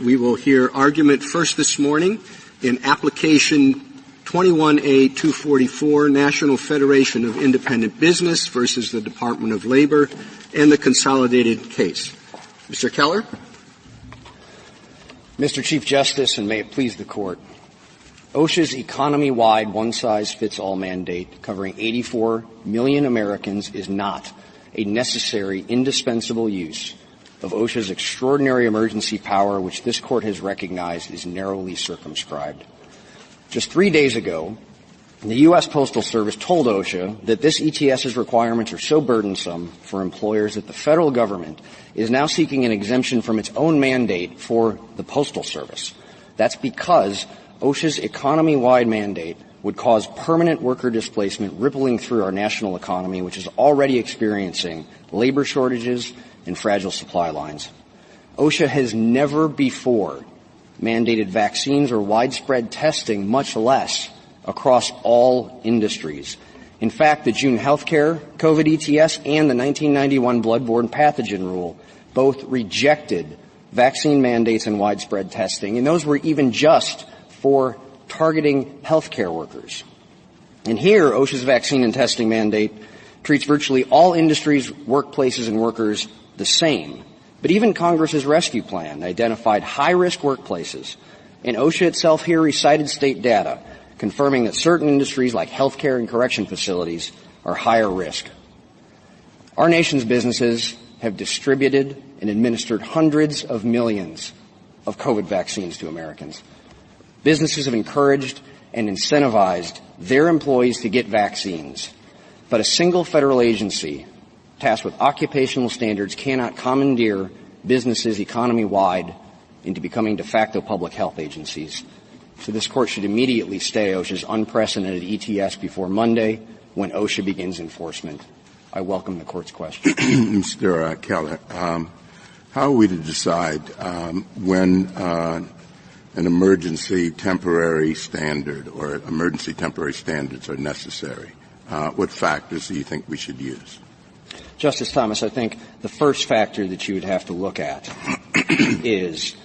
We will hear argument first this morning in application 21A-244, National Federation of Independent Business versus the Department of Labor, and the consolidated case. Mr. Keller. Mr. Chief Justice, and may it please the Court, OSHA's economy-wide one-size-fits-all mandate covering 84 million Americans is not a necessary, indispensable use of OSHA's extraordinary emergency power, which this Court has recognized is narrowly circumscribed. Just 3 days ago, the U.S. Postal Service told OSHA that this ETS's requirements are so burdensome for employers that the federal government is now seeking an exemption from its own mandate for the Postal Service. That's because OSHA's economy-wide mandate would cause permanent worker displacement rippling through our national economy, which is already experiencing labor shortages and fragile supply lines. OSHA has never before mandated vaccines or widespread testing, much less across all industries. In fact, the June healthcare COVID ETS and the 1991 bloodborne pathogen rule both rejected vaccine mandates and widespread testing, and those were even just for targeting healthcare workers. And here, OSHA's vaccine and testing mandate treats virtually all industries, workplaces, and workers the same. But even Congress's rescue plan identified high-risk workplaces, and OSHA itself here recited state data confirming that certain industries like healthcare and correction facilities are higher risk. Our nation's businesses have distributed and administered hundreds of millions of COVID vaccines to Americans. Businesses have encouraged and incentivized their employees to get vaccines, but a single federal agency tasked with occupational standards cannot commandeer businesses economy-wide into becoming de facto public health agencies. So this Court should immediately stay OSHA's unprecedented ETS before Monday when OSHA begins enforcement. I welcome the Court's question. Mr. Keller, how are we to decide when an emergency temporary standard or emergency temporary standards are necessary? What factors do you think we should use? Justice Thomas, I think the first factor that you would have to look at is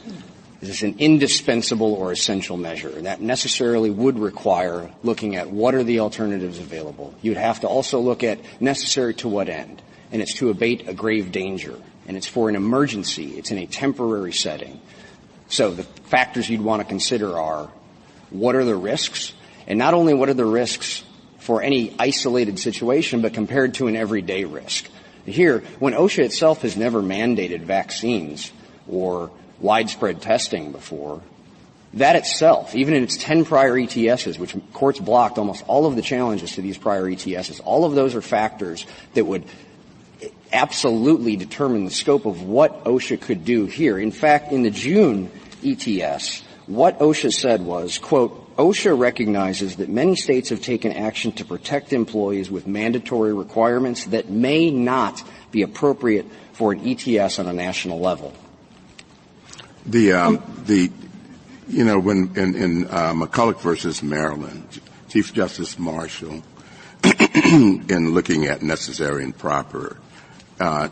this an indispensable or essential measure? And that necessarily would require looking at what are the alternatives available. You would have to also look at necessary to what end. And it's to abate a grave danger. And it's for an emergency. It's in a temporary setting. So the factors you'd want to consider are what are the risks? And not only what are the risks for any isolated situation, but compared to an everyday risk. Here, when OSHA itself has never mandated vaccines or widespread testing before, that itself, even in its 10 prior ETSs, which courts blocked almost all of the challenges to these prior ETSs, all of those are factors that would absolutely determine the scope of what OSHA could do here. In fact, in the June ETS, what OSHA said was, quote, OSHA recognizes that many states have taken action to protect employees with mandatory requirements that may not be appropriate for an ETS on a national level. When in McCulloch versus Maryland, Chief Justice Marshall, in looking at necessary and proper,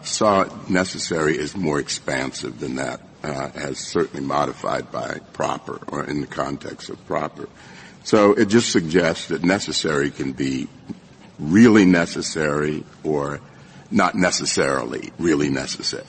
saw necessary as more expansive than that, as certainly modified by proper or in the context of proper. So it just suggests that necessary can be really necessary or not necessarily really necessary.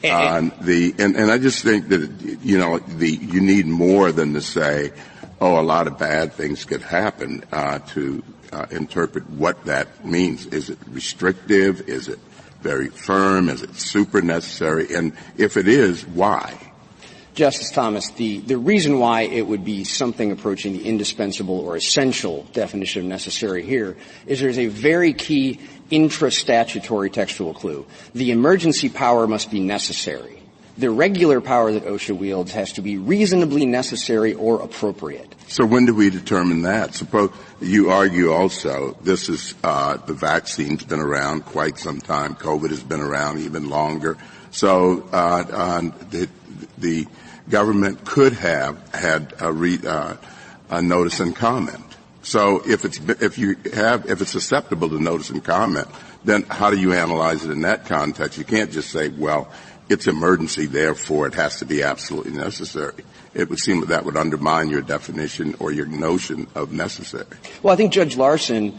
And I just think that, you need more than to say, a lot of bad things could happen, to interpret what that means. Is it restrictive? Is it very firm? Is it super necessary? And if it is, why? Justice Thomas, the reason why it would be something approaching the indispensable or essential definition of necessary here is there's a very key intra-statutory textual clue. The emergency power must be necessary. The regular power that OSHA wields has to be reasonably necessary or appropriate. So when do we determine that? Suppose you argue also this is the vaccine's been around quite some time. COVID has been around even longer. So the government could have had a notice and comment. So if it's susceptible to notice and comment, then how do you analyze it in that context? You can't just say, well, it's emergency, therefore it has to be absolutely necessary. It would seem that would undermine your definition or your notion of necessary. Well, I think Judge Larson,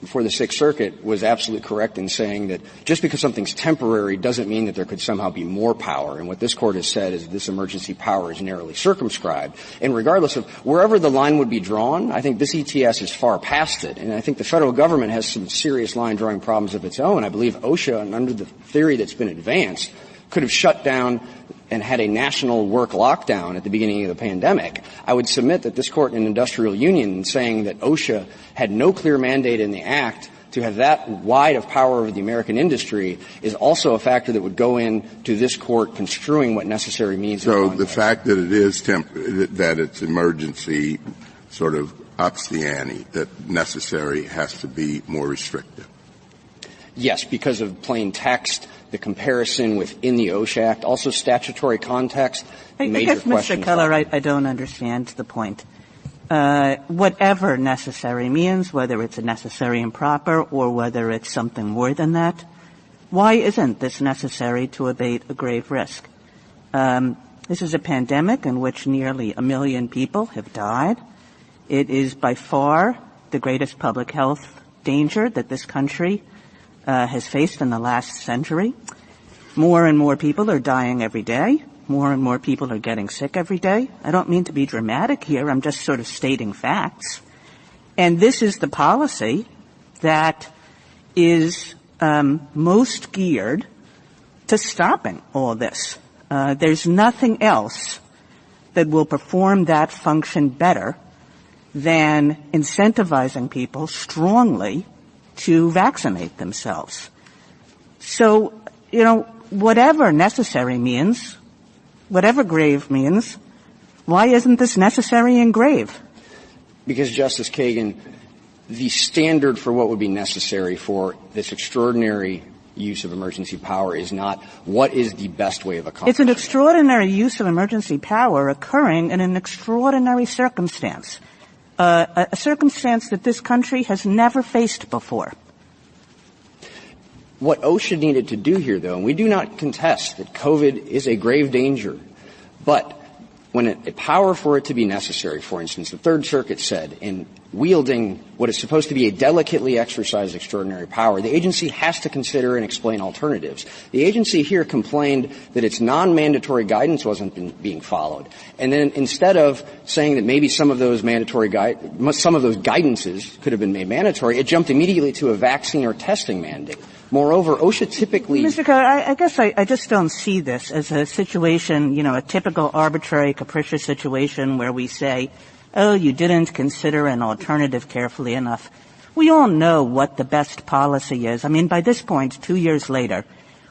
for the Sixth Circuit, was absolutely correct in saying that just because something's temporary doesn't mean that there could somehow be more power. And what this Court has said is this emergency power is narrowly circumscribed. And regardless of wherever the line would be drawn, I think this ETS is far past it. And I think the federal government has some serious line-drawing problems of its own. I believe OSHA, and under the theory that's been advanced, could have shut down and had a national work lockdown at the beginning of the pandemic. I would submit that this Court in Industrial Union, saying that OSHA had no clear mandate in the Act to have that wide of power over the American industry, is also a factor that would go into this Court construing what necessary means. So the fact that it is that it's emergency sort of ups the ante, that necessary has to be more restrictive. Yes, because of plain text, the comparison within the OSHA Act, also statutory context. I guess, Mr. Keller, I don't understand the point. Whatever necessary means, whether it's a necessary and proper or whether it's something more than that, why isn't this necessary to abate a grave risk? This is a pandemic in which nearly 1 million people have died. It is by far the greatest public health danger that this country has faced in the last century. More and more people are dying every day. More and more people are getting sick every day. I don't mean to be dramatic here. I'm just sort of stating facts. And this is the policy that is most geared to stopping all this. There's nothing else that will perform that function better than incentivizing people strongly to vaccinate themselves. So, whatever necessary means, whatever grave means, why isn't this necessary and grave? Because, Justice Kagan, the standard for what would be necessary for this extraordinary use of emergency power is not what is the best way of accomplishing it. It's an extraordinary use of emergency power occurring in an extraordinary circumstance. A circumstance that this country has never faced before. What OSHA needed to do here, though, and we do not contest that COVID is a grave danger, but when a power for it to be necessary, for instance, the Third Circuit said in wielding what is supposed to be a delicately exercised extraordinary power, the agency has to consider and explain alternatives. The agency here complained that its non-mandatory guidance wasn't being followed. And then instead of saying that maybe some of those guidances could have been made mandatory, it jumped immediately to a vaccine or testing mandate. Moreover, OSHA typically... Mr. Keller, I guess I just don't see this as a situation, a typical arbitrary, capricious situation where we say, oh, you didn't consider an alternative carefully enough. We all know what the best policy is. I mean, by this point, 2 years later,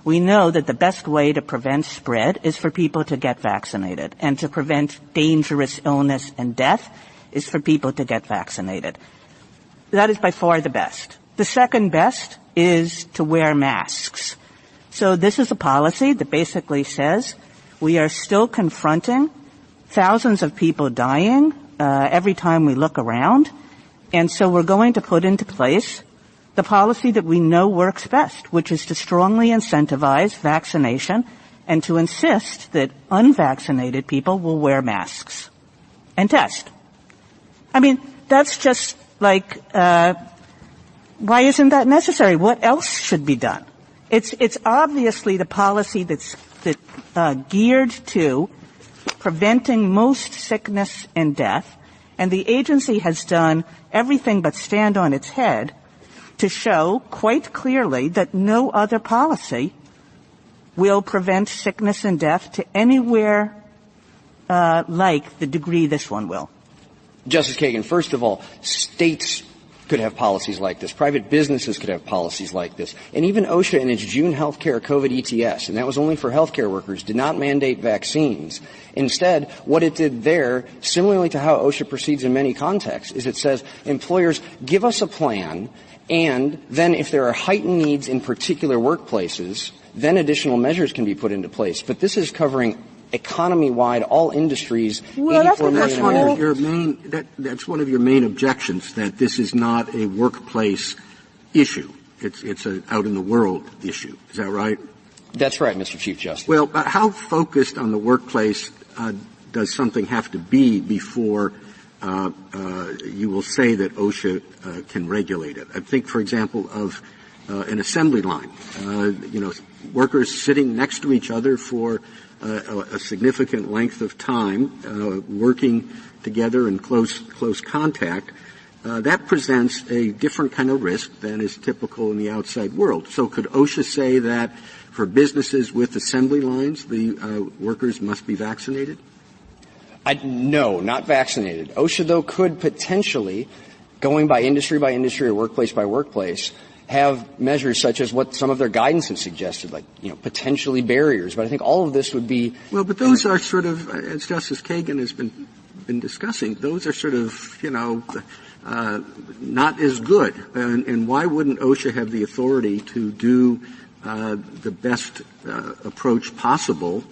we know that the best way to prevent spread is for people to get vaccinated, and to prevent dangerous illness and death is for people to get vaccinated. That is by far the best. The second best is to wear masks. So this is a policy that basically says we are still confronting thousands of people dying every time we look around, and so we're going to put into place the policy that we know works best, which is to strongly incentivize vaccination and to insist that unvaccinated people will wear masks and test. I mean, that's just like why isn't that necessary? What else should be done? It's obviously the policy that's geared to preventing most sickness and death, and the agency has done everything but stand on its head to show quite clearly that no other policy will prevent sickness and death to anywhere like the degree this one will. Justice Kagan, first of all, states could have policies like this. Private businesses could have policies like this. And even OSHA in its June healthcare COVID ETS, and that was only for healthcare workers, did not mandate vaccines. Instead, what it did there, similarly to how OSHA proceeds in many contexts, is it says, employers, give us a plan, and then if there are heightened needs in particular workplaces, then additional measures can be put into place. But this is covering economy-wide, all industries. Well, that's one of your that's one of your main objections, that this is not a workplace issue. It's an out in the world issue. Is that right? That's right, Mr. Chief Justice. Well, how focused on the workplace does something have to be before you will say that OSHA can regulate it? I think, for example, of an assembly line. Workers sitting next to each other for a significant length of time, working together in close contact. That presents a different kind of risk than is typical in the outside world. So could OSHA say that for businesses with assembly lines, the workers must be vaccinated? No, not vaccinated. OSHA, though, could potentially, going by industry or workplace by workplace, have measures such as what some of their guidance has suggested, like, potentially barriers. But I think all of this would be... Well, but those are sort of, as Justice Kagan has been discussing, those are sort of, not as good. And why wouldn't OSHA have the authority to do the best approach possible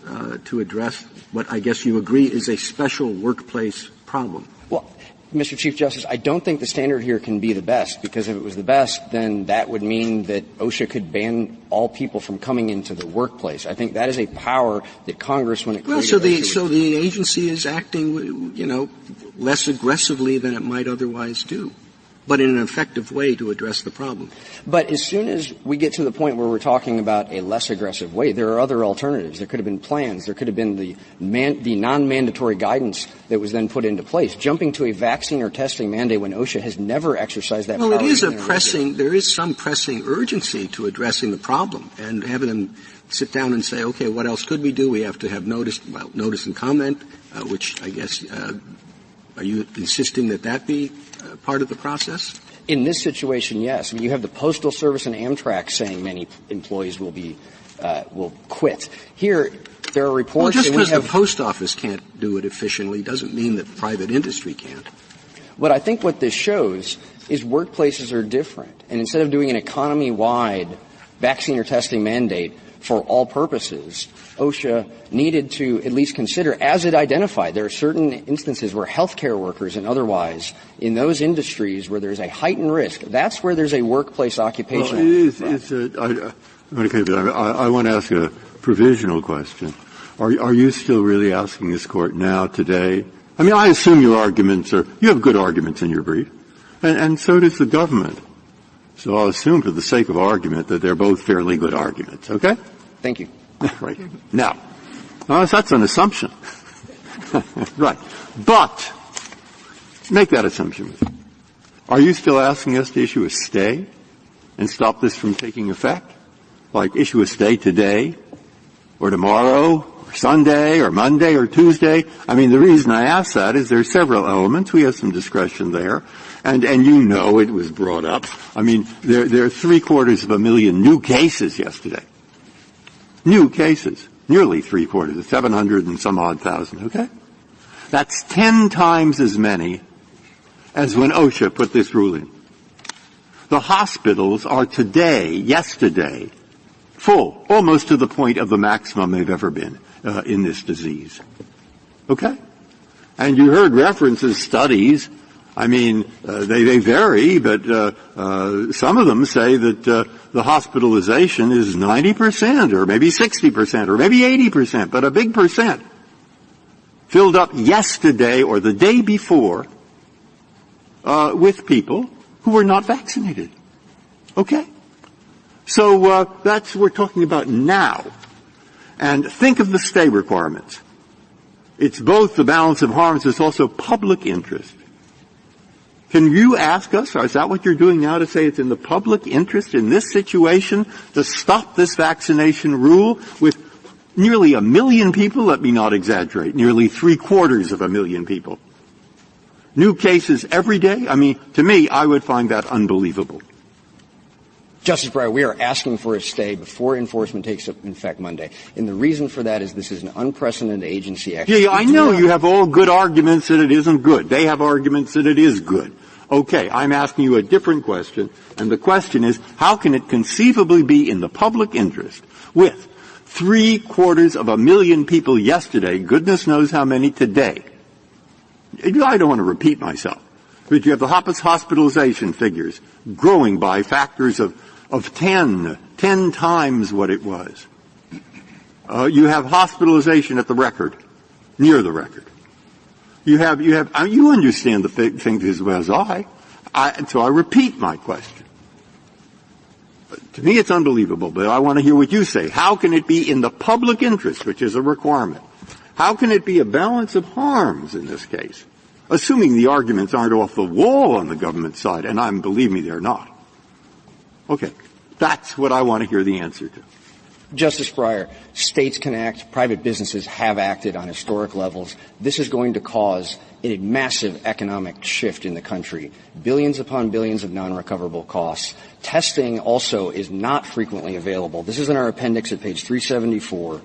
to address what I guess you agree is a special workplace problem? Well, Mr. Chief Justice, I don't think the standard here can be the best, because if it was the best, then that would mean that OSHA could ban all people from coming into the workplace. I think that is a power that Congress, when it created so the agency is acting, less aggressively than it might otherwise do, but in an effective way to address the problem. But as soon as we get to the point where we're talking about a less aggressive way, there are other alternatives. There could have been plans. There could have been the non-mandatory guidance that was then put into place. Jumping to a vaccine or testing mandate when OSHA has never exercised that power. Well, there is some pressing urgency to addressing the problem, and having them sit down and say, okay, what else could we do? We have to have notice and comment, which I guess, are you insisting that be part of the process? In this situation, yes. I mean, you have the Postal Service and Amtrak saying many employees will quit. Here, there are reports. Well, just because the post office can't do it efficiently doesn't mean that private industry can't. But I think what this shows is workplaces are different. And instead of doing an economy-wide vaccine or testing mandate for all purposes, OSHA needed to at least consider, as it identified, there are certain instances where healthcare workers and otherwise, in those industries where there's a heightened risk, that's where there's a workplace occupational. I want to ask a provisional question. Are you still really asking this Court now, today? I mean, I assume you have good arguments in your brief, and so does the government. So I'll assume for the sake of argument that they're both fairly good arguments, okay? Thank you. Right. Now, that's an assumption. Right. But, make that assumption. Are you still asking us to issue a stay and stop this from taking effect? Like issue a stay today, or tomorrow, or Sunday, or Monday, or Tuesday? I mean, the reason I ask that is there are several elements. We have some discretion there. And it was brought up. I mean, there are 750,000 new cases yesterday. New cases. Nearly 750,000, 700 and some odd thousand, okay? That's 10 times as many as when OSHA put this rule in. The hospitals are yesterday, full, almost to the point of the maximum they've ever been in this disease. Okay? And you heard references, studies. I mean, they vary, but some of them say that the hospitalization is 90% or maybe 60% or maybe 80%, but a big percent filled up yesterday or the day before with people who were not vaccinated. Okay? So we're talking about now. And think of the stay requirements. It's both the balance of harms, it's also public interest. Can you ask us, or is that what you're doing now, to say it's in the public interest in this situation to stop this vaccination rule with nearly 1 million people? Let me not exaggerate. Nearly 750,000 people. New cases every day? I mean, to me, I would find that unbelievable. Justice Breyer, we are asking for a stay before enforcement takes effect Monday. And the reason for that is this is an unprecedented agency action. Yeah, I know you have all good arguments that it isn't good. They have arguments that it is good. Okay, I'm asking you a different question, and the question is, how can it conceivably be in the public interest with 750,000 people yesterday, goodness knows how many today? I don't want to repeat myself, but you have the hospitalization figures growing by factors of 10 times what it was. You have hospitalization at the record, near the record. You understand the things as well as so I repeat my question. To me, it's unbelievable, but I want to hear what you say. How can it be in the public interest, which is a requirement? How can it be a balance of harms in this case? Assuming the arguments aren't off the wall on the government side, and believe me, they're not. Okay. That's what I want to hear the answer to. Justice Breyer, states can act, private businesses have acted on historic levels. This is going to cause a massive economic shift in the country. Billions upon billions of non-recoverable costs. Testing also is not frequently available. This is in our appendix at page 374.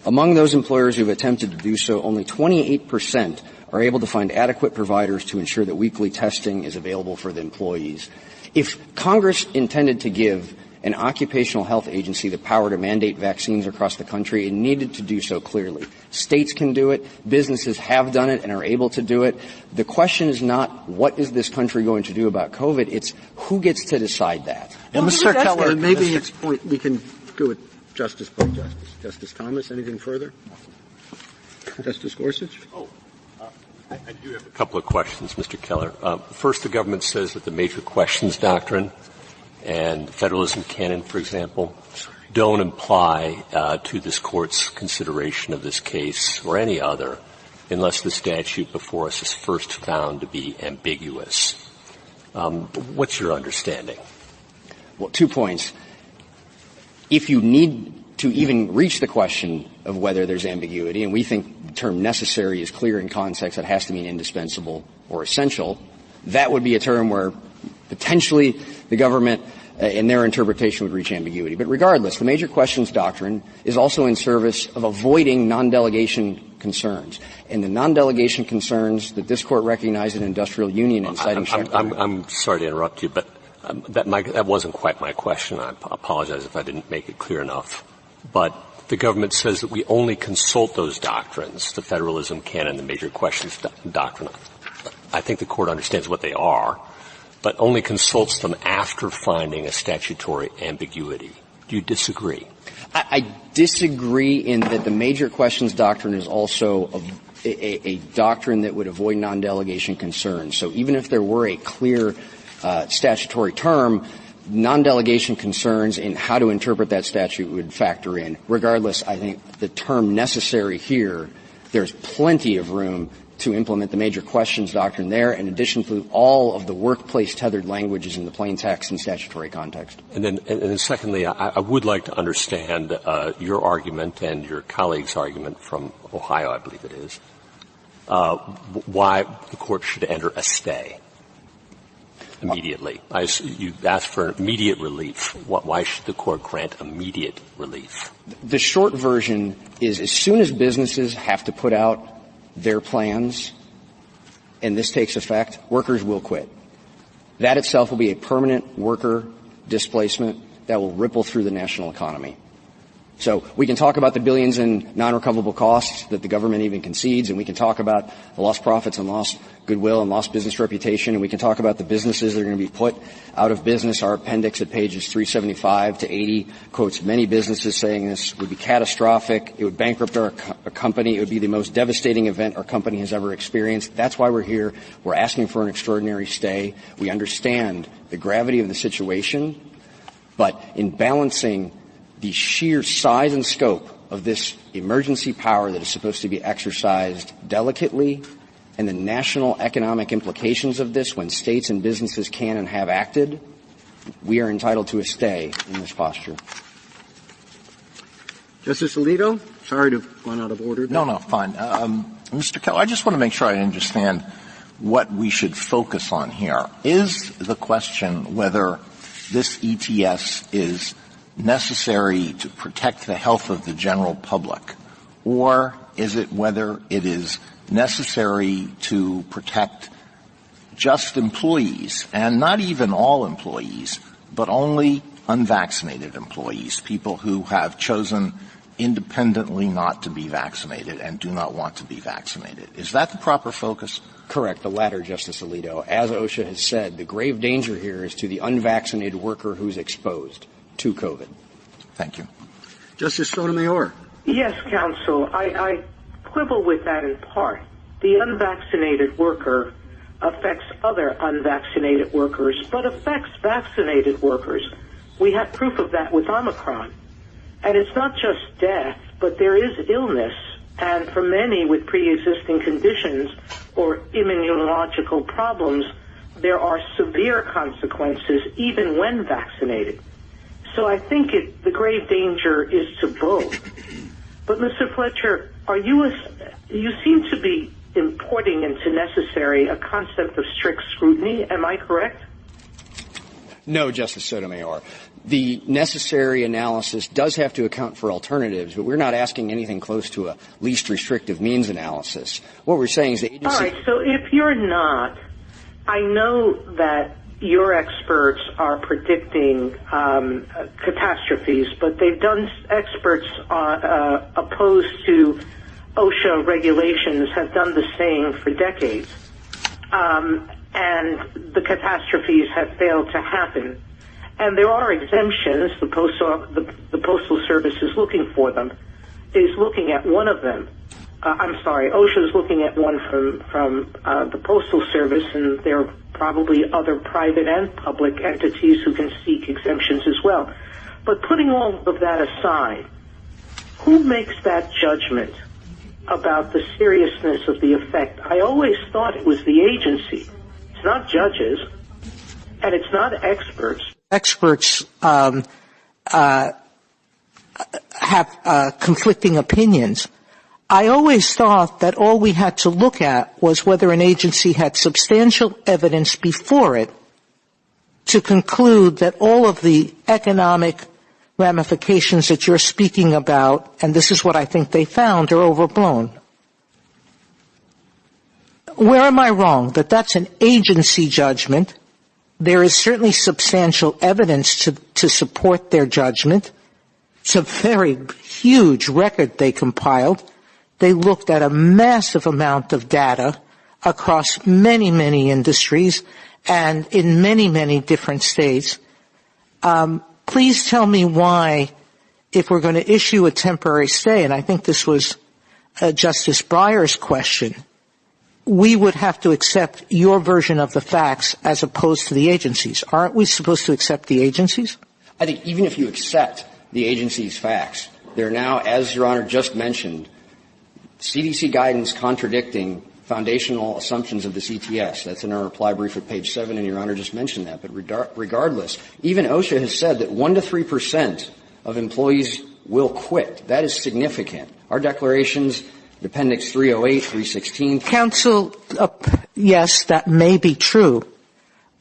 Among those employers who have attempted to do so, only 28% are able to find adequate providers to ensure that weekly testing is available for the employees. If Congress intended to give an occupational health agency the power to mandate vaccines across the country, it needed to do so clearly. States can do it. Businesses have done it and are able to do it. The question is not what is this country going to do about COVID. It's who gets to decide that. Well, Mr. Keller, maybe it's point we can go with Justice by Justice. Justice Thomas, anything further? Justice Gorsuch? I do have a couple of questions, Mr. Keller. First, the government says that the major questions doctrine and the federalism canon, for example, don't apply to this Court's consideration of this case or any other unless the statute before us is first found to be ambiguous. What's your understanding? Well, 2 points. If you need to even reach the question of whether there's ambiguity, and we think the term necessary is clear in context, that has to mean indispensable or essential, that would be a term where potentially the government in their interpretation would reach ambiguity. But regardless, the major questions doctrine is also in service of avoiding non-delegation concerns. And the non-delegation concerns that this Court recognized in Industrial Union and citing I'm sorry to interrupt you, but that wasn't quite my question. I apologize if I didn't make it clear enough. But the government says that we only consult those doctrines, the federalism canon, the major questions doctrine. I think the Court understands what they are, but only consults them after finding a statutory ambiguity. Do you disagree? I disagree in that the major questions doctrine is also a doctrine that would avoid non-delegation concerns. So even if there were a clear statutory term, non-delegation concerns in how to interpret that statute would factor in. Regardless, I think the term necessary here, there's plenty of room to implement the major questions doctrine there, in addition to all of the workplace tethered languages in the plain text and statutory context. And then secondly, I would like to understand your argument and your colleague's argument from Ohio, I believe it is, why the Court should enter a stay immediately. You asked for immediate relief. Why should the Court grant immediate relief? The short version is as soon as businesses have to put out their plans and this takes effect, workers will quit. That itself will be a permanent worker displacement that will ripple through the national economy. So we can talk about the billions in non-recoverable costs that the government even concedes, and we can talk about the lost profits and lost goodwill and lost business reputation, and we can talk about the businesses that are going to be put out of business. Our appendix at pages 375 to 80 quotes many businesses saying this would be catastrophic. It would bankrupt our company. It would be the most devastating event our company has ever experienced. That's why we're here. We're asking for an extraordinary stay. We understand the gravity of the situation, but in balancing the sheer size and scope of this emergency power that is supposed to be exercised delicately and the national economic implications of this when states and businesses can and have acted, we are entitled to a stay in this posture. Justice Alito, sorry to have gone out of order. No, fine. Mr. Keller, I just want to make sure I understand what we should focus on here. Is the question whether this ETS is necessary to protect the health of the general public, or is it whether it is necessary to protect just employees, and not even all employees, but only unvaccinated employees, people who have chosen independently not to be vaccinated and do not want to be vaccinated? Is that the proper focus? Correct, the latter, Justice Alito. As OSHA has said, the grave danger here is to the unvaccinated worker who's exposed to COVID. Thank you. Justice Sotomayor. Yes, counsel. I quibble with that in part. The unvaccinated worker affects other unvaccinated workers, but affects vaccinated workers. We have proof of that with Omicron. And it's not just death, but there is illness. And for many with pre-existing conditions or immunological problems, there are severe consequences even when vaccinated. So I think the grave danger is to both. But Mr. Fletcher, you seem to be importing into necessary a concept of strict scrutiny. Am I correct? No, Justice Sotomayor. The necessary analysis does have to account for alternatives, but we're not asking anything close to a least restrictive means analysis. What we're saying is the agency... All right, so if you're not, I know that your experts are predicting catastrophes, but they've done, experts opposed to OSHA regulations have done the same for decades. And the catastrophes have failed to happen. And there are exemptions. The Postal Service is looking for them, is looking at one of them. OSHA is looking at one from the Postal Service, and there are probably other private and public entities who can seek exemptions as well. But putting all of that aside, who makes that judgment about the seriousness of the effect? I always thought it was the agency. It's not judges, and it's not experts. Experts have conflicting opinions. I always thought that all we had to look at was whether an agency had substantial evidence before it to conclude that all of the economic ramifications that you're speaking about, and this is what I think they found, are overblown. Where am I wrong? That that's an agency judgment. There is certainly substantial evidence to support their judgment. It's a very huge record they compiled. They looked at a massive amount of data across many, many industries and in many, many different states. Please tell me why, if we're going to issue a temporary stay, and I think this was Justice Breyer's question, we would have to accept your version of the facts as opposed to the agency's. Aren't we supposed to accept the agency's? I think even if you accept the agency's facts, there are now, as Your Honor just mentioned, CDC guidance contradicting foundational assumptions of this ETS. That's in our reply brief at page 7, and Your Honor just mentioned that. But regardless, even OSHA has said that 1 to 3% of employees will quit. That is significant. Our declarations, Appendix 308, 316. Counsel, yes, that may be true,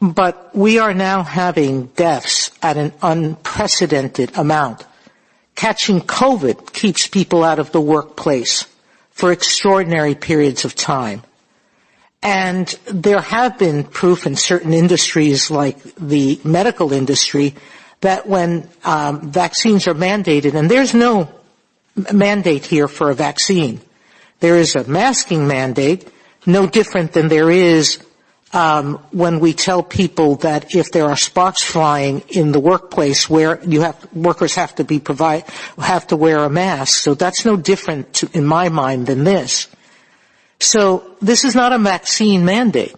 but we are now having deaths at an unprecedented amount. Catching COVID keeps people out of the workplace for extraordinary periods of time. And there have been proof in certain industries like the medical industry that when vaccines are mandated, and there's no mandate here for a vaccine, there is a masking mandate, no different than there is when we tell people that if there are sparks flying in the workplace where workers have to wear a mask. So that's no different in my mind than this. So this is not a vaccine mandate.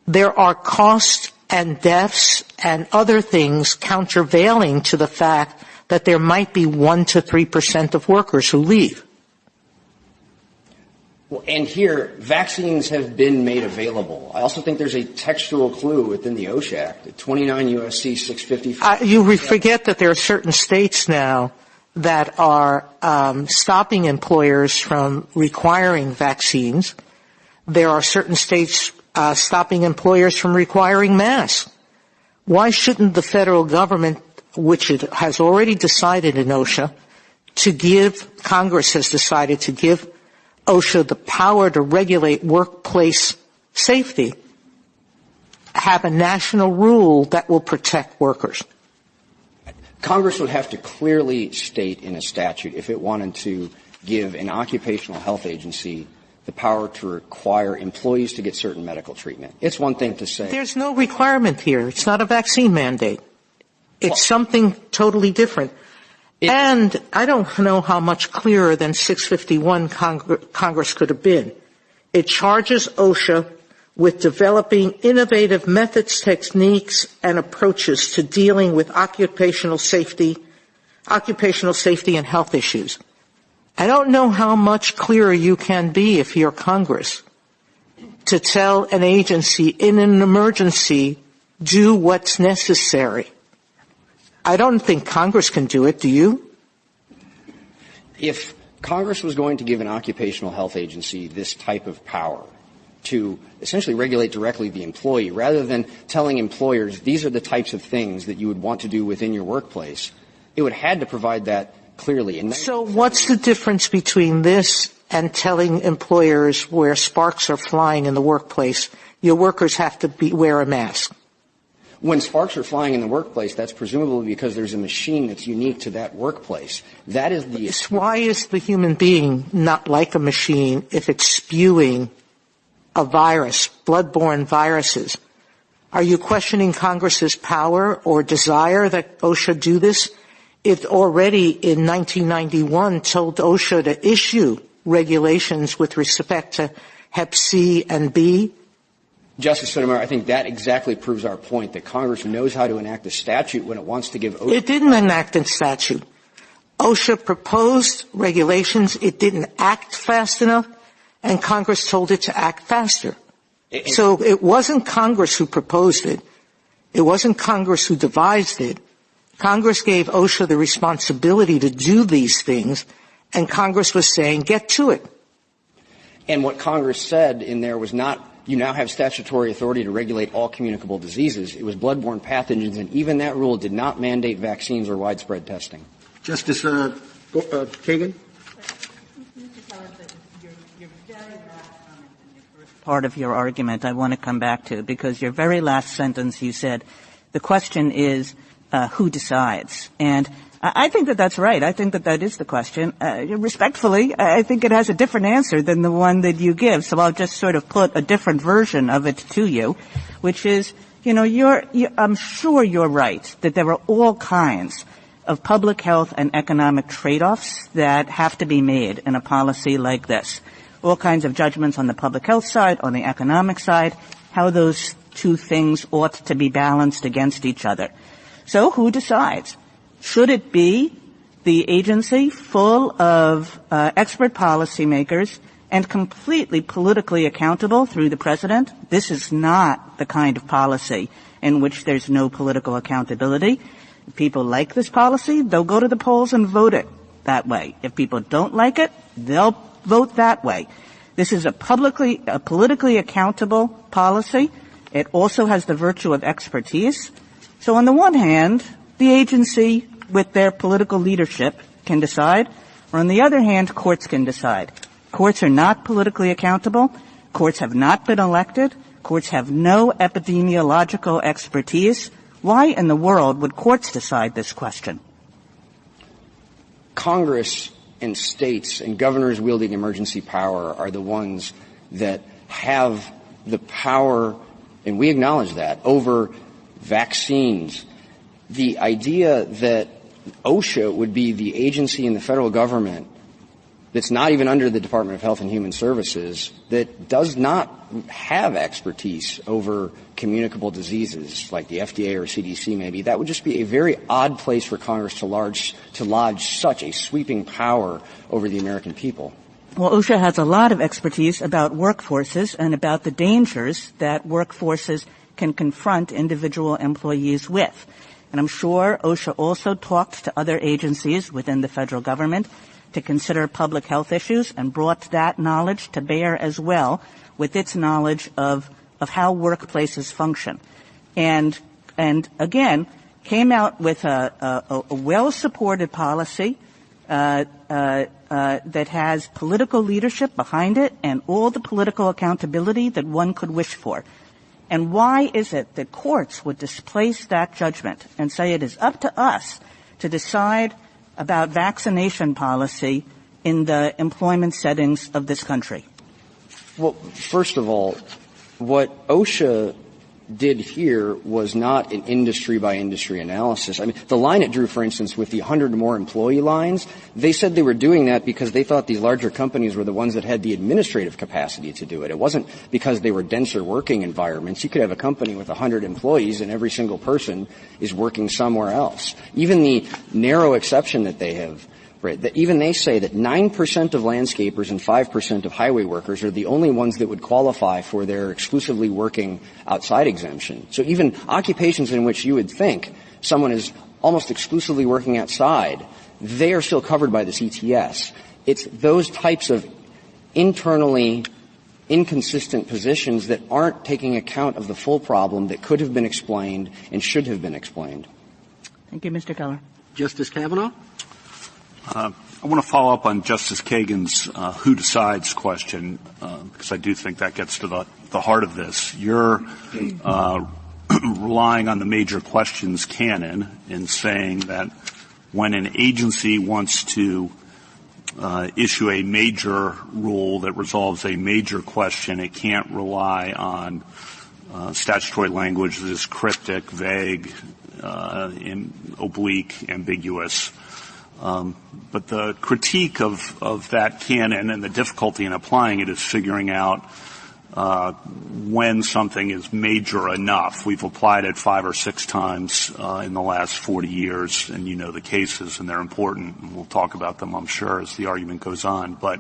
There are costs and deaths and other things countervailing to the fact that there might be 1 to 3% of workers who leave. Well, and here, vaccines have been made available. I also think there's a textual clue within the OSHA Act, 29 U.S.C. 655. You forget that there are certain states now that are stopping employers from requiring vaccines. There are certain states stopping employers from requiring masks. Why shouldn't the federal government, which it has already decided in OSHA, Congress has decided to give OSHA the power to regulate workplace safety, have a national rule that will protect workers? Congress would have to clearly state in a statute if it wanted to give an occupational health agency the power to require employees to get certain medical treatment. It's one thing to say. There's no requirement here. It's not a vaccine mandate. It's something totally different. And I don't know how much clearer than 651 Congress could have been. It charges OSHA with developing innovative methods, techniques, and approaches to dealing with occupational safety and health issues. I don't know how much clearer you can be if you're Congress to tell an agency in an emergency, do what's necessary. I don't think Congress can do it. Do you? If Congress was going to give an occupational health agency this type of power to essentially regulate directly the employee, rather than telling employers these are the types of things that you would want to do within your workplace, it would have had to provide that clearly. So what's the difference between this and telling employers where sparks are flying in the workplace, your workers have to wear a mask? When sparks are flying in the workplace, that's presumably because there's a machine that's unique to that workplace. That is the issue. Why is the human being not like a machine if it's spewing a virus, bloodborne viruses? Are you questioning Congress's power or desire that OSHA do this? It already in 1991 told OSHA to issue regulations with respect to Hep C and B. Justice Sotomayor, I think that exactly proves our point, that Congress knows how to enact a statute when it wants to give OSHA. It didn't enact a statute. OSHA proposed regulations. It didn't act fast enough, and Congress told it to act faster. So it wasn't Congress who proposed it. It wasn't Congress who devised it. Congress gave OSHA the responsibility to do these things, and Congress was saying, get to it. And what Congress said in there was not, you now have statutory authority to regulate all communicable diseases. It was bloodborne pathogens, and even that rule did not mandate vaccines or widespread testing. Justice Kagan? Your very last comment in your first part of your argument I want to come back to, because your very last sentence you said, the question is who decides. And I think that that's right. I think that that is the question. Respectfully, I think it has a different answer than the one that you give. So I'll just sort of put a different version of it to you, which is, I'm sure you're right that there are all kinds of public health and economic trade-offs that have to be made in a policy like this. All kinds of judgments on the public health side, on the economic side, how those two things ought to be balanced against each other. So who decides? Should it be the agency full of expert policymakers and completely politically accountable through the president? This is not the kind of policy in which there's no political accountability. If people like this policy, they'll go to the polls and vote it that way. If people don't like it, they'll vote that way. This is a politically accountable policy. It also has the virtue of expertise. So on the one hand, the agency with their political leadership can decide, or on the other hand, courts can decide. Courts are not politically accountable. Courts have not been elected. Courts have no epidemiological expertise. Why in the world would courts decide this question? Congress and states and governors wielding emergency power are the ones that have the power, and we acknowledge that, over vaccines. The idea that OSHA would be the agency in the federal government that's not even under the Department of Health and Human Services, that does not have expertise over communicable diseases like the FDA or CDC maybe, that would just be a very odd place for Congress to lodge such a sweeping power over the American people. Well, OSHA has a lot of expertise about workforces and about the dangers that workforces can confront individual employees with. And I'm sure OSHA also talked to other agencies within the federal government to consider public health issues and brought that knowledge to bear as well with its knowledge of how workplaces function. And again, came out with a well-supported policy that has political leadership behind it and all the political accountability that one could wish for. And why is it that courts would displace that judgment and say it is up to us to decide about vaccination policy in the employment settings of this country? Well, first of all, what OSHA did here was not an industry-by-industry analysis. I mean, the line it drew, for instance, with the 100 more employee lines, they said they were doing that because they thought these larger companies were the ones that had the administrative capacity to do it. It wasn't because they were denser working environments. You could have a company with 100 employees and every single person is working somewhere else. Even the narrow exception that they have, that even they say that 9% of landscapers and 5% of highway workers are the only ones that would qualify for their exclusively working outside exemption. So even occupations in which you would think someone is almost exclusively working outside, they are still covered by this ETS. It's those types of internally inconsistent positions that aren't taking account of the full problem that could have been explained and should have been explained. Thank you, Mr. Keller. Justice Kavanaugh? I want to follow up on Justice Kagan's who decides question, because I do think that gets to the heart of this. You're relying on the major questions canon in saying that when an agency wants to issue a major rule that resolves a major question, it can't rely on statutory language that is cryptic, vague, oblique, ambiguous. But the critique of that canon and the difficulty in applying it is figuring out when something is major enough. We've applied it 5 or 6 times in the last 40 years, and you know the cases, and they're important, and we'll talk about them, I'm sure, as the argument goes on. But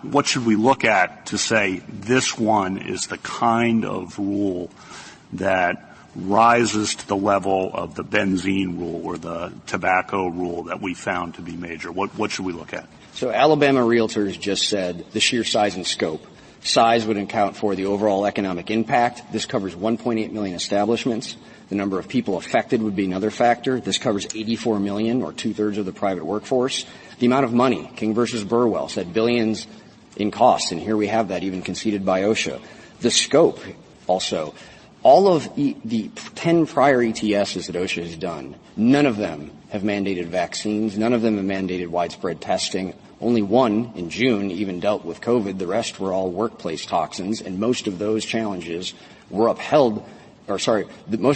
what should we look at to say this one is the kind of rule that rises to the level of the benzene rule or the tobacco rule that we found to be major? What should we look at? So Alabama Realtors just said the sheer size and scope. Size would account for the overall economic impact. This covers 1.8 million establishments. The number of people affected would be another factor. This covers 84 million, or 2/3 of the private workforce. The amount of money, King versus Burwell said billions in costs, and here we have that even conceded by OSHA. The scope also. All of the 10 prior ETSs that OSHA has done, none of them have mandated vaccines. None of them have mandated widespread testing. Only one in June even dealt with COVID. The rest were all workplace toxins, and most of those challenges were most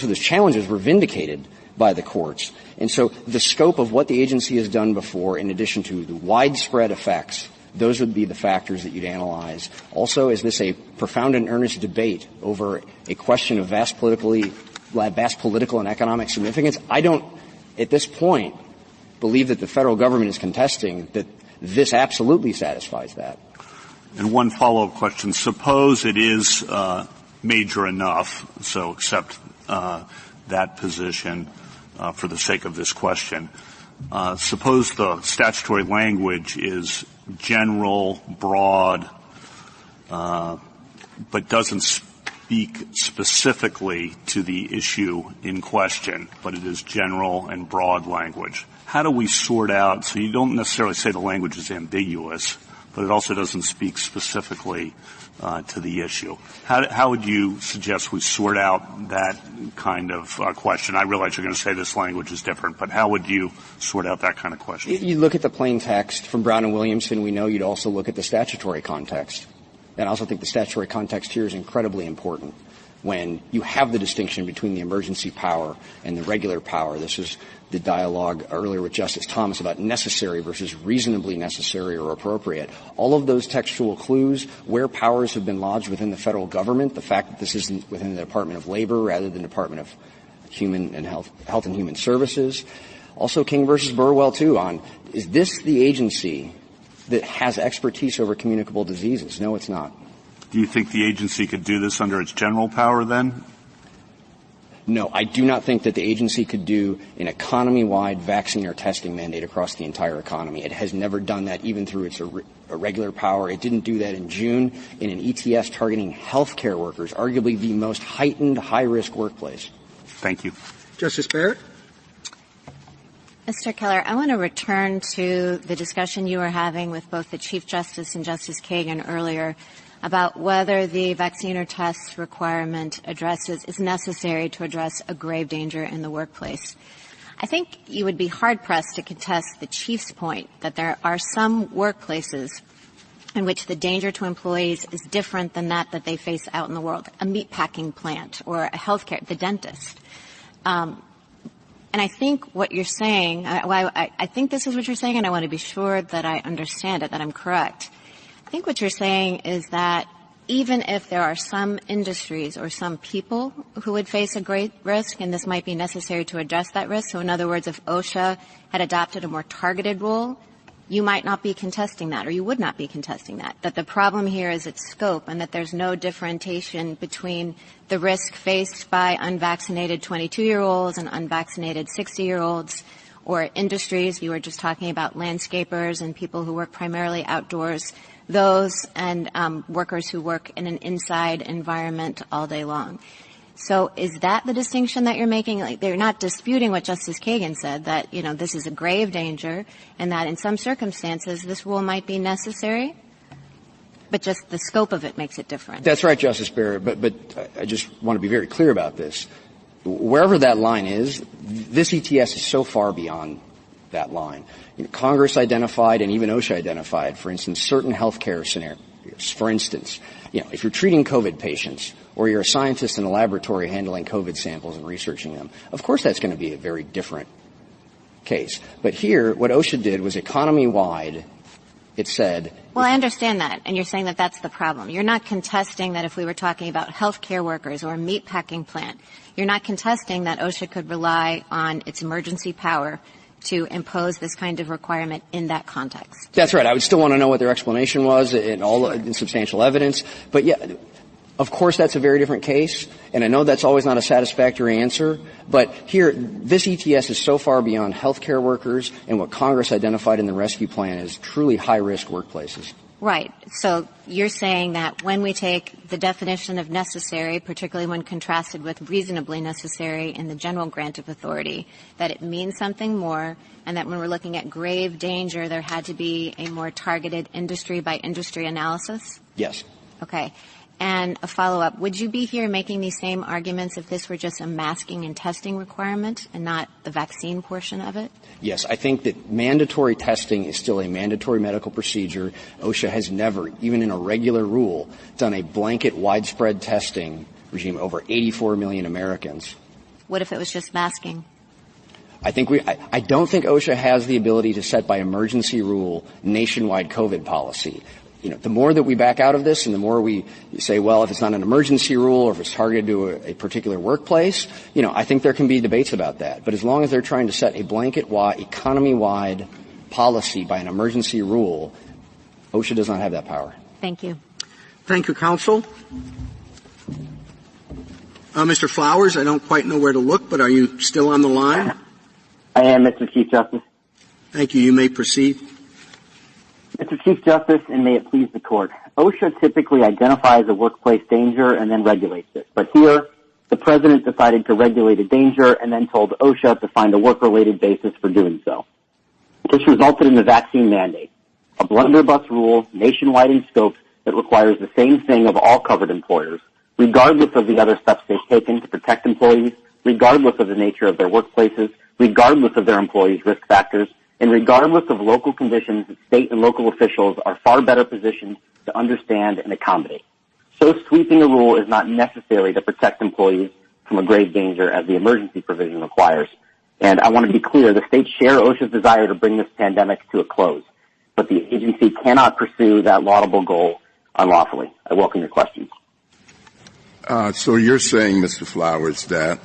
of those challenges were vindicated by the courts. And so the scope of what the agency has done before, in addition to the widespread effects, those would be the factors that you'd analyze. Also, is this a profound and earnest debate over a question of vast political and economic significance? I don't, at this point, believe that the federal government is contesting that this absolutely satisfies that. And one follow-up question. Suppose it is major enough, so accept that position for the sake of this question. Suppose the statutory language is general, broad, but doesn't speak specifically to the issue in question, but it is general and broad language. How do we sort out, so you don't necessarily say the language is ambiguous, but it also doesn't speak specifically to the issue. How would you suggest we sort out that kind of question? I realize you're going to say this language is different, but how would you sort out that kind of question? You look at the plain text from Brown and Williamson. We know you'd also look at the statutory context. And I also think the statutory context here is incredibly important when you have the distinction between the emergency power and the regular power. This is the dialogue earlier with Justice Thomas about necessary versus reasonably necessary or appropriate. All of those textual clues, where powers have been lodged within the federal government, the fact that this isn't within the Department of Labor rather than the Department of Health and Human Services. Also King versus Burwell, too, on is this the agency that has expertise over communicable diseases? No, it's not. Do you think the agency could do this under its general power then? No, I do not think that the agency could do an economy-wide vaccine or testing mandate across the entire economy. It has never done that even through its regular power. It didn't do that in June in an ETS targeting healthcare workers, arguably the most heightened high-risk workplace. Thank you. Justice Barrett? Mr. Keller, I want to return to the discussion you were having with both the Chief Justice and Justice Kagan earlier about whether the vaccine or test requirement is necessary to address a grave danger in the workplace. I think you would be hard-pressed to contest the Chief's point that there are some workplaces in which the danger to employees is different than that they face out in the world, a meatpacking plant or a healthcare, the dentist. And I think what you're saying, I think this is what you're saying, and I want to be sure that I understand it, that I'm correct. I think what you're saying is that even if there are some industries or some people who would face a great risk, and this might be necessary to address that risk, so in other words, if OSHA had adopted a more targeted rule, you might not be contesting that, or you would not be contesting that the problem here is its scope, and that there's no differentiation between the risk faced by unvaccinated 22-year-olds and unvaccinated 60-year-olds, or industries. You were just talking about landscapers and people who work primarily outdoors, those and workers who work in an inside environment all day long. So is that the distinction that you're making? Like, they're not disputing what Justice Kagan said, that, this is a grave danger and that in some circumstances this rule might be necessary, but just the scope of it makes it different. That's right, Justice Barrett, but I just want to be very clear about this. Wherever that line is, this ETS is so far beyond that line. Congress identified and even OSHA identified, for instance, certain healthcare scenarios. For instance, if you're treating COVID patients or you're a scientist in a laboratory handling COVID samples and researching them, of course that's going to be a very different case. But here, what OSHA did was economy-wide. It said. Well, I understand that, and you're saying that that's the problem. You're not contesting that if we were talking about healthcare workers or a meatpacking plant, you're not contesting that OSHA could rely on its emergency power to impose this kind of requirement in that context. That's right. I would still want to know what their explanation was in substantial evidence. But yeah, of course that's a very different case, and I know that's always not a satisfactory answer. But here, this ETS is so far beyond healthcare workers and what Congress identified in the rescue plan as truly high-risk workplaces. Right. So you're saying that when we take the definition of necessary, particularly when contrasted with reasonably necessary in the general grant of authority, that it means something more, and that when we're looking at grave danger, there had to be a more targeted industry-by-industry analysis? Yes. Okay. And a follow-up, would you be here making these same arguments if this were just a masking and testing requirement and not the vaccine portion of it? Yes, I think that mandatory testing is still a mandatory medical procedure. OSHA has never, even in a regular rule, done a blanket widespread testing regime over 84 million Americans. What if it was just masking? I don't think OSHA has the ability to set by emergency rule nationwide COVID policy. The more that we back out of this and the more we say, well, if it's not an emergency rule or if it's targeted to a particular workplace, I think there can be debates about that. But as long as they're trying to set a blanket-wide, economy-wide policy by an emergency rule, OSHA does not have that power. Thank you. Thank you, counsel. Mr. Flowers, I don't quite know where to look, but are you still on the line? I am, Mr. Chief Justice. Thank you. You may proceed. Mr. Chief Justice, and may it please the Court, OSHA typically identifies a workplace danger and then regulates it. But here, the President decided to regulate a danger and then told OSHA to find a work-related basis for doing so. This resulted in the vaccine mandate, a blunderbuss rule nationwide in scope that requires the same thing of all covered employers, regardless of the other steps they've taken to protect employees, regardless of the nature of their workplaces, regardless of their employees' risk factors, and regardless of local conditions, state and local officials are far better positioned to understand and accommodate. So sweeping a rule is not necessary to protect employees from a grave danger as the emergency provision requires. And I want to be clear, the states share OSHA's desire to bring this pandemic to a close, but the agency cannot pursue that laudable goal unlawfully. I welcome your questions. So you're saying, Mr. Flowers, that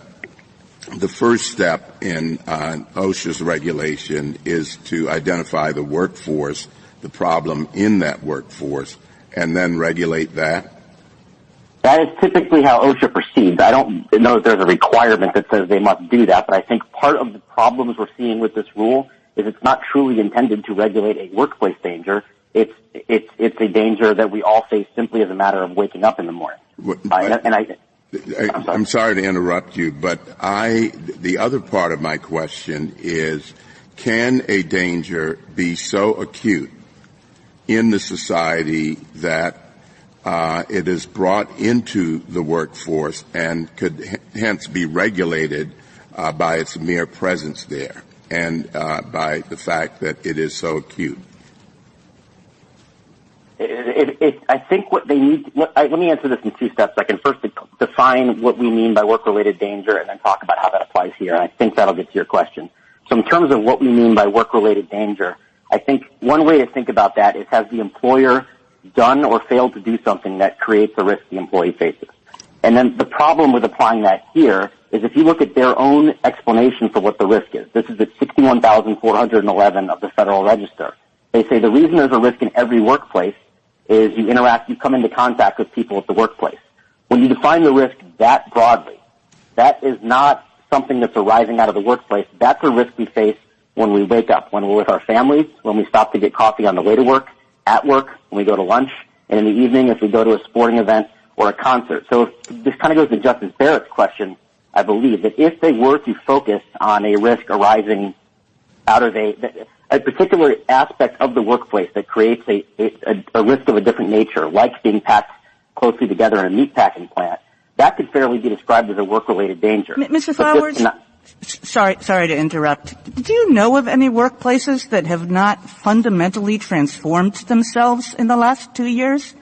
the first step in OSHA's regulation is to identify the workforce, the problem in that workforce, and then regulate that? That is typically how OSHA proceeds. I don't know that there's a requirement that says they must do that, but I think part of the problems we're seeing with this rule is it's not truly intended to regulate a workplace danger. It's a danger that we all face simply as a matter of waking up in the morning. I'm sorry to interrupt you, but the other part of my question is, can a danger be so acute in the society that it is brought into the workforce and could hence be regulated by its mere presence there and by the fact that it is so acute? I think what they need, let me answer this in two steps. I can first define what we mean by work-related danger and then talk about how that applies here. I think that'll get to your question. So in terms of what we mean by work-related danger, I think one way to think about that is, has the employer done or failed to do something that creates a risk the employee faces? And then the problem with applying that here is if you look at their own explanation for what the risk is, this is at 61,411 of the Federal Register. They say the reason there's a risk in every workplace is you come into contact with people at the workplace. When you define the risk that broadly, that is not something that's arising out of the workplace. That's a risk we face when we wake up, when we're with our families, when we stop to get coffee on the way to work, at work, when we go to lunch, and in the evening if we go to a sporting event or a concert. So this kind of goes to Justice Barrett's question, I believe, that if they were to focus on a risk arising out of a particular aspect of the workplace that creates a risk of a different nature, like being packed closely together in a meatpacking plant, that could fairly be described as a work-related danger. Mr. Flowers, sorry to interrupt. Do you know of any workplaces that have not fundamentally transformed themselves in the last 2 years?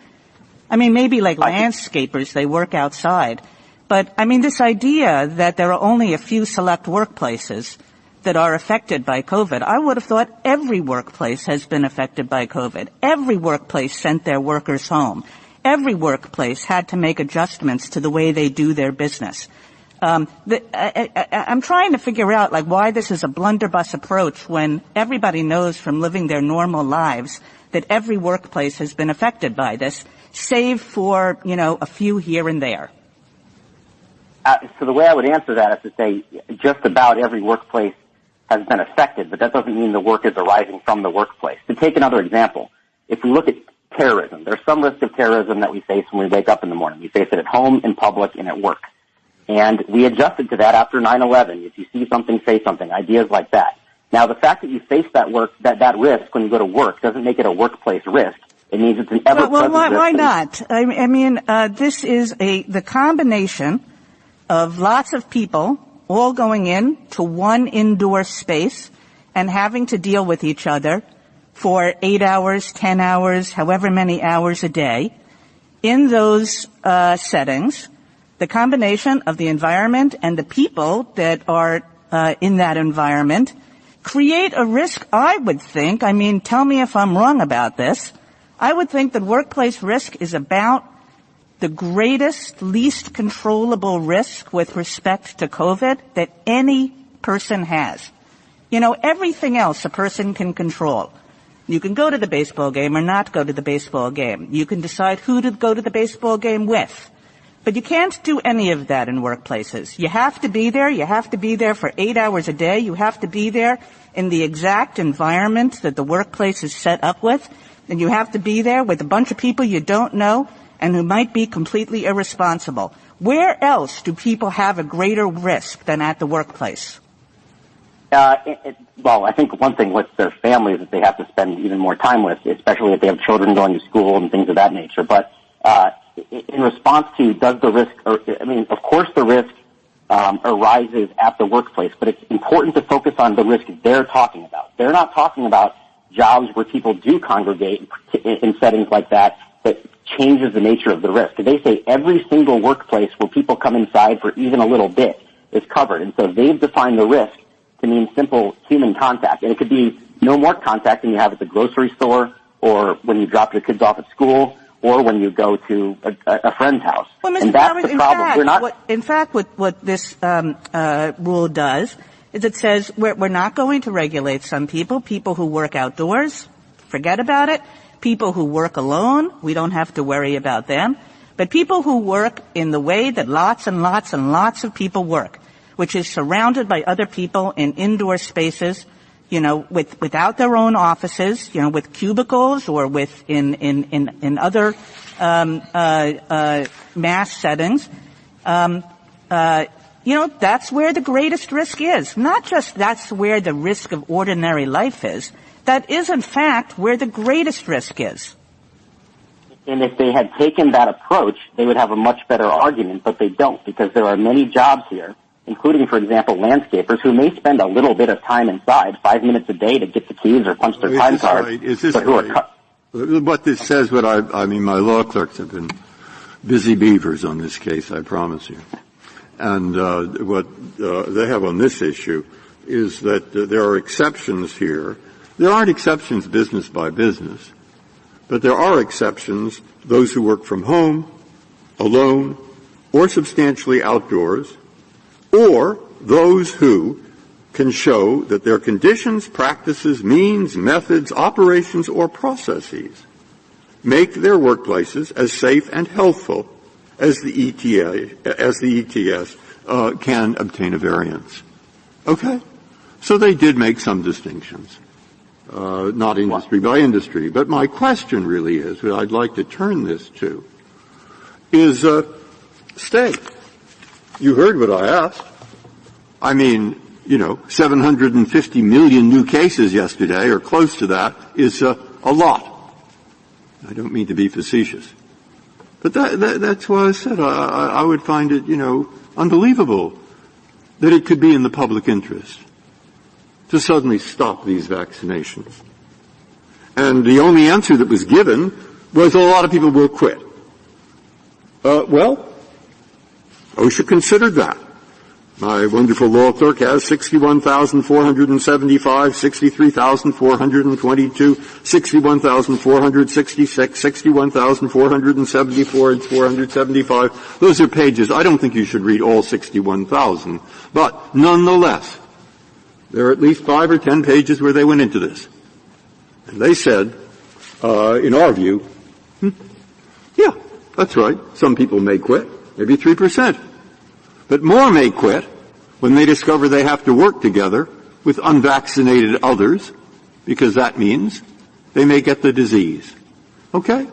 I mean, maybe like landscapers, they work outside. But, I mean, this idea that there are only a few select workplaces that are affected by COVID, I would have thought every workplace has been affected by COVID. Every workplace sent their workers home. Every workplace had to make adjustments to the way they do their business. I'm trying to figure out, like, why this is a blunderbuss approach when everybody knows from living their normal lives that every workplace has been affected by this, save for, a few here and there. So the way I would answer that is to say just about every workplace has been affected, but that doesn't mean the work is arising from the workplace. To take another example, if we look at terrorism, there's some risk of terrorism that we face when we wake up in the morning. We face it at home, in public, and at work. And we adjusted to that after 9/11. If you see something, say something, ideas like that. Now, the fact that you face that risk when you go to work doesn't make it a workplace risk. It means it's an ever-present risk. Why not? I mean, this is the combination of lots of people all going in to one indoor space and having to deal with each other for 8 hours, 10 hours, however many hours a day. In those settings, the combination of the environment and the people that are in that environment create a risk, I would think. I mean, tell me if I'm wrong about this. I would think that workplace risk is about the greatest, least controllable risk with respect to COVID that any person has. Everything else a person can control. You can go to the baseball game or not go to the baseball game. You can decide who to go to the baseball game with. But you can't do any of that in workplaces. You have to be there. You have to be there for 8 hours a day. You have to be there in the exact environment that the workplace is set up with. And you have to be there with a bunch of people you don't know and who might be completely irresponsible. Where else do people have a greater risk than at the workplace? Well, I think one thing with their families that they have to spend even more time with, especially if they have children going to school and things of that nature. But in response to of course the risk arises at the workplace, but it's important to focus on the risk they're talking about. They're not talking about jobs where people do congregate in settings like that changes the nature of the risk. They say every single workplace where people come inside for even a little bit is covered. And so they've defined the risk to mean simple human contact. And it could be no more contact than you have at the grocery store or when you drop your kids off at school or when you go to a friend's house. Well, and that's the problem. In fact, what this rule does is it says we're not going to regulate some people who work outdoors, forget about it. People who work alone, we don't have to worry about them. But people who work in the way that lots and lots and lots of people work, which is surrounded by other people in indoor spaces, without their own offices, with cubicles or in other mass settings, that's where the greatest risk is. Not just that's where the risk of ordinary life is. That is, in fact, where the greatest risk is. And if they had taken that approach, they would have a much better argument, but they don't, because there are many jobs here, including, for example, landscapers, who may spend a little bit of time inside, 5 minutes a day to get the keys or punch their time card. Is this right? What this says, I mean, my law clerks have been busy beavers on this case, I promise you. And what they have on this issue is that there are exceptions here. There aren't exceptions business by business, but there are exceptions, those who work from home, alone, or substantially outdoors, or those who can show that their conditions, practices, means, methods, operations, or processes make their workplaces as safe and healthful as the ETS can obtain a variance. Okay? So they did make some distinctions, not industry by industry. But my question really is, what I'd like to turn this to, is stay. You heard what I asked. I mean, 750 million new cases yesterday, or close to that, is a lot. I don't mean to be facetious. But that's why I said I would find it, unbelievable that it could be in the public interest to suddenly stop these vaccinations. And the only answer that was given was a lot of people will quit. Well, OSHA considered that. My wonderful law clerk has 61,475, 63,422, 61,466, 61,474, and 475. Those are pages. I don't think you should read all 61,000. But nonetheless, there are at least 5 or 10 pages where they went into this. And they said, in our view, yeah, that's right. Some people may quit, maybe 3%. But more may quit when they discover they have to work together with unvaccinated others, because that means they may get the disease. Okay?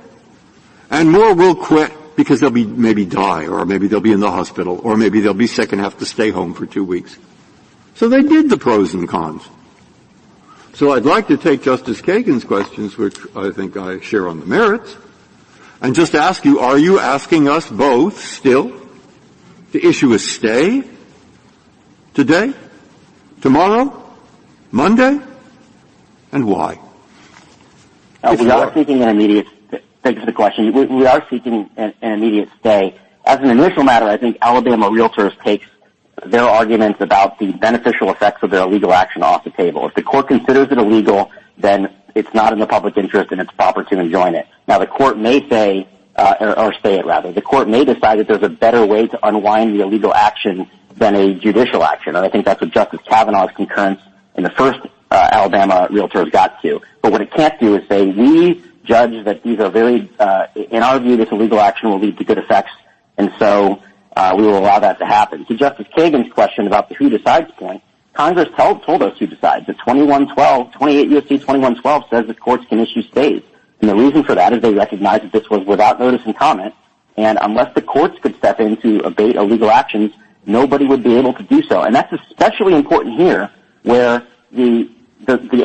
And more will quit because they'll maybe die, or maybe they'll be in the hospital, or maybe they'll be sick and have to stay home for 2 weeks. So they did the pros and cons. So I'd like to take Justice Kagan's questions, which I think I share on the merits, and just ask you, are you asking us both still to issue a stay today, tomorrow, Monday, and why? We are seeking an immediate. Thanks for the question. We are seeking an immediate stay. As an initial matter, I think Alabama Realtors takes their arguments about the beneficial effects of their illegal action off the table. If the court considers it illegal, then it's not in the public interest and it's proper to enjoin it. Now, the court may say, or stay it rather. The court may decide that there's a better way to unwind the illegal action than a judicial action, and I think that's what Justice Kavanaugh's concurrence in the first Alabama Realtors got to. But what it can't do is say, we judge that these are very, in our view, this illegal action will lead to good effects, and so we will allow that to happen. To Justice Kagan's question about the who decides point, Congress told us who decides. The 28 U.S.C. 2112 says that courts can issue stays. And the reason for that is they recognize that this was without notice and comment, and unless the courts could step in to abate illegal actions, nobody would be able to do so. And that's especially important here, where the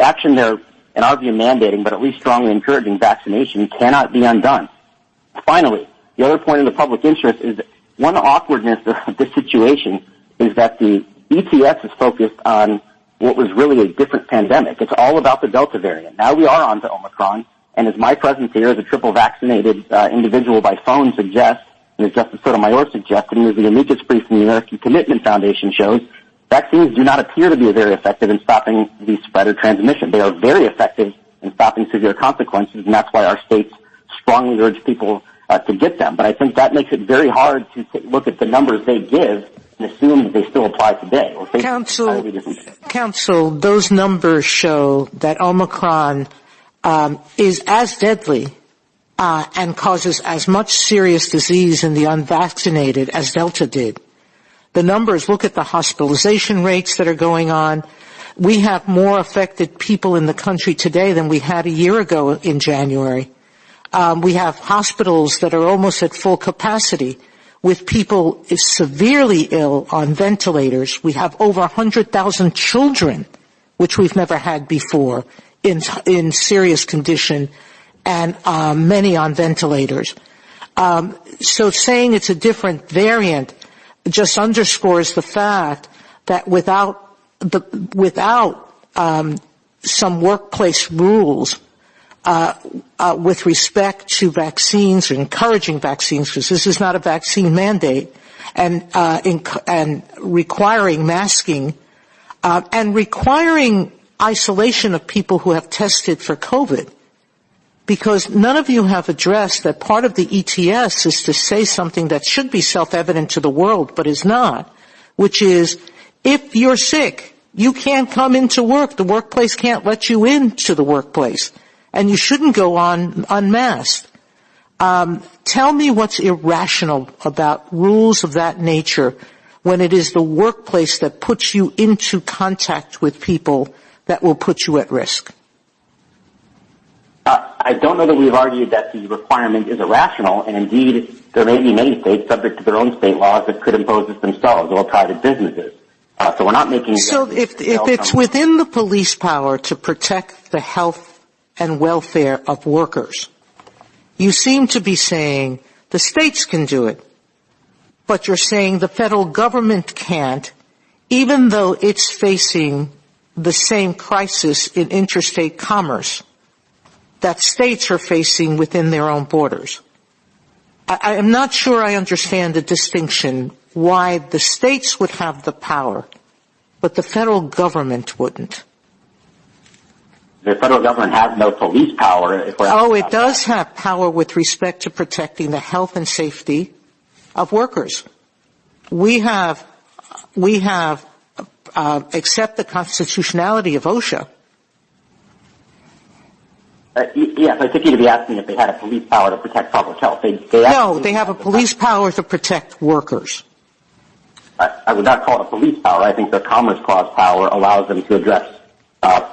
action they're, in our view, mandating, but at least strongly encouraging vaccination cannot be undone. Finally, the other point in the public interest is that one awkwardness of this situation is that the ETS is focused on what was really a different pandemic. It's all about the Delta variant. Now we are on to Omicron. And as my presence here as a triple vaccinated individual by phone suggests, and as Justice Sotomayor suggested, and as the amicus brief from the American Commitment Foundation shows, vaccines do not appear to be very effective in stopping the spread of transmission. They are very effective in stopping severe consequences, and that's why our states strongly urge people to get them. But I think that makes it very hard to look at the numbers they give and assume that they still apply today. Counsel, those numbers show that Omicron is as deadly and causes as much serious disease in the unvaccinated as Delta did. The numbers, look at the hospitalization rates that are going on. We have more affected people in the country today than we had a year ago in January. We have hospitals that are almost at full capacity with people severely ill on ventilators. We have over 100,000 children, which we've never had before, in serious condition, and many on ventilators. So saying it's a different variant just underscores the fact that without some workplace rules, with respect to vaccines or encouraging vaccines, because this is not a vaccine mandate, and requiring masking, and requiring isolation of people who have tested for COVID. Because none of you have addressed that part of the ETS is to say something that should be self-evident to the world, but is not, which is, if you're sick, you can't come into work. The workplace can't let you into the workplace. And you shouldn't go on unmasked. Tell me what's irrational about rules of that nature when it is the workplace that puts you into contact with people that will put you at risk. I don't know that we've argued that the requirement is irrational, and indeed there may be many states subject to their own state laws that could impose this themselves, or private businesses. So we're not making. So if it's within the police power to protect the health and welfare of workers, you seem to be saying the states can do it, but you're saying the federal government can't, even though it's facing the same crisis in interstate commerce that states are facing within their own borders. I am not sure I understand the distinction why the states would have the power, but the federal government wouldn't. The federal government has no police power. It does have power with respect to protecting the health and safety of workers. We have accept the constitutionality of OSHA. Yes, I think you'd be asking if they had a police power to protect public health. They have a police power to protect workers. I would not call it a police power. I think the Commerce Clause power allows them to address health.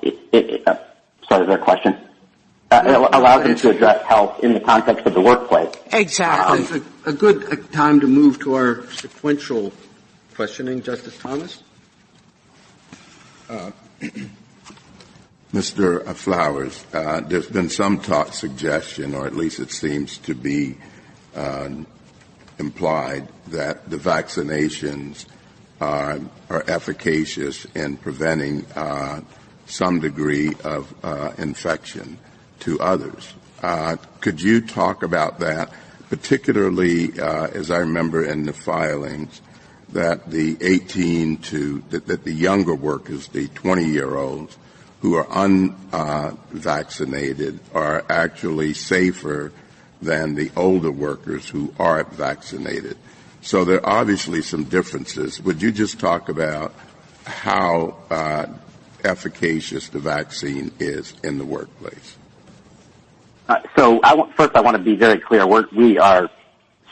Sorry, is there a question? It allows them to address health in the context of the workplace. Exactly. It's a good time to move to our sequential questioning. Justice Thomas? Mr. Flowers, there's been some suggestion, or at least it seems to be implied, that the vaccinations are efficacious in preventing some degree of infection to others. Could you talk about that, particularly as I remember in the filings that the that the younger workers, the 20-year-olds, who are unvaccinated are actually safer than the older workers who are vaccinated. So there are obviously some differences. Would you just talk about how efficacious the vaccine is in the workplace? So first I want to be very clear. We are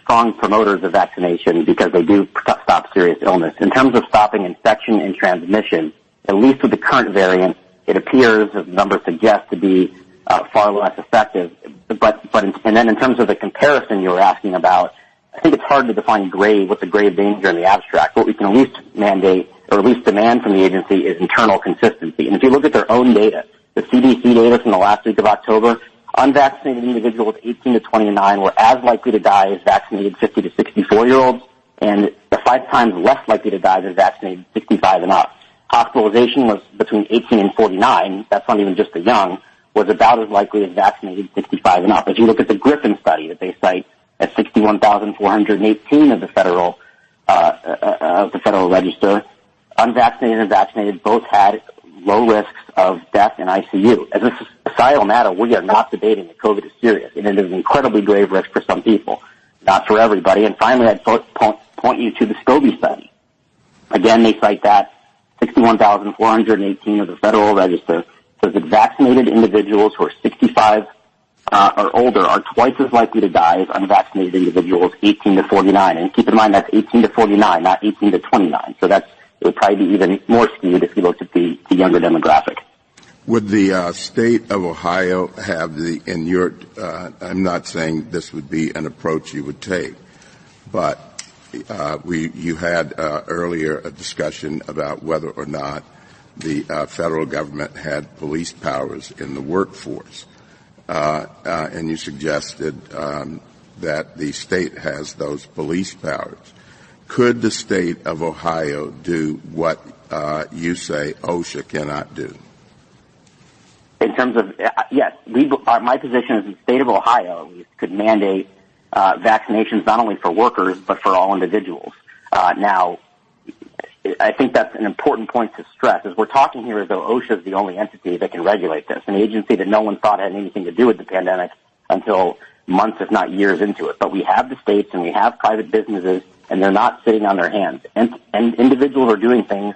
strong promoters of vaccination because they do stop serious illness. In terms of stopping infection and transmission, at least with the current variant, it appears, as the numbers suggest, to be far less effective. And then in terms of the comparison you were asking about, I think it's hard to define what's a grave danger in the abstract. What we can at least mandate, or at least demand from the agency, is internal consistency. And if you look at their own data, the CDC data from the last week of October, unvaccinated individuals 18 to 29 were as likely to die as vaccinated 50 to 64-year-olds, and 5 times less likely to die than vaccinated 65 and up. Hospitalization was between 18 and 49, that's not even just the young, was about as likely as vaccinated 65 and up. If you look at the Griffin study that they cite at 61,418 of the Federal Register, unvaccinated and vaccinated both had low risks of death in ICU. As a societal matter, we are not debating that COVID is serious, and it is an incredibly grave risk for some people, not for everybody. And finally, I'd point you to the Scobie study. Again, they cite that 61,418 of the Federal Register says that vaccinated individuals who are 65 or older are twice as likely to die as unvaccinated individuals 18 to 49. And keep in mind that's 18 to 49, not 18 to 29. So it would probably be even more skewed if you looked at the younger demographic. Would the state of Ohio have I'm not saying this would be an approach you would take, but you had earlier a discussion about whether or not the federal government had police powers in the workforce, and you suggested that the state has those police powers. Could the state of Ohio do what you say OSHA cannot do? In terms of, yes, my position is the state of Ohio at least could mandate vaccinations not only for workers but for all individuals. Now, I think that's an important point to stress, as we're talking here as though OSHA is the only entity that can regulate this, an agency that no one thought had anything to do with the pandemic until months, if not years into it. But we have the states and we have private businesses, and they're not sitting on their hands. And individuals are doing things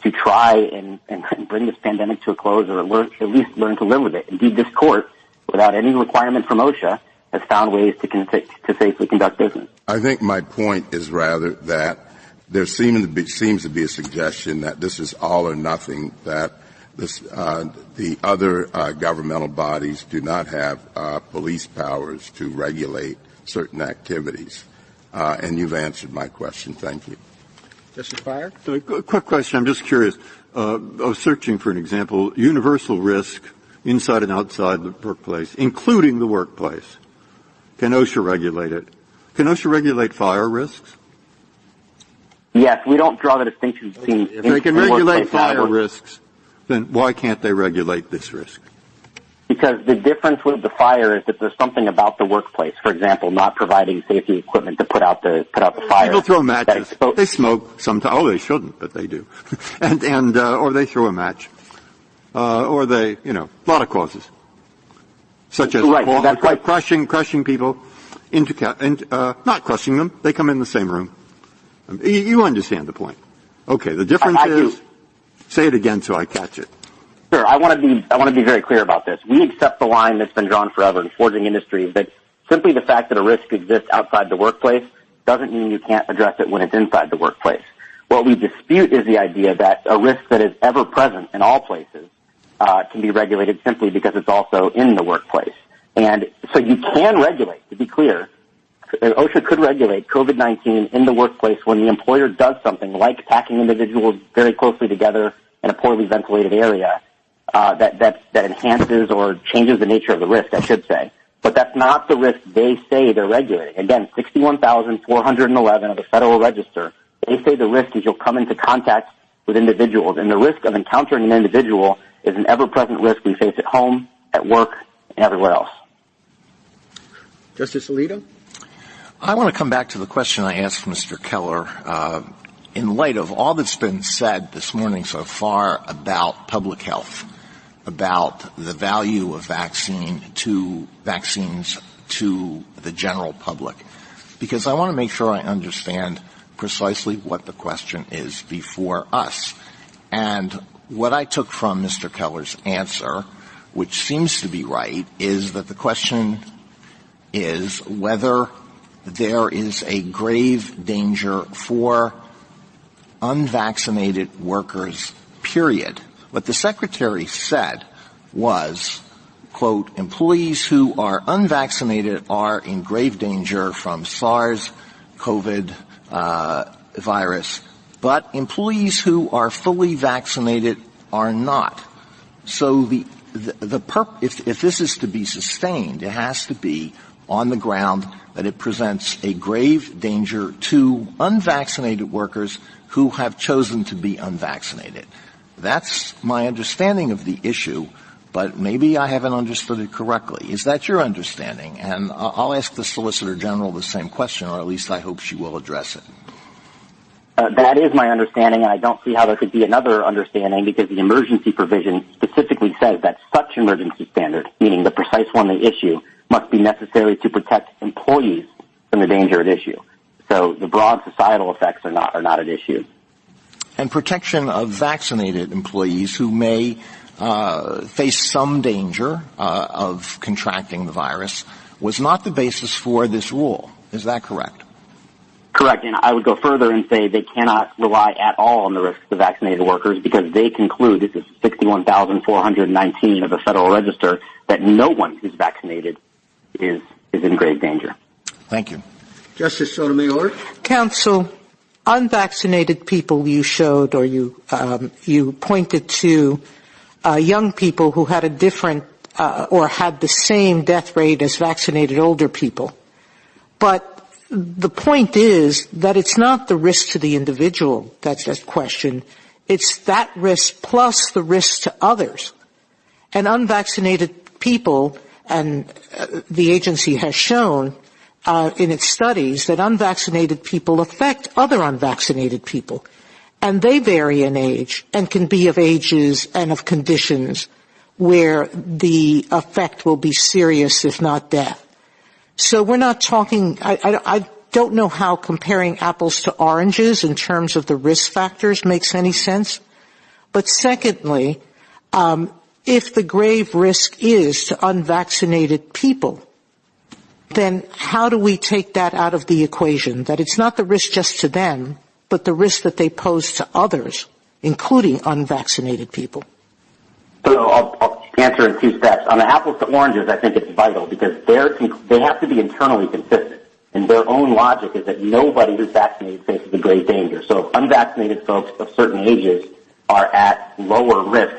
to try and bring this pandemic to a close, or at least learn to live with it. Indeed, this court, without any requirement from OSHA, has found ways to safely conduct business. I think my point is rather that there seems to be a suggestion that this is all or nothing, that the other governmental bodies do not have police powers to regulate certain activities. And you've answered my question. Thank you. Justice Breyer? So a quick question. I'm just curious. I was searching for an example. Universal risk inside and outside the workplace, including the workplace. Can OSHA regulate it? Can OSHA regulate fire risks? Yes, we don't draw the distinction between. If they can regulate fire risks, then why can't they regulate this risk? Because the difference with the fire is that there's something about the workplace. For example, not providing safety equipment to put out the fire. People throw matches. They smoke sometimes. Oh, they shouldn't, but they do. Or they throw a match. Or they, a lot of causes. Such as crushing people not crushing them. They come in the same room. You understand the point. Okay, the difference is, say it again so I catch it. Sure. I want to be very clear about this. We accept the line that's been drawn forever in forging industries that simply the fact that a risk exists outside the workplace doesn't mean you can't address it when it's inside the workplace. What we dispute is the idea that a risk that is ever present in all places can be regulated simply because it's also in the workplace. And so you can regulate, to be clear. OSHA could regulate COVID-19 in the workplace when the employer does something like packing individuals very closely together in a poorly ventilated area that enhances or changes the nature of the risk, I should say. But that's not the risk they say they're regulating. Again, 61,411 of the Federal Register, they say the risk is you'll come into contact with individuals, and the risk of encountering an individual is an ever-present risk we face at home, at work, and everywhere else. Justice Alito? I want to come back to the question I asked Mr. Keller. In light of all that's been said this morning so far about public health, about the value of vaccines to the general public, because I want to make sure I understand precisely what the question is before us. And what I took from Mr. Keller's answer, which seems to be right, is that the question is whether there is a grave danger for unvaccinated workers, period. What the Secretary said was, quote, employees who are unvaccinated are in grave danger from SARS-CoV virus, but employees who are fully vaccinated are not. So if this is to be sustained, it has to be on the ground that it presents a grave danger to unvaccinated workers who have chosen to be unvaccinated. That's my understanding of the issue, but maybe I haven't understood it correctly. Is that your understanding? And I'll ask the Solicitor General the same question, or at least I hope she will address it. That is my understanding, and I don't see how there could be another understanding, because the emergency provision specifically says that such emergency standard, meaning the precise one they issue, must be necessary to protect employees from the danger at issue. So the broad societal effects are not at issue. And protection of vaccinated employees who may face some danger of contracting the virus was not the basis for this rule. Is that correct? Correct. And I would go further and say they cannot rely at all on the risks of vaccinated workers, because they conclude, this is 61,419 of the Federal Register, that no one who's vaccinated is in grave danger. Thank you. Justice Sotomayor? Counsel, unvaccinated people you showed, or you pointed to young people who had a different or had the same death rate as vaccinated older people. But the point is that it's not the risk to the individual that's at question. It's that risk plus the risk to others. And unvaccinated people, and the agency has shown in its studies that unvaccinated people affect other unvaccinated people. And they vary in age and can be of ages and of conditions where the effect will be serious, if not death. So we're not talking, I don't know how comparing apples to oranges in terms of the risk factors makes any sense. But secondly, if the grave risk is to unvaccinated people, then how do we take that out of the equation? That it's not the risk just to them, but the risk that they pose to others, including unvaccinated people. So I'll answer in two steps. On the apples to oranges, I think it's vital because they have to be internally consistent. And their own logic is that nobody who's vaccinated faces a grave danger. So if unvaccinated folks of certain ages are at lower risk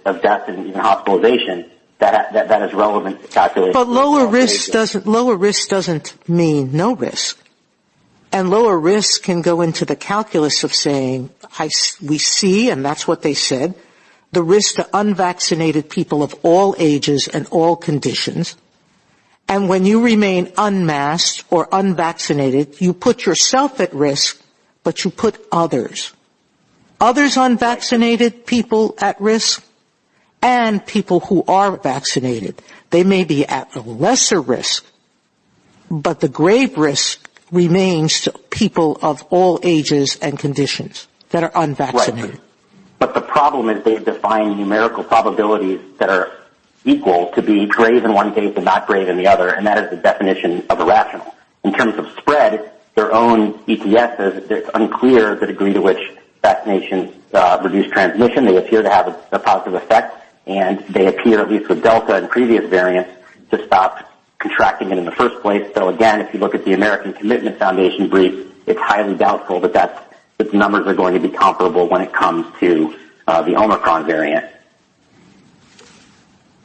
of death and even hospitalization, that is relevant to calculate. But lower risk doesn't mean no risk. And lower risk can go into the calculus of saying, we see, and that's what they said, the risk to unvaccinated people of all ages and all conditions. And when you remain unmasked or unvaccinated, you put yourself at risk, but you put others. Others unvaccinated people at risk and people who are vaccinated. They may be at a lesser risk, but the grave risk remains to people of all ages and conditions that are unvaccinated. Right. But the problem is they've defined numerical probabilities that are equal to be grave in one case and not grave in the other, and that is the definition of irrational. In terms of spread, their own ETS says it's unclear the degree to which vaccinations reduce transmission. They appear to have a positive effect, and they appear, at least with Delta and previous variants, to stop contracting it in the first place. So again, if you look at the American Commitment Foundation brief, it's highly doubtful that the numbers are going to be comparable when it comes to the Omicron variant.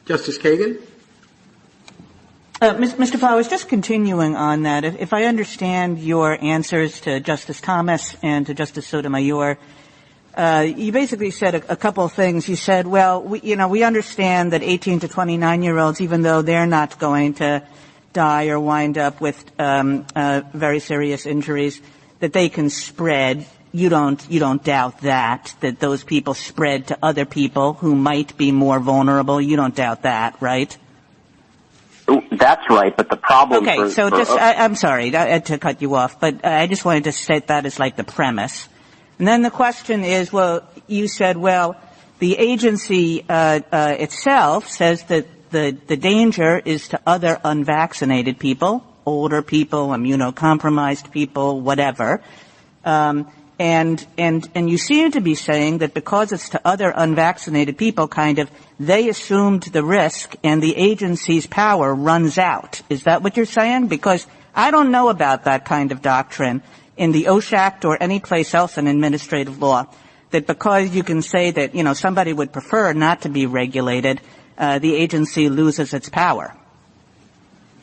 Justice Kagan? Mr. Flowers, just continuing on that, if I understand your answers to Justice Thomas and to Justice Sotomayor, you basically said a couple of things. You said, well, we understand that 18 to 29-year-olds, even though they're not going to die or wind up with very serious injuries, that they can spread. You don't doubt that those people spread to other people who might be more vulnerable. You don't doubt that, right? That's right, but the problem. Okay, I'm sorry to cut you off, but I just wanted to state that as like the premise. And then the question is, well, you said, well, the agency itself says that the danger is to other unvaccinated people, older people, immunocompromised people, whatever. And you seem to be saying that because it's to other unvaccinated people, they assumed the risk and the agency's power runs out. Is that what you're saying? Because I don't know about that kind of doctrine in the OSHA Act or any place else in administrative law, that because you can say that, somebody would prefer not to be regulated, the agency loses its power.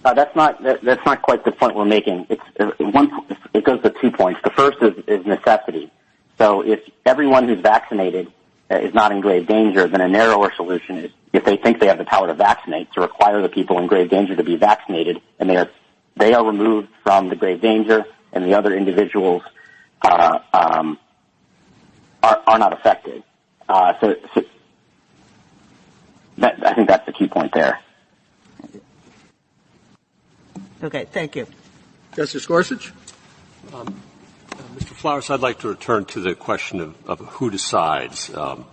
That's not quite the point we're making. It goes to 2 points. The first is necessity. So if everyone who's vaccinated is not in grave danger, then a narrower solution is, if they think they have the power to vaccinate, to require the people in grave danger to be vaccinated, and they are removed from the grave danger, and the other individuals are not affected. So I think that's the key point there. Okay, thank you. Justice Gorsuch? Mr. Flowers, I'd like to return to the question of who decides. I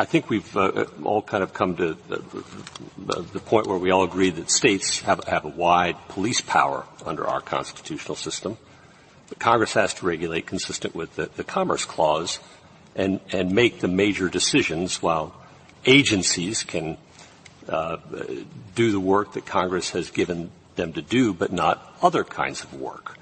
think we've all kind of come to the point where we all agree that states have a wide police power under our constitutional system. But Congress has to regulate consistent with the Commerce Clause and make the major decisions, while agencies can do the work that Congress has given them to do, but not other kinds of work.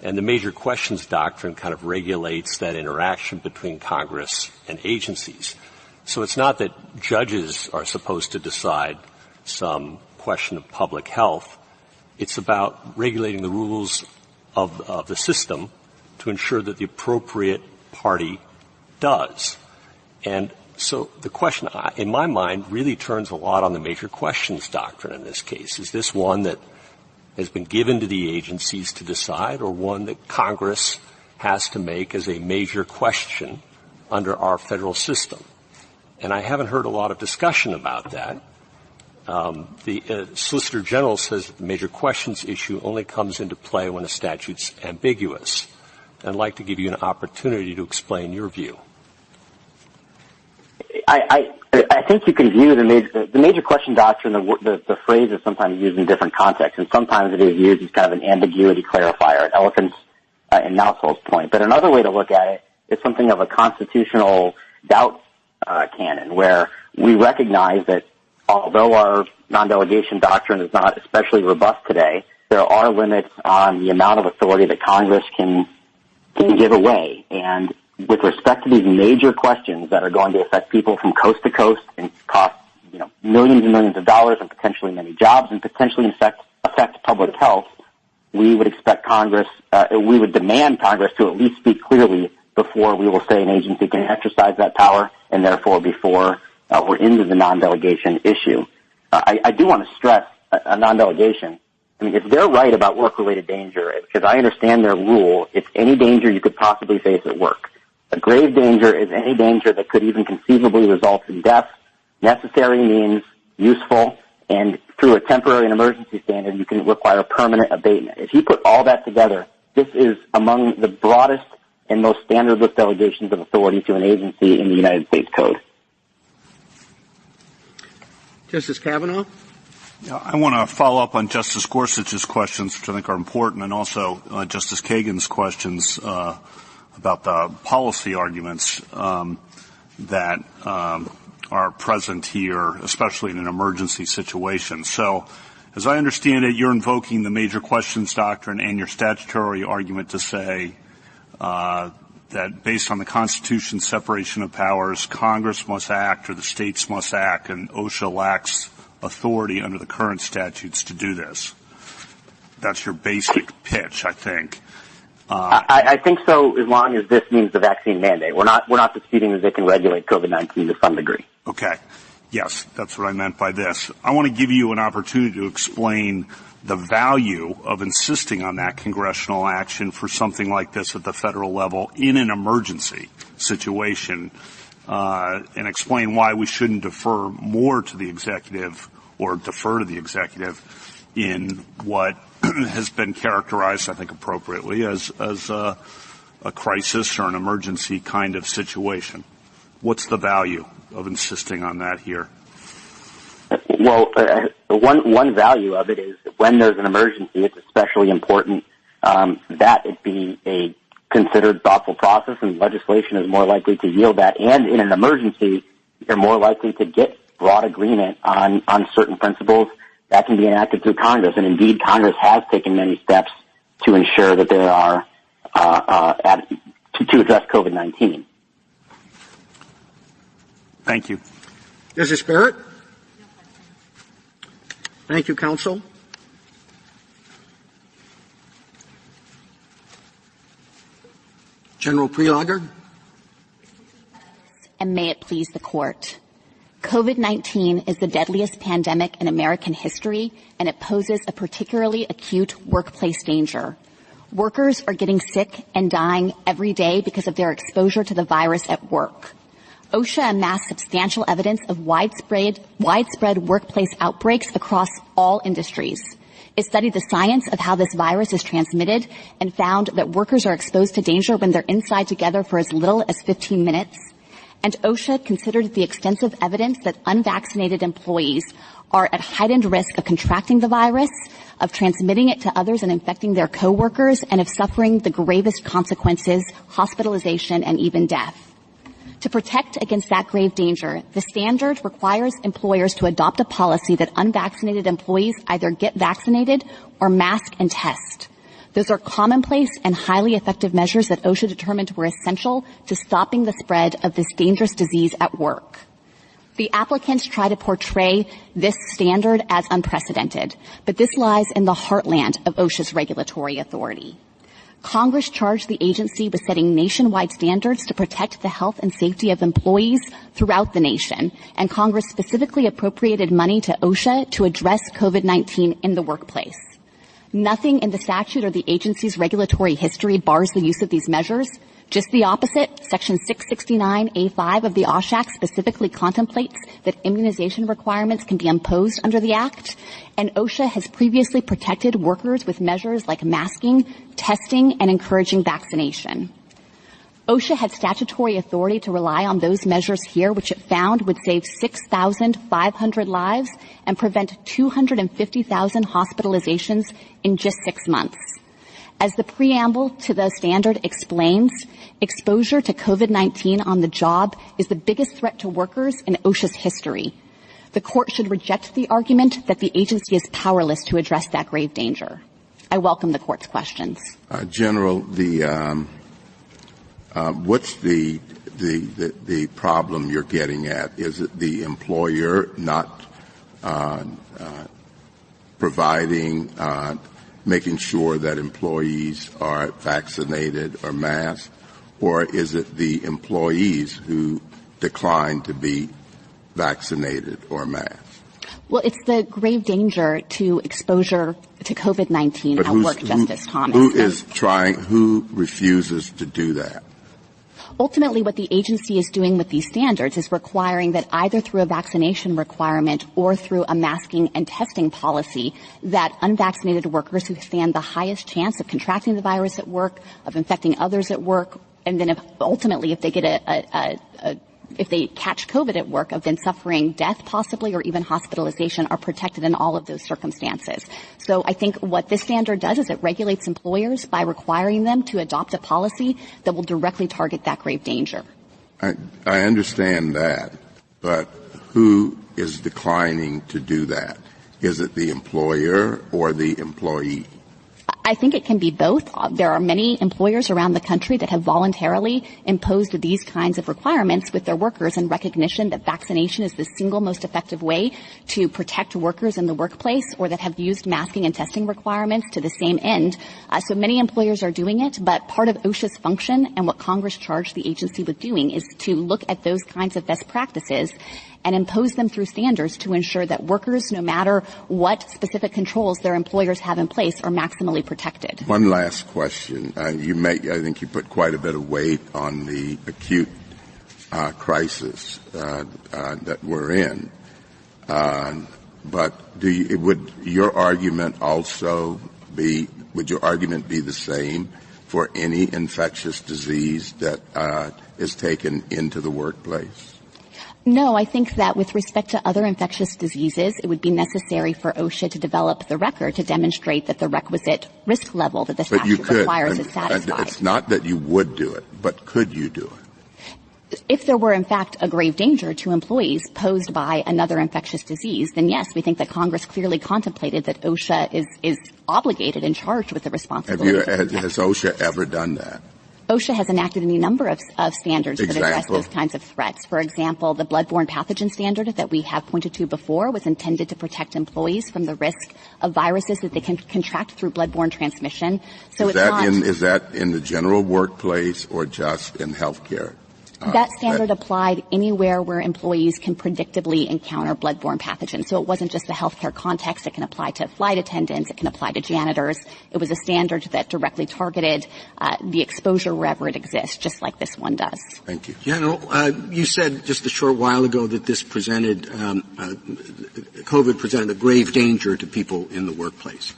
And the major questions doctrine kind of regulates that interaction between Congress and agencies. So it's not that judges are supposed to decide some question of public health. It's about regulating the rules of the system to ensure that the appropriate party does. And So the question, in my mind, really turns a lot on the major questions doctrine in this case. Is this one that has been given to the agencies to decide, or one that Congress has to make as a major question under our federal system? And I haven't heard a lot of discussion about that. The Solicitor General says that the major questions issue only comes into play when a statute's ambiguous. And I'd like to give you an opportunity to explain your view. I think you can view the major question doctrine, the phrase is sometimes used in different contexts, and sometimes it is used as kind of an ambiguity clarifier, an elephant's and mouse holes point. But another way to look at it is something of a constitutional doubt canon, where we recognize that although our non-delegation doctrine is not especially robust today, there are limits on the amount of authority that Congress can give away. And with respect to these major questions that are going to affect people from coast to coast and cost, millions and millions of dollars and potentially many jobs and potentially affect public health, we would expect Congress, we would demand Congress to at least speak clearly before we will say an agency can exercise that power, and therefore before we're into the non-delegation issue. I do want to stress a non-delegation. I mean, if they're right about work-related danger, because I understand their rule, it's any danger you could possibly face at work. A grave danger is any danger that could even conceivably result in death. Necessary means useful, and through a temporary and emergency standard, you can require permanent abatement. If you put all that together, this is among the broadest and most standardless delegations of authority to an agency in the United States Code. Justice Kavanaugh? Yeah, I want to follow up on Justice Gorsuch's questions, which I think are important, and also Justice Kagan's questions about the policy arguments that are present here, especially in an emergency situation. So, as I understand it, you're invoking the major questions doctrine and your statutory argument to say that based on the Constitution's separation of powers, Congress must act or the states must act, and OSHA lacks authority under the current statutes to do this. That's your basic pitch, I think. I think so, as long as this means the vaccine mandate. We're not disputing that they can regulate COVID-19 to some degree. Okay. Yes, that's what I meant by this. I want to give you an opportunity to explain the value of insisting on that congressional action for something like this at the federal level in an emergency situation, and explain why we shouldn't defer more to the executive or defer to the executive in what has been characterized, I think appropriately, as a crisis or an emergency kind of situation. What's the value of insisting on that here? Well, one value of it is when there's an emergency, it's especially important that it be a considered thoughtful process, and legislation is more likely to yield that. And in an emergency, you're more likely to get broad agreement on certain principles that can be enacted through Congress. And indeed, Congress has taken many steps to ensure that there are to address COVID-19. Thank you. Justice Barrett? Thank you, counsel. General Prelogar? And may it please the Court. COVID-19 is the deadliest pandemic in American history, and it poses a particularly acute workplace danger. Workers are getting sick and dying every day because of their exposure to the virus at work. OSHA amassed substantial evidence of widespread workplace outbreaks across all industries. It studied the science of how this virus is transmitted and found that workers are exposed to danger when they're inside together for as little as 15 minutes. And OSHA considered the extensive evidence that unvaccinated employees are at heightened risk of contracting the virus, of transmitting it to others and infecting their coworkers, and of suffering the gravest consequences, hospitalization, and even death. To protect against that grave danger, the standard requires employers to adopt a policy that unvaccinated employees either get vaccinated or mask and test. Those are commonplace and highly effective measures that OSHA determined were essential to stopping the spread of this dangerous disease at work. The applicants try to portray this standard as unprecedented, but this lies in the heartland of OSHA's regulatory authority. Congress charged the agency with setting nationwide standards to protect the health and safety of employees throughout the nation, and Congress specifically appropriated money to OSHA to address COVID-19 in the workplace. Nothing in the statute or the agency's regulatory history bars the use of these measures. Just the opposite. Section 669A5 of the OSHA Act specifically contemplates that immunization requirements can be imposed under the Act, and OSHA has previously protected workers with measures like masking, testing, and encouraging vaccination. OSHA had statutory authority to rely on those measures here, which it found would save 6,500 lives and prevent 250,000 hospitalizations in just 6 months. As the preamble to the standard explains, exposure to COVID-19 on the job is the biggest threat to workers in OSHA's history. The court should reject the argument that the agency is powerless to address that grave danger. I welcome the court's questions. General, what's the problem you're getting at? Is it the employer not providing making sure that employees are vaccinated or masked, or is it the employees who decline to be vaccinated or masked? Well, it's the grave danger to exposure to COVID-19 at work, Justice Thomas. Who refuses to do that? Ultimately, what the agency is doing with these standards is requiring that either through a vaccination requirement or through a masking and testing policy that unvaccinated workers who stand the highest chance of contracting the virus at work, of infecting others at work, and then ultimately if they get if they catch COVID at work, of then suffering death possibly or even hospitalization, are protected in all of those circumstances. So I think what this standard does is it regulates employers by requiring them to adopt a policy that will directly target that grave danger. I understand that, but who is declining to do that? Is it the employer or the employee? I think it can be both. There are many employers around the country that have voluntarily imposed these kinds of requirements with their workers in recognition that vaccination is the single most effective way to protect workers in the workplace, or that have used masking and testing requirements to the same end. So many employers are doing it, but part of OSHA's function and what Congress charged the agency with doing is to look at those kinds of best practices and impose them through standards to ensure that workers, no matter what specific controls their employers have in place, are maximally protected. One last question. I think you put quite a bit of weight on the acute crisis that we're in. But would your argument be the same for any infectious disease that is taken into the workplace? No, I think that with respect to other infectious diseases, it would be necessary for OSHA to develop the record to demonstrate that the requisite risk level that the statute requires is satisfied. It's not that you would do it, but could you do it? If there were, in fact, a grave danger to employees posed by another infectious disease, then yes, we think that Congress clearly contemplated that OSHA is obligated and charged with the responsibility. Has OSHA ever done that? OSHA has enacted any number of standards that address those kinds of threats. For example, the bloodborne pathogen standard that we have pointed to before was intended to protect employees from the risk of viruses that they can contract through bloodborne transmission. So is that in the general workplace or just in healthcare? That standard applied anywhere where employees can predictably encounter bloodborne pathogens. So it wasn't just the healthcare context. It can apply to flight attendants. It can apply to janitors. It was a standard that directly targeted the exposure wherever it exists, just like this one does. Thank you. General, you said just a short while ago that this presented COVID presented a grave danger to people in the workplace.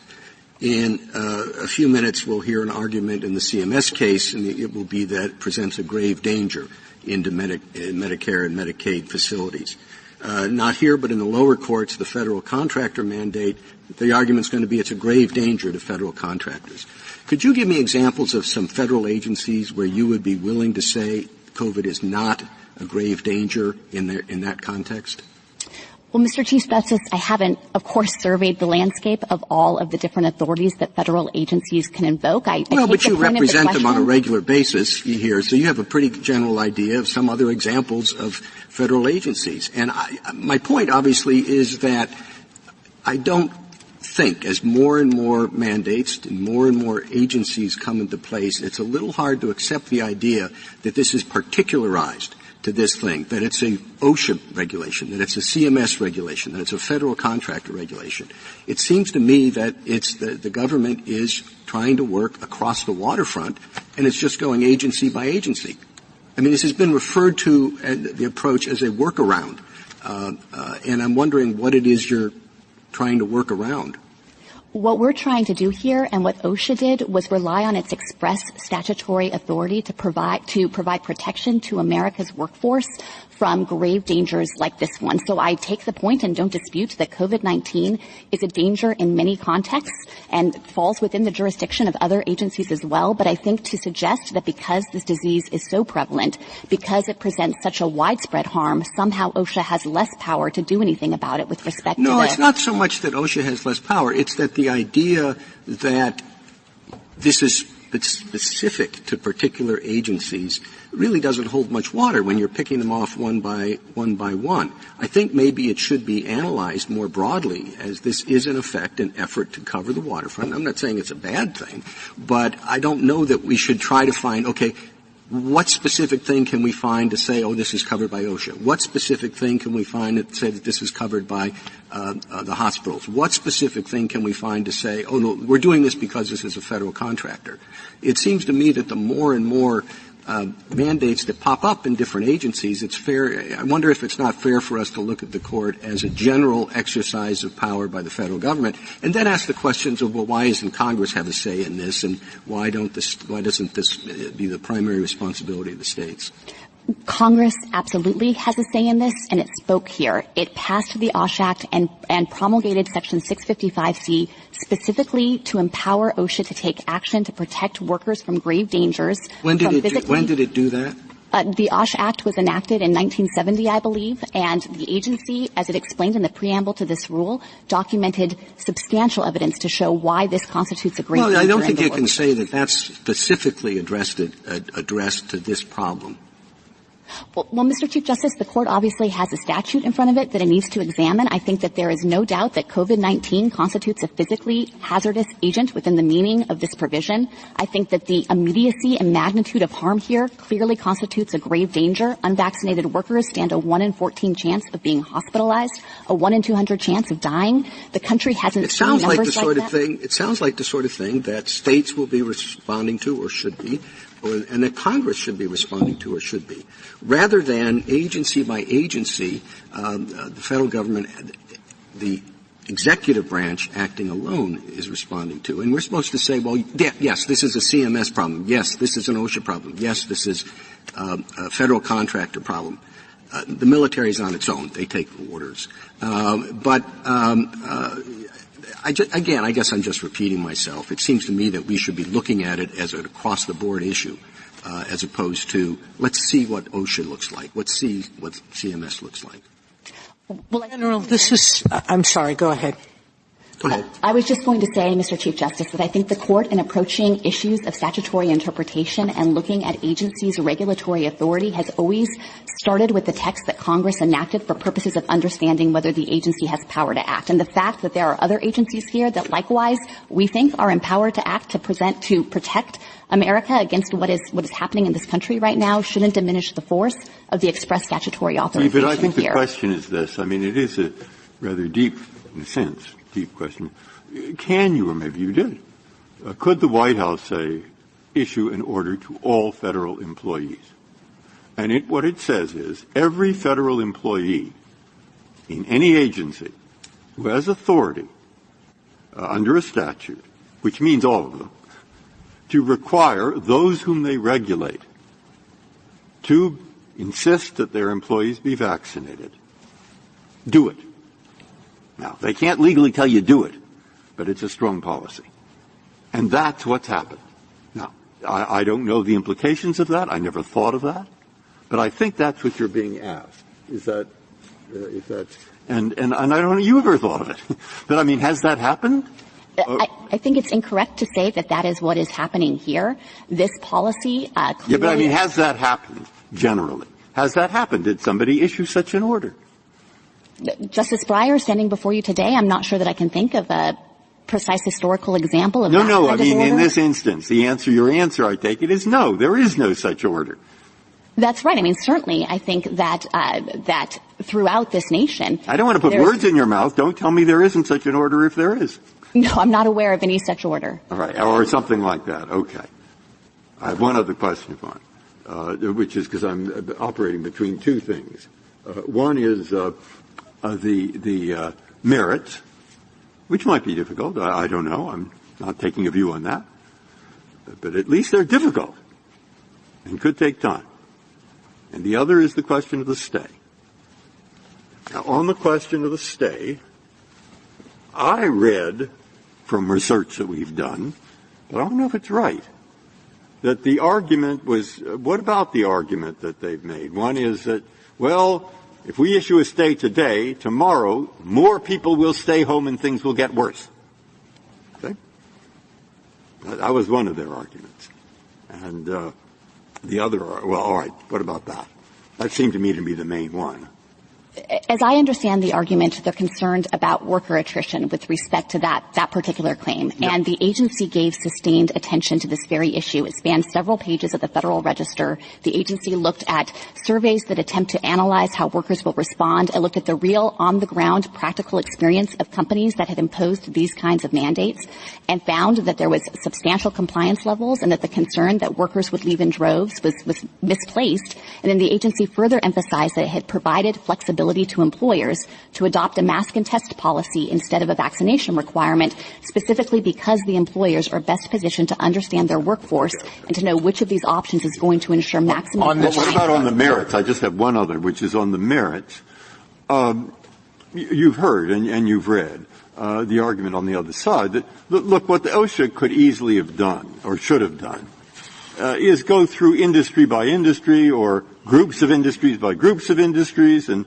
In a few minutes, we'll hear an argument in the CMS case, and it will be that it presents a grave danger into Medicare and Medicaid facilities. Not here, but in the lower courts, the federal contractor mandate, the argument's going to be it's a grave danger to federal contractors. Could you give me examples of some federal agencies where you would be willing to say COVID is not a grave danger in that context? Well, Mr. Chief Justice, I haven't, of course, surveyed the landscape of all of the different authorities that federal agencies can invoke. But you represent them on a regular basis here, so you have a pretty general idea of some other examples of federal agencies. And my point, obviously, is that I don't think as more and more mandates and more agencies come into place, it's a little hard to accept the idea that this is particularized to this thing, that it's a OSHA regulation, that it's a CMS regulation, that it's a federal contractor regulation. It seems to me that it's the government is trying to work across the waterfront, and it's just going agency by agency. I mean, this has been referred to, the approach, as a workaround. And I'm wondering what it is you're trying to work around. What we're trying to do here, and what OSHA did, was rely on its express statutory authority to provide protection to America's workforce from grave dangers like this one. So I take the point and don't dispute that COVID-19 is a danger in many contexts and falls within the jurisdiction of other agencies as well. But I think to suggest that because this disease is so prevalent, because it presents such a widespread harm, somehow OSHA has less power to do anything about it with respect to No, it's not so much that OSHA has less power. It's that the idea that this is specific to particular agencies really doesn't hold much water when you're picking them off one by one. I think maybe it should be analyzed more broadly, as this is in effect an effort to cover the waterfront. I'm not saying it's a bad thing, but I don't know that we should try to find, okay, what specific thing can we find to say, oh, this is covered by OSHA? What specific thing can we find that say that this is covered by the hospitals? What specific thing can we find to say, oh, no, we're doing this because this is a federal contractor? It seems to me that the more and more mandates that pop up in different agencies, it's fair. I wonder if it's not fair for us to look at the court as a general exercise of power by the federal government, and then ask the questions of, well, why doesn't Congress have a say in this, and why doesn't this be the primary responsibility of the states? Congress absolutely has a say in this, and it spoke here. It passed the OSHA Act and promulgated Section 655C specifically to empower OSHA to take action to protect workers from grave dangers. When did it do that? The OSHA Act was enacted in 1970, I believe, and the agency, as it explained in the preamble to this rule, documented substantial evidence to show why this constitutes a grave danger. Well, I don't think you can say that that's specifically addressed to this problem. Well, Mr. Chief Justice, the Court obviously has a statute in front of it that it needs to examine. I think that there is no doubt that COVID-19 constitutes a physically hazardous agent within the meaning of this provision. I think that the immediacy and magnitude of harm here clearly constitutes a grave danger. Unvaccinated workers stand a 1 in 14 chance of being hospitalized, a 1 in 200 chance of dying. The country hasn't seen numbers like that. It sounds like the sort of thing that states will be responding to or should be, and that Congress should be responding to or should be, rather than agency by agency, the federal government, the executive branch acting alone is responding to. And we're supposed to say, well, yes, this is a CMS problem. Yes, this is an OSHA problem. Yes, this is a federal contractor problem. The military is on its own. They take orders. Again, I guess I'm just repeating myself. It seems to me that we should be looking at it as an across-the-board issue, as opposed to let's see what OSHA looks like, let's see what CMS looks like. Well, General, I'm sorry, go ahead. Go ahead. I was just going to say, Mr. Chief Justice, that I think the Court, in approaching issues of statutory interpretation and looking at agencies' regulatory authority, has always started with the text that Congress enacted for purposes of understanding whether the agency has power to act. And the fact that there are other agencies here that likewise we think are empowered to act to protect America against what is happening in this country right now shouldn't diminish the force of the express statutory authorization. But I think here. The question is this. I mean, it is a rather deep, in a sense, deep question. Can you, or maybe you did, could the White House say, issue an order to all federal employees? And what it says is every federal employee in any agency who has authority under a statute, which means all of them, to require those whom they regulate to insist that their employees be vaccinated, do it. Now, they can't legally tell you do it, but it's a strong policy. And that's what's happened. Now, I don't know the implications of that. I never thought of that. But I think that's what you're being asked. And I don't know you ever thought of it. But I mean, has that happened? I think it's incorrect to say that that is what is happening here. This policy clearly... Yeah, but I mean, has that happened generally? Has that happened? Did somebody issue such an order? Justice Breyer, standing before you today, I'm not sure that I can think of a precise historical example of No, that no. kind I mean, of order? in this instance, your answer, I take it, is no. There is no such order. That's right. I mean, certainly, I think that that throughout this nation, I don't want to put words in your mouth. Don't tell me there isn't such an order if there is. No, I'm not aware of any such order. All right, or something like that. Okay. I have one other question for you, which is because I'm operating between two things. One is the merits, which might be difficult. I don't know. I'm not taking a view on that. But at least they're difficult and could take time. And the other is the question of the stay. Now, on the question of the stay, I read from research that we've done, but I don't know if it's right, that the argument was, what about the argument that they've made? One is that, well, if we issue a stay today, tomorrow, more people will stay home and things will get worse. Okay? That was one of their arguments. And the other, well, all right, what about that? That seemed to me to be the main one. As I understand the argument, they're concerned about worker attrition with respect to that particular claim. Yeah. And the agency gave sustained attention to this very issue. It spans several pages of the Federal Register. The agency looked at surveys that attempt to analyze how workers will respond. It looked at the real, on-the-ground, practical experience of companies that had imposed these kinds of mandates and found that there was substantial compliance levels and that the concern that workers would leave in droves was misplaced. And then the agency further emphasized that it had provided flexibility to employers to adopt a mask and test policy instead of a vaccination requirement, specifically because the employers are best positioned to understand their workforce and to know which of these options is going to ensure maximum compliance. What about on the merits? I just have one other, which is on the merits. You've heard and you've read the argument on the other side that, look, what the OSHA could easily have done or should have done is go through industry by industry or groups of industries by groups of industries and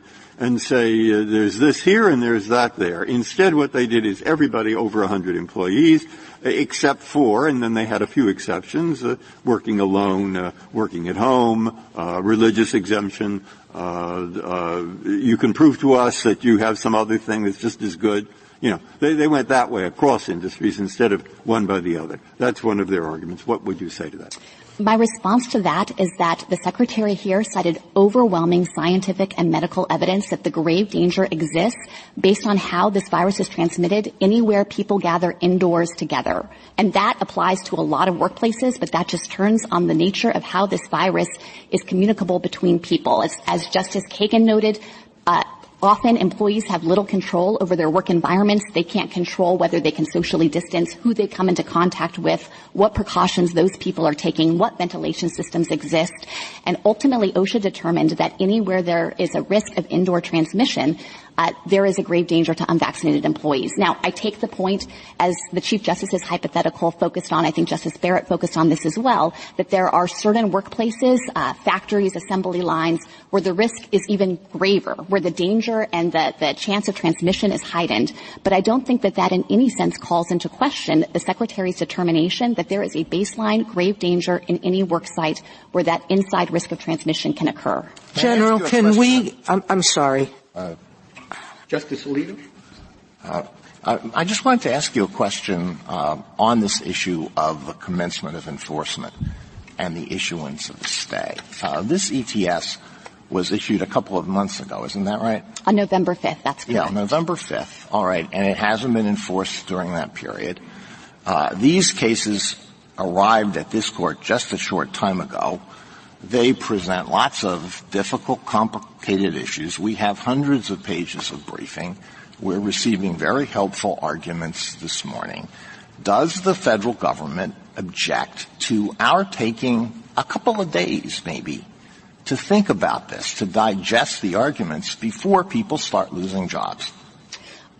say there's this here and there's that there. Instead, what they did is everybody over 100 employees, except for, and then they had a few exceptions, working alone, working at home, religious exemption. You can prove to us that you have some other thing that's just as good. You know, they went that way across industries instead of one by the other. That's one of their arguments. What would you say to that? My response to that is that the Secretary here cited overwhelming scientific and medical evidence that the grave danger exists based on how this virus is transmitted anywhere people gather indoors together. And that applies to a lot of workplaces, but that just turns on the nature of how this virus is communicable between people. As Justice Kagan noted, often employees have little control over their work environments. They can't control whether they can socially distance, who they come into contact with, what precautions those people are taking, what ventilation systems exist. And ultimately, OSHA determined that anywhere there is a risk of indoor transmission, there is a grave danger to unvaccinated employees. Now, I take the point, as the Chief Justice's hypothetical focused on, I think Justice Barrett focused on this as well, that there are certain workplaces, factories, assembly lines, where the risk is even graver, where the danger and the chance of transmission is heightened. But I don't think that in any sense calls into question the Secretary's determination that there is a baseline grave danger in any work site where that inside risk of transmission can occur. General, can we – I'm sorry. Justice Alito? I just wanted to ask you a question on this issue of the commencement of enforcement and the issuance of the stay. This ETS was issued a couple of months ago, isn't that right? On November 5th, that's correct. Yeah, November 5th. All right. And it hasn't been enforced during that period. These cases arrived at this court just a short time ago. They present lots of difficult, complicated issues. We have hundreds of pages of briefing. We're receiving very helpful arguments this morning. Does the federal government object to our taking a couple of days, maybe, to think about this, to digest the arguments before people start losing jobs?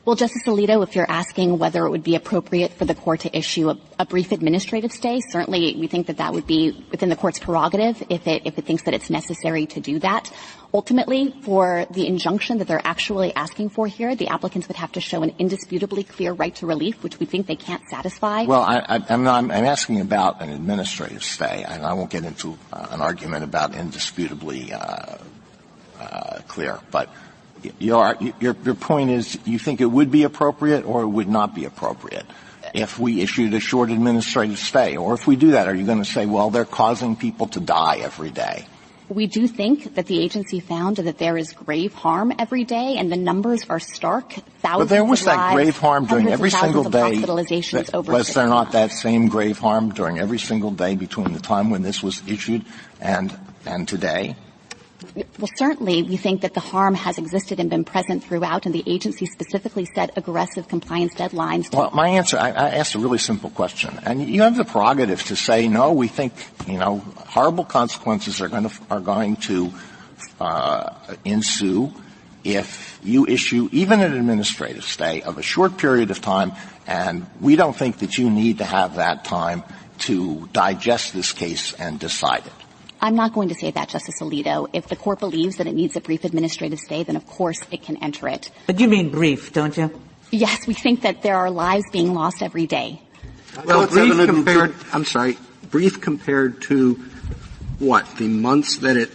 Well, Justice Alito, if you're asking whether it would be appropriate for the court to issue a brief administrative stay, certainly we think that would be within the court's prerogative if it thinks that it's necessary to do that. Ultimately, for the injunction that they're actually asking for here, the applicants would have to show an indisputably clear right to relief, which we think they can't satisfy. Well, I'm asking about an administrative stay, and I won't get into an argument about indisputably clear, but your point is you think it would be appropriate or it would not be appropriate if we issued a short administrative stay? Or if we do that, are you going to say, well, they're causing people to die every day? We do think that the agency found that there is grave harm every day, and the numbers are stark. Thousands but there was of that lives, grave harm during every single day. Was there not that same grave harm during every single day between the time when this was issued and today? Well, certainly we think that the harm has existed and been present throughout, and the agency specifically set aggressive compliance deadlines. Well, my answer, I asked a really simple question. And you have the prerogative to say, no, we think, horrible consequences are going to ensue if you issue even an administrative stay of a short period of time, and we don't think that you need to have that time to digest this case and decide it. I'm not going to say that, Justice Alito. If the court believes that it needs a brief administrative stay, then of course it can enter it. But you mean brief, don't you? Yes, we think that there are lives being lost every day. Well, brief compared to what? The months that it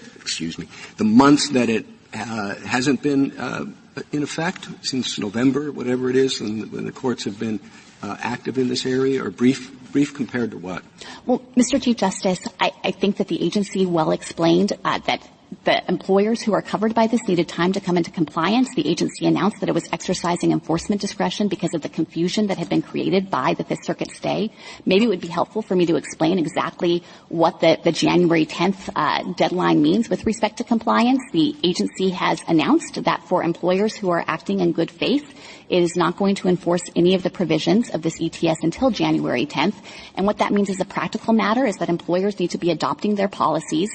hasn't been in effect since November, whatever it is, when the courts have been active in this area, or brief compared to what? Well, Mr. Chief Justice, I think that the agency well explained that the employers who are covered by this needed time to come into compliance. The agency announced that it was exercising enforcement discretion because of the confusion that had been created by the Fifth Circuit stay. Maybe it would be helpful for me to explain exactly what the January 10th deadline means with respect to compliance. The agency has announced that for employers who are acting in good faith, it is not going to enforce any of the provisions of this ETS until January 10th. And what that means as a practical matter is that employers need to be adopting their policies.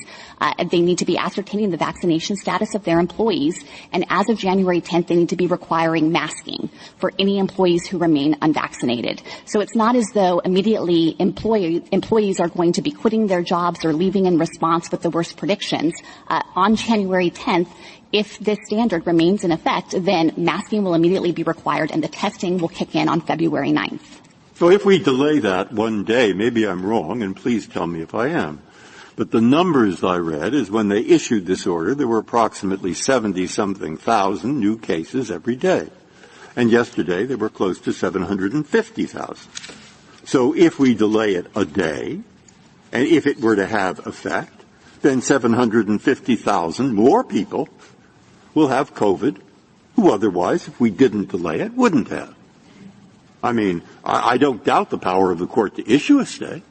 They need to be ascertaining the vaccination status of their employees. And as of January 10th, they need to be requiring masking for any employees who remain unvaccinated. So it's not as though immediately employees are going to be quitting their jobs or leaving in response with the worst predictions. On January 10th, if this standard remains in effect, then masking will immediately be required and the testing will kick in on February 9th. So if we delay that one day, maybe I'm wrong, and please tell me if I am. But the numbers I read is when they issued this order, there were approximately 70-something thousand new cases every day. And yesterday there were close to 750,000. So if we delay it a day, and if it were to have effect, then 750,000 more people will have COVID who otherwise, if we didn't delay it, wouldn't have. I mean, I don't doubt the power of the court to issue a stay.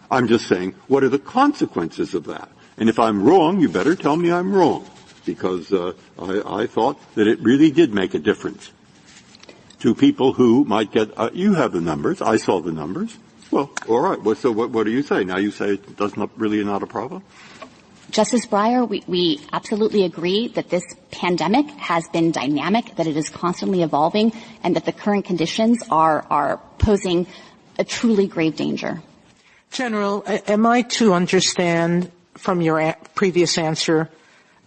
I'm just saying, what are the consequences of that? And if I'm wrong, you better tell me I'm wrong, because I thought that it really did make a difference to people who might get you have the numbers. I saw the numbers. Well, all right. So what do you say? Now you say it does not really not a problem? Justice Breyer, we absolutely agree that this pandemic has been dynamic, that it is constantly evolving, and that the current conditions are posing a truly grave danger. General, am I to understand from your previous answer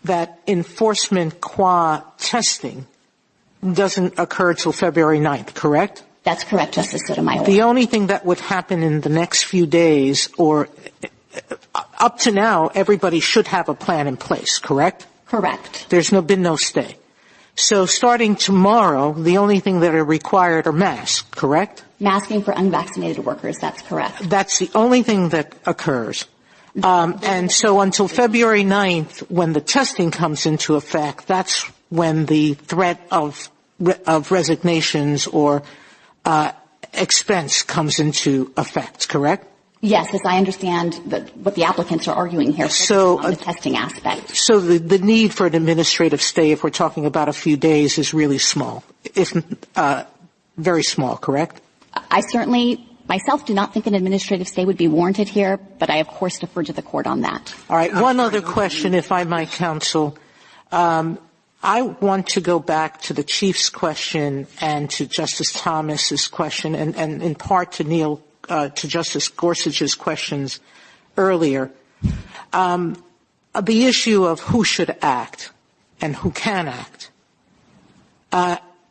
that enforcement qua testing doesn't occur till February 9th, correct? That's correct, Justice Sotomayor. The only thing that would happen in the next few days, or up to now, everybody should have a plan in place, correct? Correct. There's been no stay. So starting tomorrow, the only thing that are required are masks, correct? Masking for unvaccinated workers, that's correct. That's the only thing that occurs. And so until February 9th, when the testing comes into effect, that's when the threat of resignations or expense comes into effect, correct? Yes, as I understand what the applicants are arguing here, so on the testing aspect. So the need for an administrative stay, if we're talking about a few days, is really small, if very small, correct? I certainly myself do not think an administrative stay would be warranted here, but I of course defer to the court on that. All right. One other question, if I might, counsel. I want to go back to the Chief's question and to Justice Thomas's question, and in part to to Justice Gorsuch's questions earlier. The issue of who should act and who can act.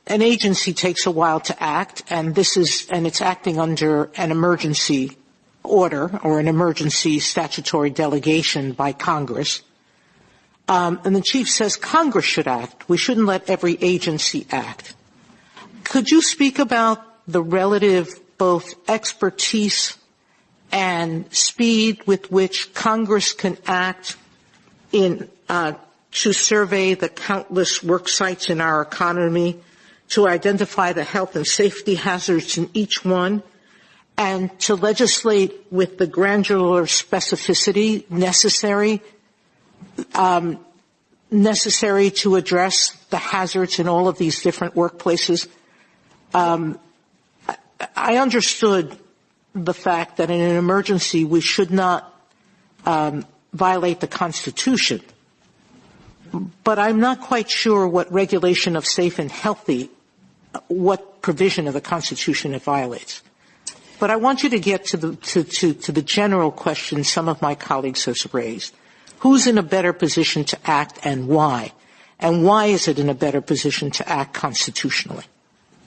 An agency takes a while to act, and it's acting under an emergency order or an emergency statutory delegation by Congress. And the Chief says Congress should act. We shouldn't let every agency act. Could you speak about the relative both expertise and speed with which Congress can act in to survey the countless work sites in our economy, to identify the health and safety hazards in each one, and to legislate with the granular specificity necessary to address the hazards in all of these different workplaces. I understood the fact that in an emergency we should not violate the Constitution, but I'm not quite sure what regulation of safe and healthy, what provision of the Constitution it violates. But I want you to get to the general question some of my colleagues have raised. Who's in a better position to act and why? And why is it in a better position to act constitutionally?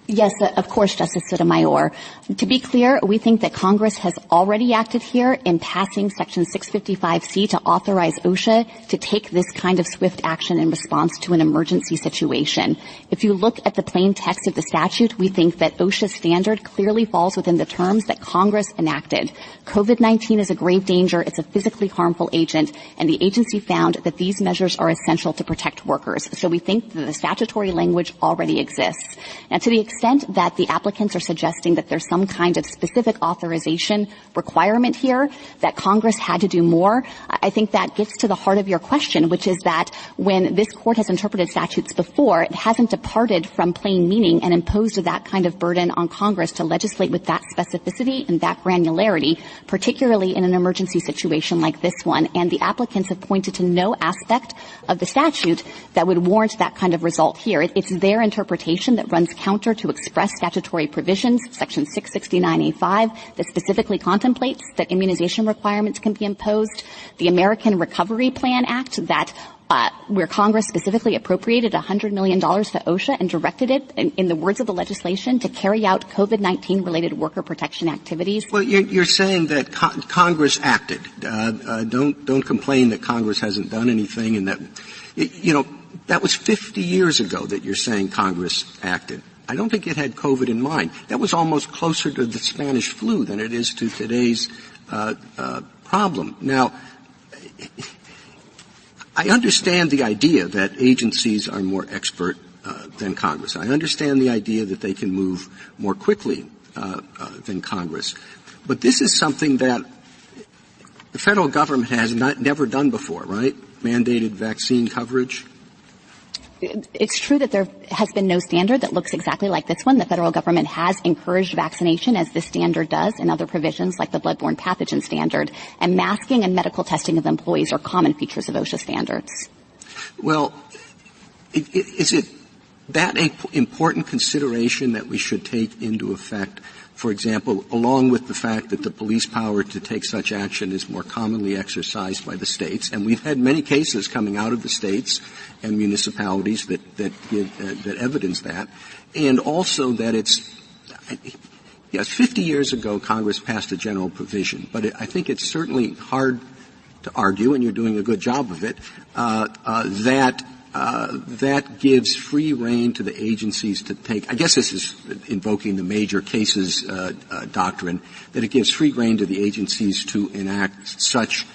Yes, of course, Justice Sotomayor. To be clear, we think that Congress has already acted here in passing Section 655C to authorize OSHA to take this kind of swift action in response to an emergency situation. If you look at the plain text of the statute, we think that OSHA's standard clearly falls within the terms that Congress enacted. COVID-19 is a grave danger. It's a physically harmful agent, and the agency found that these measures are essential to protect workers. So we think that the statutory language already exists. Now, to the extent that the applicants are suggesting that there's some kind of specific authorization requirement here, that Congress had to do more, I think that gets to the heart of your question, which is that when this Court has interpreted statutes before, it hasn't departed from plain meaning and imposed that kind of burden on Congress to legislate with that specificity and that granularity, particularly in an emergency situation like this one. And the applicants have pointed to no aspect of the statute that would warrant that kind of result here. It's their interpretation that runs counter to express statutory provisions, Section 669A5, that specifically contemplates that immunization requirements can be imposed, the American Recovery Plan Act that where Congress specifically appropriated $100 million to OSHA and directed it, in the words of the legislation, to carry out COVID-19-related worker protection activities. Well, you're saying that Congress acted. Don't complain that Congress hasn't done anything, and that, that was 50 years ago that you're saying Congress acted. I don't think it had COVID in mind. That was almost closer to the Spanish flu than it is to today's problem. Now, I understand the idea that agencies are more expert than Congress. I understand the idea that they can move more quickly than Congress. But this is something that the federal government has never done before, right? Mandated vaccine coverage. It's true that there has been no standard that looks exactly like this one. The federal government has encouraged vaccination, as this standard does, in other provisions like the bloodborne pathogen standard. And masking and medical testing of employees are common features of OSHA standards. Well, is it that important consideration that we should take into effect? For example, along with the fact that the police power to take such action is more commonly exercised by the states, and we've had many cases coming out of the states and municipalities that evidence that, and also that yes, 50 years ago Congress passed a general provision, but I think it's certainly hard to argue, and you're doing a good job of it, that gives free rein to the agencies to take, I guess this is invoking the major cases doctrine, that it gives free rein to the agencies to enact such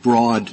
broad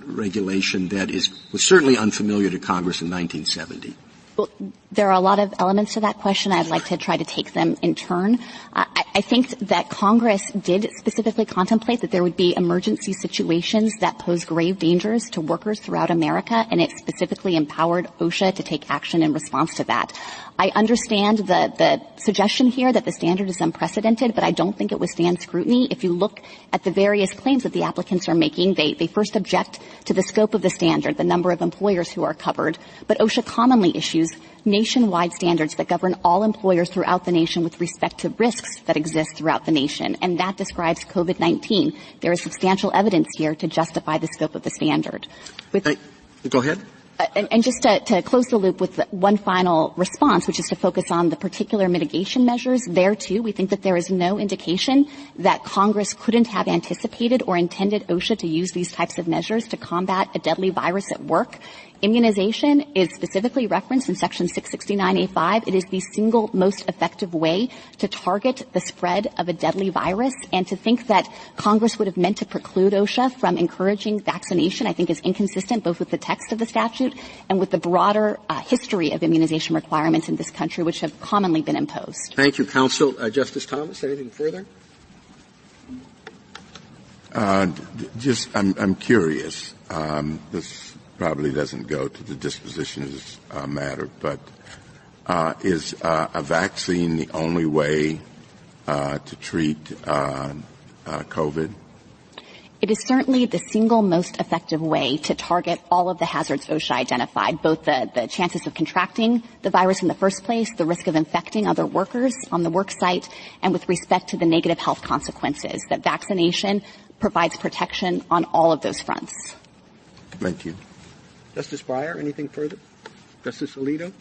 regulation that was certainly unfamiliar to Congress in 1970. Well, there are a lot of elements to that question. I'd like to try to take them in turn. I think that Congress did specifically contemplate that there would be emergency situations that pose grave dangers to workers throughout America, and it specifically empowered OSHA to take action in response to that. I understand the suggestion here that the standard is unprecedented, but I don't think it withstands scrutiny. If you look at the various claims that the applicants are making, they first object to the scope of the standard, the number of employers who are covered, but OSHA commonly issues nationwide standards that govern all employers throughout the nation with respect to risks that exist throughout the nation, and that describes COVID-19. There is substantial evidence here to justify the scope of the standard. Go ahead. And just to close the loop with one final response, which is to focus on the particular mitigation measures, there too we think that there is no indication that Congress couldn't have anticipated or intended OSHA to use these types of measures to combat a deadly virus at work. Immunization is specifically referenced in Section 669A5. It is the single most effective way to target the spread of a deadly virus. And to think that Congress would have meant to preclude OSHA from encouraging vaccination, I think, is inconsistent both with the text of the statute and with the broader history of immunization requirements in this country, which have commonly been imposed. Thank you, counsel. Justice Thomas, anything further? I'm curious. This probably doesn't go to the disposition of this matter, but is a vaccine the only way to treat COVID? It is certainly the single most effective way to target all of the hazards OSHA identified, both the chances of contracting the virus in the first place, the risk of infecting other workers on the work site, and with respect to the negative health consequences. That vaccination provides protection on all of those fronts. Thank you. Justice Breyer, anything further? Justice Alito?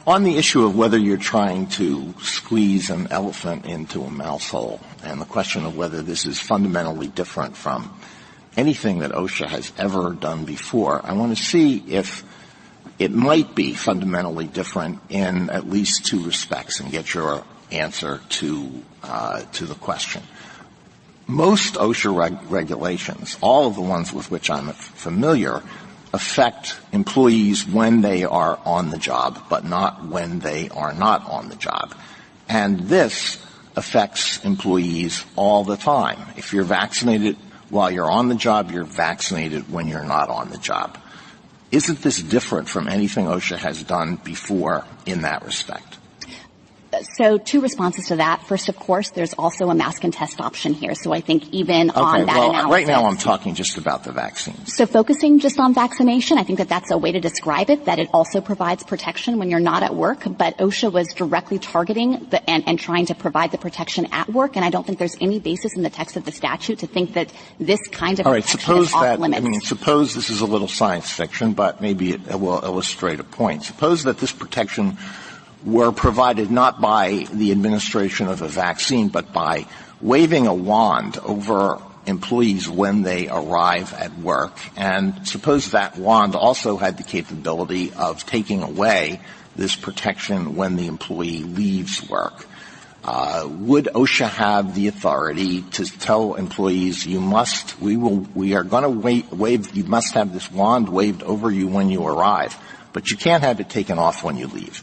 On the issue of whether you're trying to squeeze an elephant into a mouse hole and the question of whether this is fundamentally different from anything that OSHA has ever done before, I want to see if it might be fundamentally different in at least two respects and get your answer to the question. Most OSHA regulations, all of the ones with which I'm familiar, affect employees when they are on the job, but not when they are not on the job. And this affects employees all the time. If you're vaccinated while you're on the job, you're vaccinated when you're not on the job. Isn't this different from anything OSHA has done before in that respect? So two responses to that. First, of course, there's also a mask and test option here. So I think even on that analysis. Right now I'm talking just about the vaccines. So focusing just on vaccination, I think that that's a way to describe it, that it also provides protection when you're not at work. But OSHA was directly targeting and trying to provide the protection at work. And I don't think there's any basis in the text of the statute to think that this kind of protection is off limits. Suppose this is a little science fiction, but maybe it will illustrate a point. Suppose that this protection were provided not by the administration of a vaccine, but by waving a wand over employees when they arrive at work. And suppose that wand also had the capability of taking away this protection when the employee leaves work. Would OSHA have the authority to tell employees you must have this wand waved over you when you arrive, but you can't have it taken off when you leave?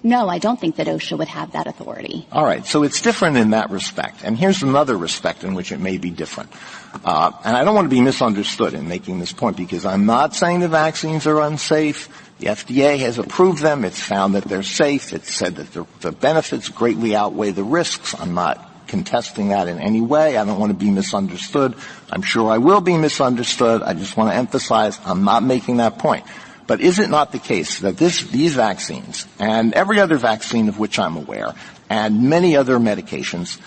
No, I don't think that OSHA would have that authority. All right. So it's different in that respect. And here's another respect in which it may be different. And I don't want to be misunderstood in making this point because I'm not saying the vaccines are unsafe. The FDA has approved them. It's found that they're safe. It's said that the benefits greatly outweigh the risks. I'm not contesting that in any way. I don't want to be misunderstood. I'm sure I will be misunderstood. I just want to emphasize I'm not making that point. But is it not the case that these vaccines and every other vaccine of which I'm aware and many other medications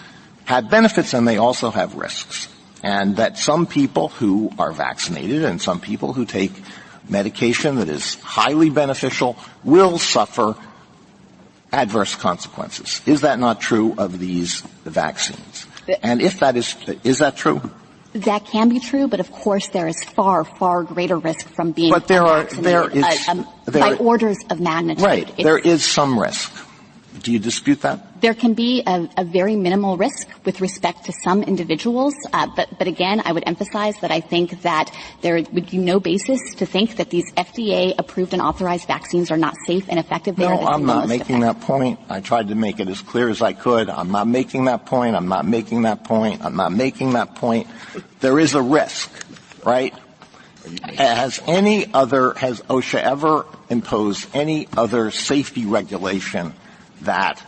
have benefits and they also have risks? And that some people who are vaccinated and some people who take medication that is highly beneficial will suffer adverse consequences. Is that not true of these vaccines? And if that is that true? That can be true, but of course there is far, far greater risk from being by orders of magnitude. Right. There is some risk. Do you dispute that? There can be a very minimal risk with respect to some individuals, but again, I would emphasize that I think that there would be no basis to think that these FDA-approved and authorized vaccines are not safe and effective. No, I'm not making that point. I tried to make it as clear as I could. I'm not making that point. I'm not making that point. I'm not making that point. There is a risk, right? Has OSHA ever imposed any other safety regulation that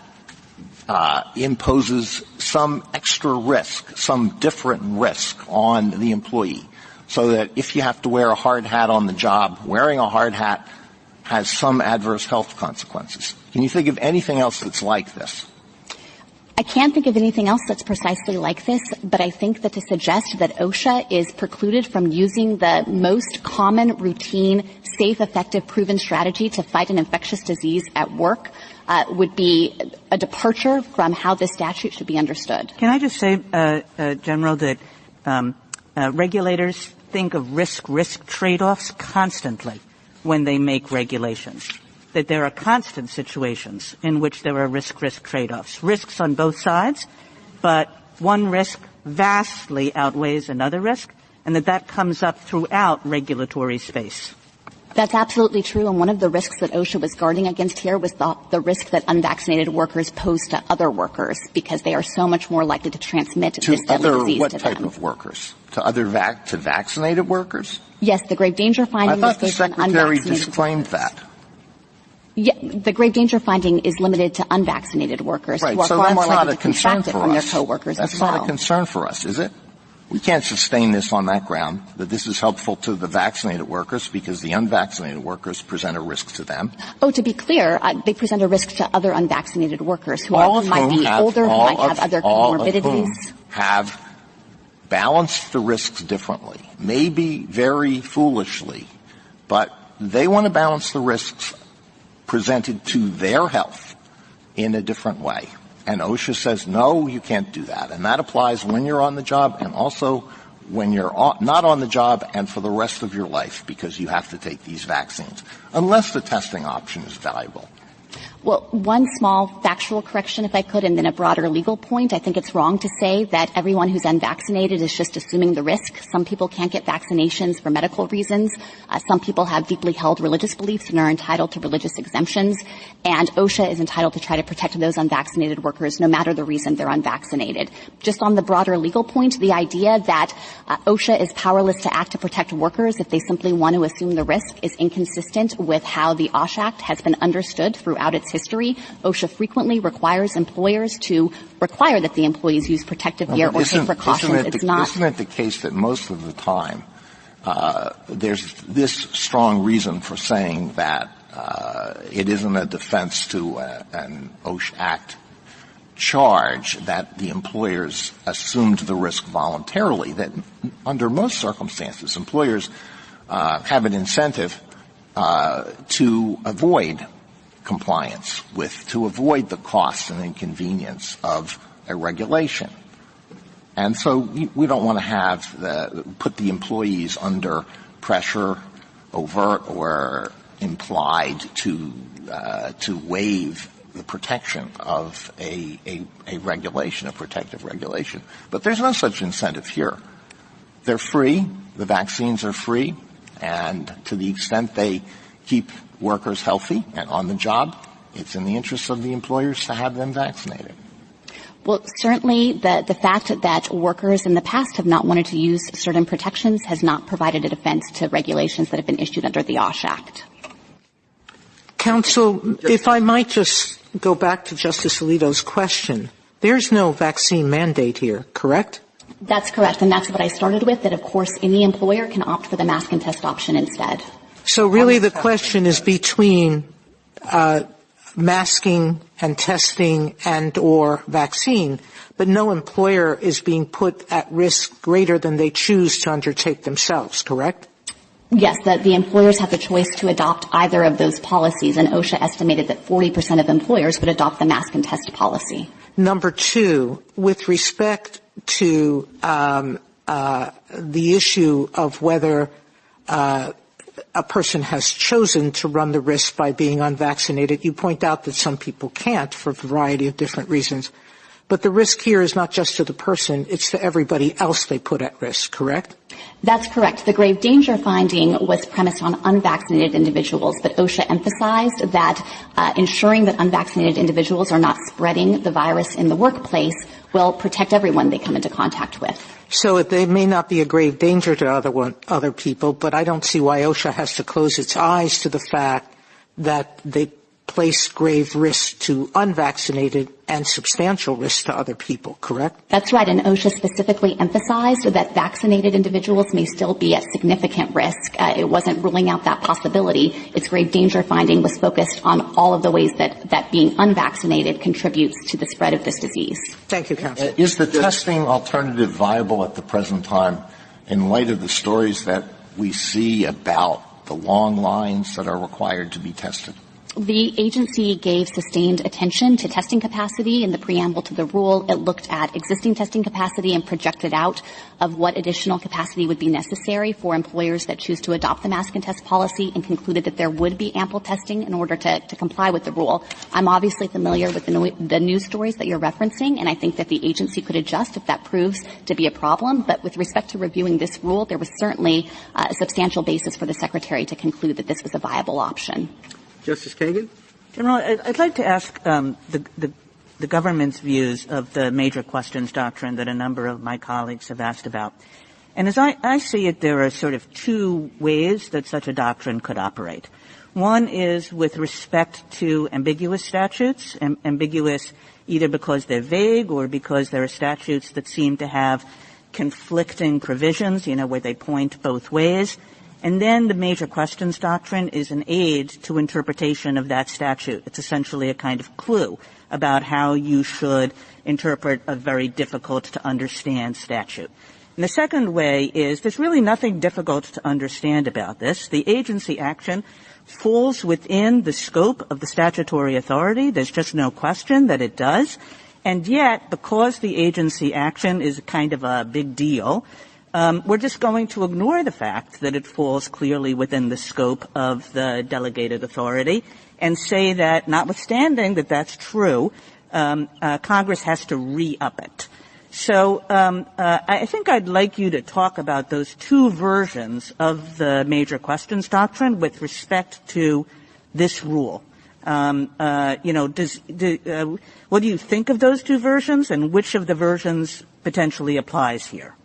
imposes some extra risk, some different risk on the employee, so that if you have to wear a hard hat on the job, wearing a hard hat has some adverse health consequences? Can you think of anything else that's like this? I can't think of anything else that's precisely like this, but I think that to suggest that OSHA is precluded from using the most common, routine, safe, effective, proven strategy to fight an infectious disease at work would be a departure from how this statute should be understood. Can I just say, General, that regulators think of risk trade-offs constantly when they make regulations, that there are constant situations in which there are risk trade-offs, risks on both sides, but one risk vastly outweighs another risk, and that comes up throughout regulatory space. That's absolutely true, and one of the risks that OSHA was guarding against here was the risk that unvaccinated workers pose to other workers, because they are so much more likely to transmit this deadly disease what to type them. of workers? To vaccinated workers? Yes, the grave danger finding I thought was the based on Secretary unvaccinated disclaimed workers. that. Yeah, the grave danger finding is limited to unvaccinated workers Right, who are so far that's more not likely a to concern contract it for from their us. coworkers That's as well. not a concern for us, is it? We can't sustain this on that ground, that this is helpful to the vaccinated workers because the unvaccinated workers present a risk to them. Oh, to be clear, they present a risk to other unvaccinated workers who might be have, older, who might have other comorbidities. All of whom have balanced the risks differently, maybe very foolishly, but they want to balance the risks presented to their health in a different way. And OSHA says, no, you can't do that. And that applies when you're on the job and also when you're not on the job and for the rest of your life, because you have to take these vaccines, unless the testing option is valuable. Well, one small factual correction, if I could, and then a broader legal point. I think it's wrong to say that everyone who's unvaccinated is just assuming the risk. Some people can't get vaccinations for medical reasons. Some people have deeply held religious beliefs and are entitled to religious exemptions. And OSHA is entitled to try to protect those unvaccinated workers no matter the reason they're unvaccinated. Just on the broader legal point, the idea that OSHA is powerless to act to protect workers if they simply want to assume the risk is inconsistent with how the OSHA Act has been understood throughout its history. OSHA frequently requires employers to require that the employees use protective gear or take precautions. Isn't it the case that most of the time there's this strong reason for saying that it isn't a defense to an OSHA Act charge that the employers assumed the risk voluntarily, that under most circumstances employers have an incentive to avoid compliance to avoid the cost and inconvenience of a regulation. And so we don't want to put the employees under pressure, overt or implied, to waive the protection of a regulation, a protective regulation. But there's no such incentive here. They're free. The vaccines are free. And to the extent they keep workers healthy and on the job, it's in the interest of the employers to have them vaccinated. Well, certainly the fact that workers in the past have not wanted to use certain protections has not provided a defense to regulations that have been issued under the OSHA Act. Counsel, if I might just go back to Justice Alito's question, there's no vaccine mandate here, correct? That's correct, and that's what I started with, that of course any employer can opt for the mask and test option instead. So really the question is between masking and testing and or vaccine, but no employer is being put at risk greater than they choose to undertake themselves, correct? Yes, the employers have the choice to adopt either of those policies, and OSHA estimated that 40% of employers would adopt the mask and test policy. Number two, with respect to the issue of whether a person has chosen to run the risk by being unvaccinated, you point out that some people can't for a variety of different reasons. But the risk here is not just to the person, it's to everybody else they put at risk, correct? That's correct. The grave danger finding was premised on unvaccinated individuals, but OSHA emphasized that ensuring that unvaccinated individuals are not spreading the virus in the workplace will protect everyone they come into contact with. So they may not be a grave danger to other people, but I don't see why OSHA has to close its eyes to the fact that they place grave risk to unvaccinated and substantial risk to other people, correct? That's right, and OSHA specifically emphasized that vaccinated individuals may still be at significant risk. It wasn't ruling out that possibility. Its grave danger finding was focused on all of the ways that being unvaccinated contributes to the spread of this disease. Thank you, Counsel. Is the testing alternative viable at the present time in light of the stories that we see about the long lines that are required to be tested? The agency gave sustained attention to testing capacity in the preamble to the rule. It looked at existing testing capacity and projected out of what additional capacity would be necessary for employers that choose to adopt the mask and test policy, and concluded that there would be ample testing in order to comply with the rule. I'm obviously familiar with the news stories that you're referencing, and I think that the agency could adjust if that proves to be a problem. But with respect to reviewing this rule, there was certainly a substantial basis for the Secretary to conclude that this was a viable option. Justice Kagan? General, I'd like to ask the government's views of the major questions doctrine that a number of my colleagues have asked about. And as I see it, there are sort of two ways that such a doctrine could operate. One is with respect to ambiguous statutes, ambiguous either because they're vague or because there are statutes that seem to have conflicting provisions, where they point both ways. And then the major questions doctrine is an aid to interpretation of that statute. It's essentially a kind of clue about how you should interpret a very difficult to understand statute. And the second way is there's really nothing difficult to understand about this. The agency action falls within the scope of the statutory authority. There's just no question that it does. And yet, because the agency action is kind of a big deal, we're just going to ignore the fact that it falls clearly within the scope of the delegated authority and say that, notwithstanding that that's true, Congress has to re-up it. So I think I'd like you to talk about those two versions of the major questions doctrine with respect to this rule. What do you think of those two versions, and which of the versions potentially applies here?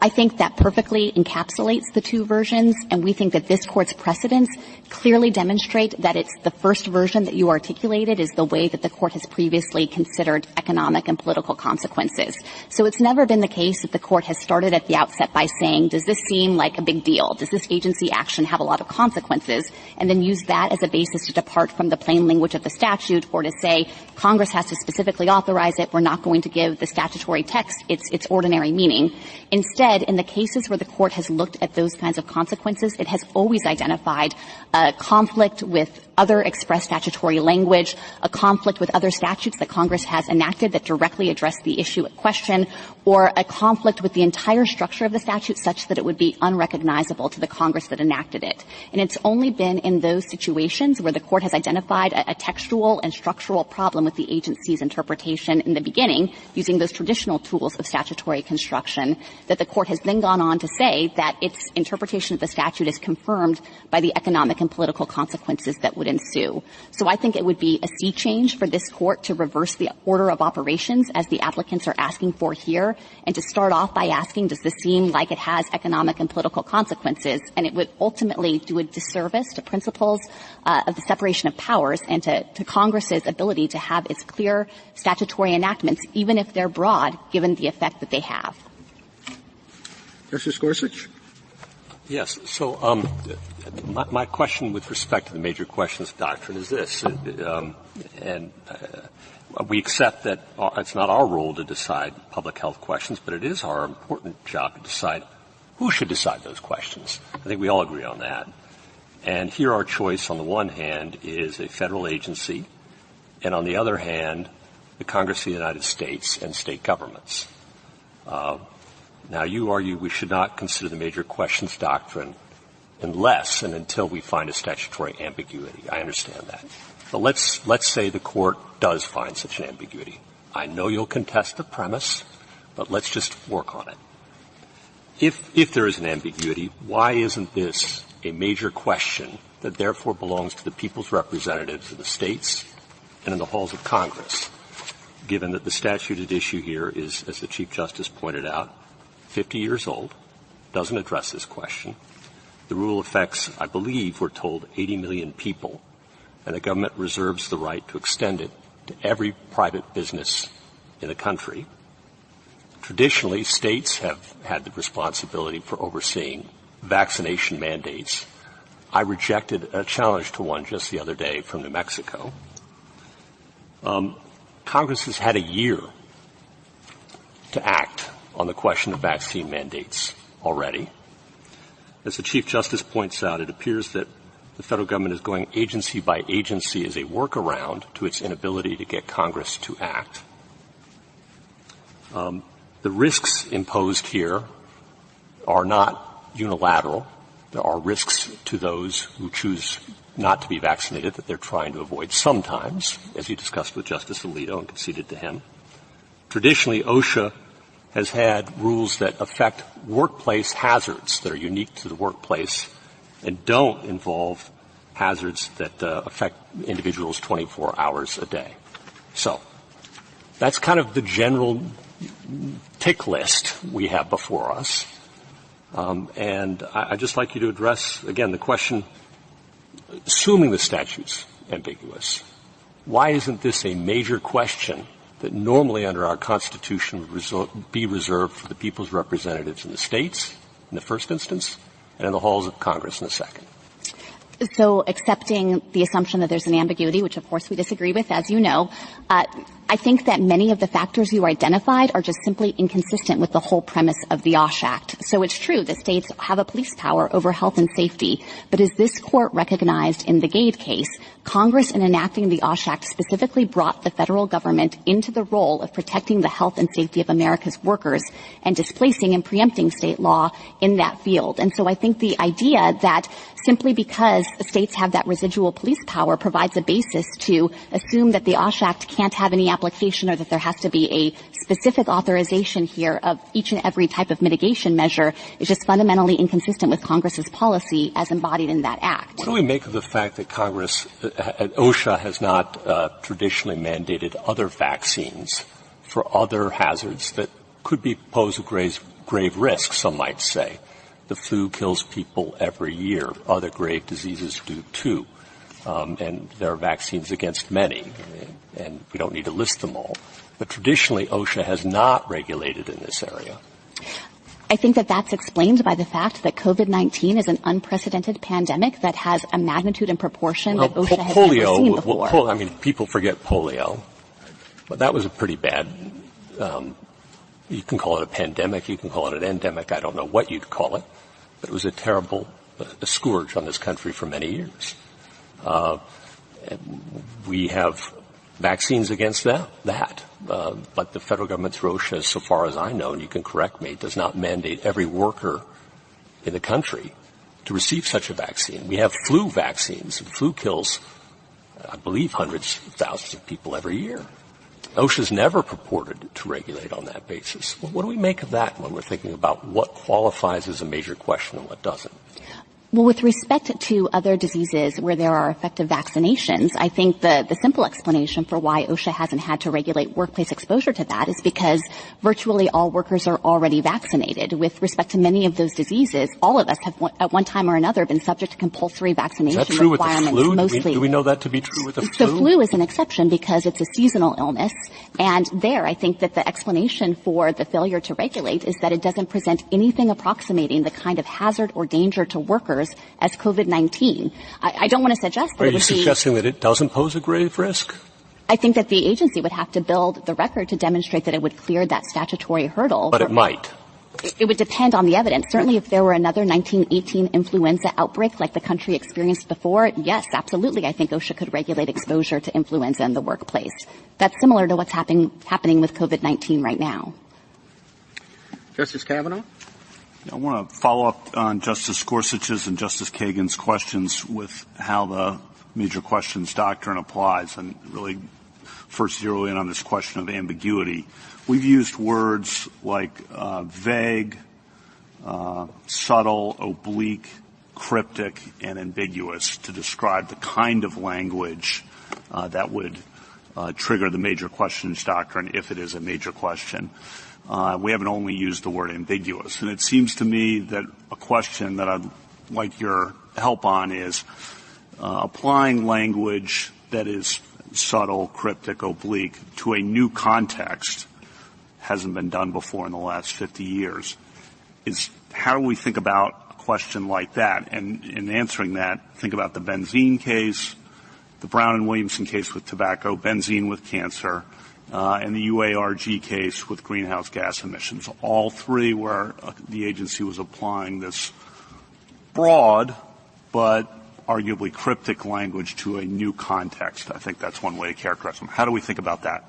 I think that perfectly encapsulates the two versions, and we think that this Court's precedents clearly demonstrate that it's the first version that you articulated is the way that the Court has previously considered economic and political consequences. So it's never been the case that the Court has started at the outset by saying, does this seem like a big deal? Does this agency action have a lot of consequences? And then use that as a basis to depart from the plain language of the statute, or to say Congress has to specifically authorize it. We're not going to give the statutory text its ordinary meaning. Instead, in the cases where the Court has looked at those kinds of consequences, it has always identified a conflict with other express statutory language, a conflict with other statutes that Congress has enacted that directly address the issue at question, or a conflict with the entire structure of the statute such that it would be unrecognizable to the Congress that enacted it. And it's only been in those situations where the Court has identified a textual and structural problem with the agency's interpretation in the beginning, using those traditional tools of statutory construction, that the Court has then gone on to say that its interpretation of the statute is confirmed by the economic and political consequences that would ensue. So I think it would be a sea change for this Court to reverse the order of operations as the applicants are asking for here, and to start off by asking, does this seem like it has economic and political consequences? And it would ultimately do a disservice to principles of the separation of powers and to Congress's ability to have its clear statutory enactments, even if they're broad, given the effect that they have. Justice Gorsuch? Yes. So my question with respect to the major questions doctrine is this, we accept that it's not our role to decide public health questions, but it is our important job to decide who should decide those questions. I think we all agree on that. And here our choice, on the one hand, is a federal agency, and on the other hand, the Congress of the United States and state governments. Now, you argue we should not consider the major questions doctrine unless and until we find a statutory ambiguity. I understand that. But let's say the Court does find such an ambiguity. I know you'll contest the premise, but let's just work on it. If there is an ambiguity, why isn't this a major question that therefore belongs to the people's representatives in the states and in the halls of Congress, given that the statute at issue here is, as the Chief Justice pointed out, 50 years old, doesn't address this question. The rule affects, I believe, we're told, 80 million people, and the government reserves the right to extend it to every private business in the country. Traditionally, states have had the responsibility for overseeing vaccination mandates. I rejected a challenge to one just the other day from New Mexico. Congress has had a year to act on the question of vaccine mandates already. As the Chief Justice points out, it appears that the federal government is going agency by agency as a workaround to its inability to get Congress to act. The risks imposed here are not unilateral. There are risks to those who choose not to be vaccinated that they're trying to avoid sometimes, as you discussed with Justice Alito and conceded to him. Traditionally, OSHA has had rules that affect workplace hazards that are unique to the workplace and don't involve hazards that affect individuals 24 hours a day. So that's kind of the general tick list we have before us. And I'd just like you to address, again, the question, assuming the statute's ambiguous, why isn't this a major question that normally under our Constitution would be reserved for the people's representatives in the states in the first instance and in the halls of Congress in the second? So accepting the assumption that there's an ambiguity, which of course we disagree with, as you know, I think that many of the factors you identified are just simply inconsistent with the whole premise of the OSHA Act. So it's true that states have a police power over health and safety, but as this court recognized in the Gade case, Congress in enacting the OSHA Act specifically brought the federal government into the role of protecting the health and safety of America's workers and displacing and preempting state law in that field. And so I think the idea that simply because states have that residual police power provides a basis to assume that the OSHA Act can't have any application or that there has to be a specific authorization here of each and every type of mitigation measure is just fundamentally inconsistent with Congress's policy as embodied in that act. What do we make of the fact that Congress, OSHA has not traditionally mandated other vaccines for other hazards that could pose a grave risk, some might say? The flu kills people every year. Other grave diseases do too. And there are vaccines against many, and we don't need to list them all. But traditionally, OSHA has not regulated in this area. I think that that's explained by the fact that COVID-19 is an unprecedented pandemic that has a magnitude and proportion that OSHA has never seen before. People forget polio, but that was a pretty bad, you can call it a pandemic, you can call it an endemic, I don't know what you'd call it, but it was a terrible scourge on this country for many years. We have vaccines against that. But the federal government through OSHA, so far as I know, and you can correct me, does not mandate every worker in the country to receive such a vaccine. We have flu vaccines, and flu kills, I believe, hundreds of thousands of people every year. OSHA's never purported to regulate on that basis. Well, what do we make of that when we're thinking about what qualifies as a major question and what doesn't? Well, with respect to other diseases where there are effective vaccinations, I think the simple explanation for why OSHA hasn't had to regulate workplace exposure to that is because virtually all workers are already vaccinated. With respect to many of those diseases, all of us have at one time or another been subject to compulsory vaccination requirements. Is that true with the flu? Do we know that to be true with the flu? The flu is an exception because it's a seasonal illness, and there I think that the explanation for the failure to regulate is that it doesn't present anything approximating the kind of hazard or danger to workers as COVID-19. I don't want to suggest that Are you suggesting that it doesn't pose a grave risk? I think that the agency would have to build the record to demonstrate that it would clear that statutory hurdle. But it might. It would depend on the evidence. Certainly if there were another 1918 influenza outbreak like the country experienced before, yes, absolutely, I think OSHA could regulate exposure to influenza in the workplace. That's similar to what's happening with COVID-19 right now. Justice Kavanaugh? I want to follow up on Justice Gorsuch's and Justice Kagan's questions with how the major questions doctrine applies, and really first zero in on this question of ambiguity. We've used words like vague, subtle, oblique, cryptic, and ambiguous to describe the kind of language that would trigger the major questions doctrine if it is a major question. We haven't only used the word ambiguous. And it seems to me that a question that I'd like your help on is applying language that is subtle, cryptic, oblique to a new context hasn't been done before in the last 50 years. How do we think about a question like that? And in answering that, think about the benzene case, the Brown and Williamson case with tobacco, benzene with cancer, and the UARG case with greenhouse gas emissions. All three where the agency was applying this broad but arguably cryptic language to a new context. I think that's one way to characterize them. How do we think about that?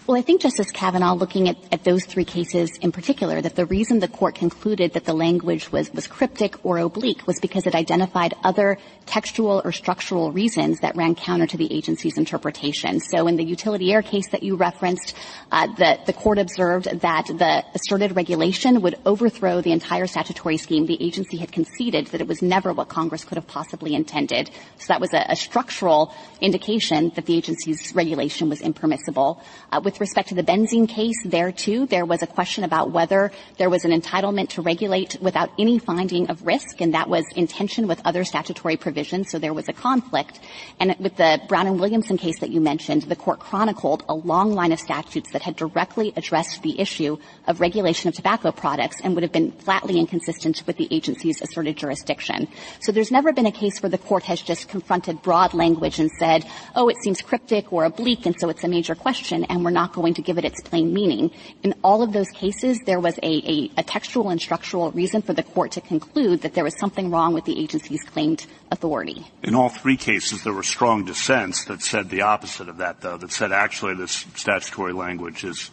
Well, I think, Justice Kavanaugh, looking at those three cases in particular, that the reason the court concluded that the language was cryptic or oblique was because it identified other textual or structural reasons that ran counter to the agency's interpretation. So in the utility air case that you referenced, the court observed that the asserted regulation would overthrow the entire statutory scheme. The agency had conceded that it was never what Congress could have possibly intended. So that was a structural indication that the agency's regulation was impermissible. With respect to the benzene case, there too, there was a question about whether there was an entitlement to regulate without any finding of risk, and that was in tension with other statutory provisions, so there was a conflict. And with the Brown and Williamson case that you mentioned, the court chronicled a long line of statutes that had directly addressed the issue of regulation of tobacco products and would have been flatly inconsistent with the agency's asserted jurisdiction. So there's never been a case where the court has just confronted broad language and said, oh, it seems cryptic or oblique, and so it's a major question, and we're not going to give it its plain meaning. In all of those cases, there was a textual and structural reason for the court to conclude that there was something wrong with the agency's claimed authority. In all three cases, there were strong dissents that said the opposite of that, though, that said actually this statutory language is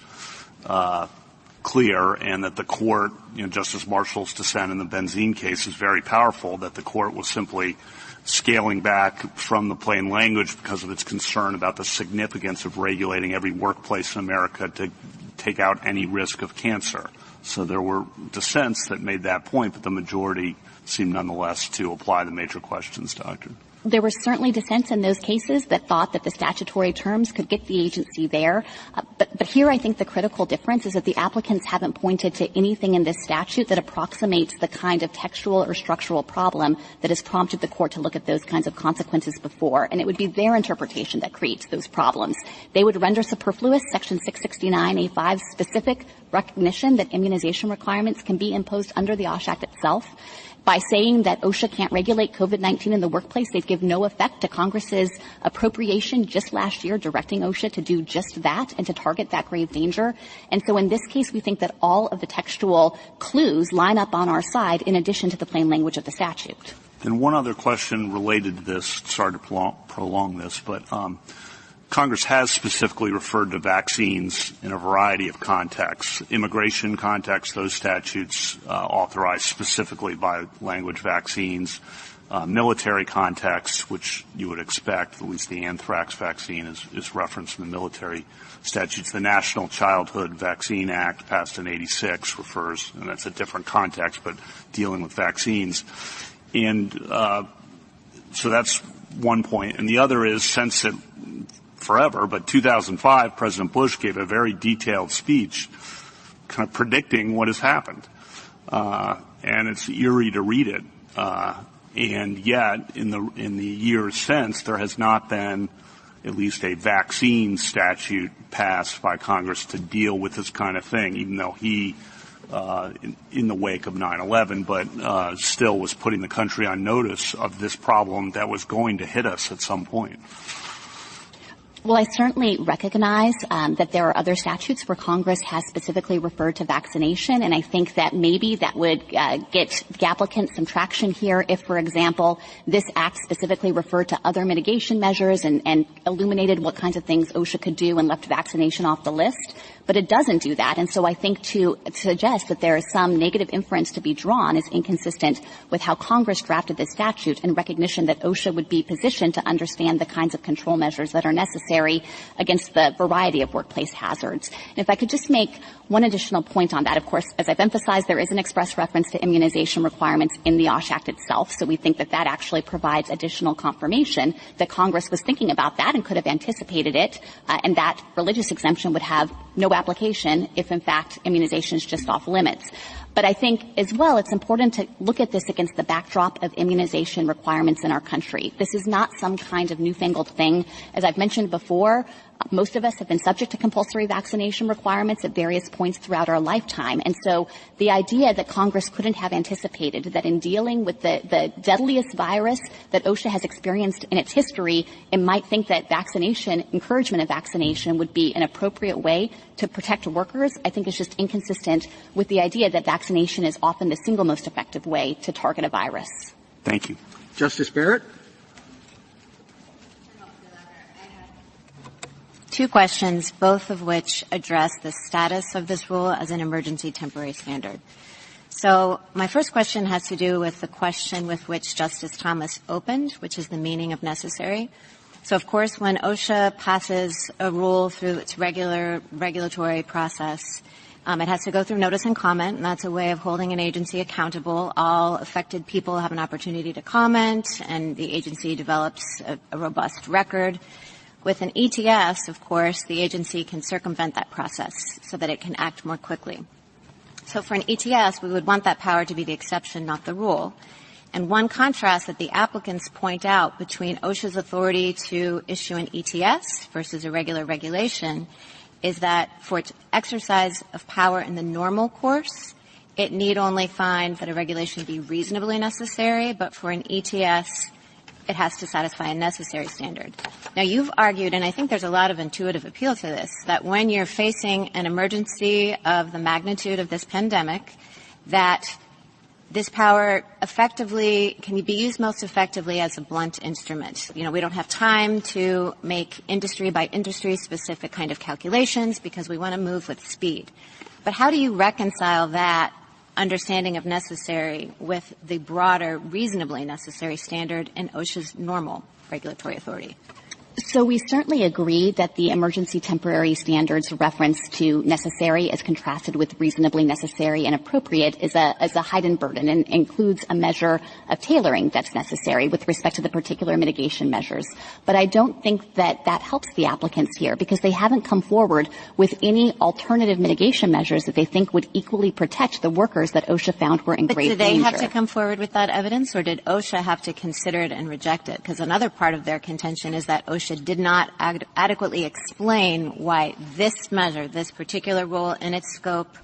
clear, and that the court, Justice Marshall's dissent in the benzene case is very powerful, that the court was simply scaling back from the plain language because of its concern about the significance of regulating every workplace in America to take out any risk of cancer. So there were dissents that made that point, but the majority seemed nonetheless to apply the major questions doctrine. There were certainly dissents in those cases that thought that the statutory terms could get the agency there. But here I think the critical difference is that the applicants haven't pointed to anything in this statute that approximates the kind of textual or structural problem that has prompted the court to look at those kinds of consequences before. And it would be their interpretation that creates those problems. They would render superfluous Section 669A5's specific recognition that immunization requirements can be imposed under the OSHA Act itself. By saying that OSHA can't regulate COVID-19 in the workplace, they'd give no effect to Congress's appropriation just last year directing OSHA to do just that and to target that grave danger. And so in this case, we think that all of the textual clues line up on our side in addition to the plain language of the statute. And one other question related to this, sorry to prolong this, but Congress has specifically referred to vaccines in a variety of contexts. Immigration context, those statutes authorized specifically by language vaccines. Military context, which you would expect, at least the anthrax vaccine is referenced in the military statutes. The National Childhood Vaccine Act, passed in 86, refers, and that's a different context, but dealing with vaccines. And so that's one point. And the other is, since it forever, but 2005, President Bush gave a very detailed speech kind of predicting what has happened. And it's eerie to read it. And yet, in the years since, there has not been at least a vaccine statute passed by Congress to deal with this kind of thing, even though he, in the wake of 9/11, but still was putting the country on notice of this problem that was going to hit us at some point. Well, I certainly recognize that there are other statutes where Congress has specifically referred to vaccination, and I think that maybe that would get the applicant some traction here if, for example, this act specifically referred to other mitigation measures and illuminated what kinds of things OSHA could do and left vaccination off the list. But it doesn't do that, and so I think to suggest that there is some negative inference to be drawn is inconsistent with how Congress drafted this statute and recognition that OSHA would be positioned to understand the kinds of control measures that are necessary against the variety of workplace hazards. And if I could just make one additional point on that, of course, as I've emphasized, there is an express reference to immunization requirements in the OSHA Act itself, so we think that that actually provides additional confirmation that Congress was thinking about that and could have anticipated it, and that religious exemption would have no application if, in fact, immunization is just off limits. But I think, as well, it's important to look at this against the backdrop of immunization requirements in our country. This is not some kind of newfangled thing. As I've mentioned before, most of us have been subject to compulsory vaccination requirements at various points throughout our lifetime. And so the idea that Congress couldn't have anticipated that in dealing with the deadliest virus that OSHA has experienced in its history, it might think that vaccination, encouragement of vaccination, would be an appropriate way to protect workers, I think is just inconsistent with the idea that vaccination is often the single most effective way to target a virus. Thank you. Justice Barrett? two questions, both of which address the status of this rule as an emergency temporary standard. So my first question has to do with the question with which Justice Thomas opened, which is the meaning of necessary. So, of course, when OSHA passes a rule through its regular regulatory process, it has to go through notice and comment, and that's a way of holding an agency accountable. All affected people have an opportunity to comment, and the agency develops a robust record. With an ETS, of course, the agency can circumvent that process so that it can act more quickly. So for an ETS, we would want that power to be the exception, not the rule. And one contrast that the applicants point out between OSHA's authority to issue an ETS versus a regular regulation is that for its exercise of power in the normal course, it need only find that a regulation be reasonably necessary, but for an ETS, it has to satisfy a necessary standard. Now, you've argued, and I think there's a lot of intuitive appeal to this, that when you're facing an emergency of the magnitude of this pandemic, that this power effectively can be used most effectively as a blunt instrument. You know, we don't have time to make industry by industry specific kind of calculations because we want to move with speed. But how do you reconcile that understanding of necessary with the broader reasonably necessary standard in OSHA's normal regulatory authority? So we certainly agree that the emergency temporary standards reference to necessary as contrasted with reasonably necessary and appropriate is a heightened burden and includes a measure of tailoring that's necessary with respect to the particular mitigation measures. But I don't think that that helps the applicants here because they haven't come forward with any alternative mitigation measures that they think would equally protect the workers that OSHA found were in great danger. But do they have to come forward with that evidence, or did OSHA have to consider it and reject it? Because another part of their contention is that OSHA did not adequately explain why this measure, this particular rule in its scope,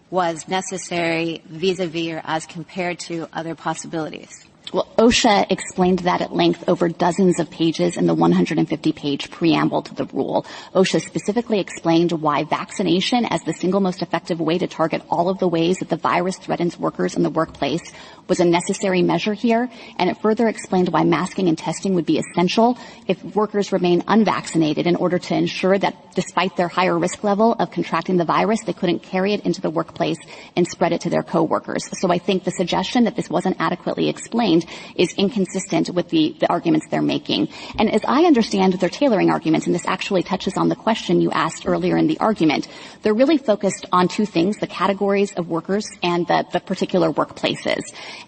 was necessary vis-a-vis or as compared to other possibilities. Well, OSHA explained that at length over dozens of pages in the 150-page preamble to the rule. OSHA specifically explained why vaccination as the single most effective way to target all of the ways that the virus threatens workers in the workplace was a necessary measure here, and it further explained why masking and testing would be essential if workers remain unvaccinated in order to ensure that despite their higher risk level of contracting the virus, they couldn't carry it into the workplace and spread it to their coworkers. So I think the suggestion that this wasn't adequately explained is inconsistent with the arguments they're making. And as I understand their tailoring arguments, and this actually touches on the question you asked earlier in the argument, they're really focused on two things, the categories of workers and the particular workplaces.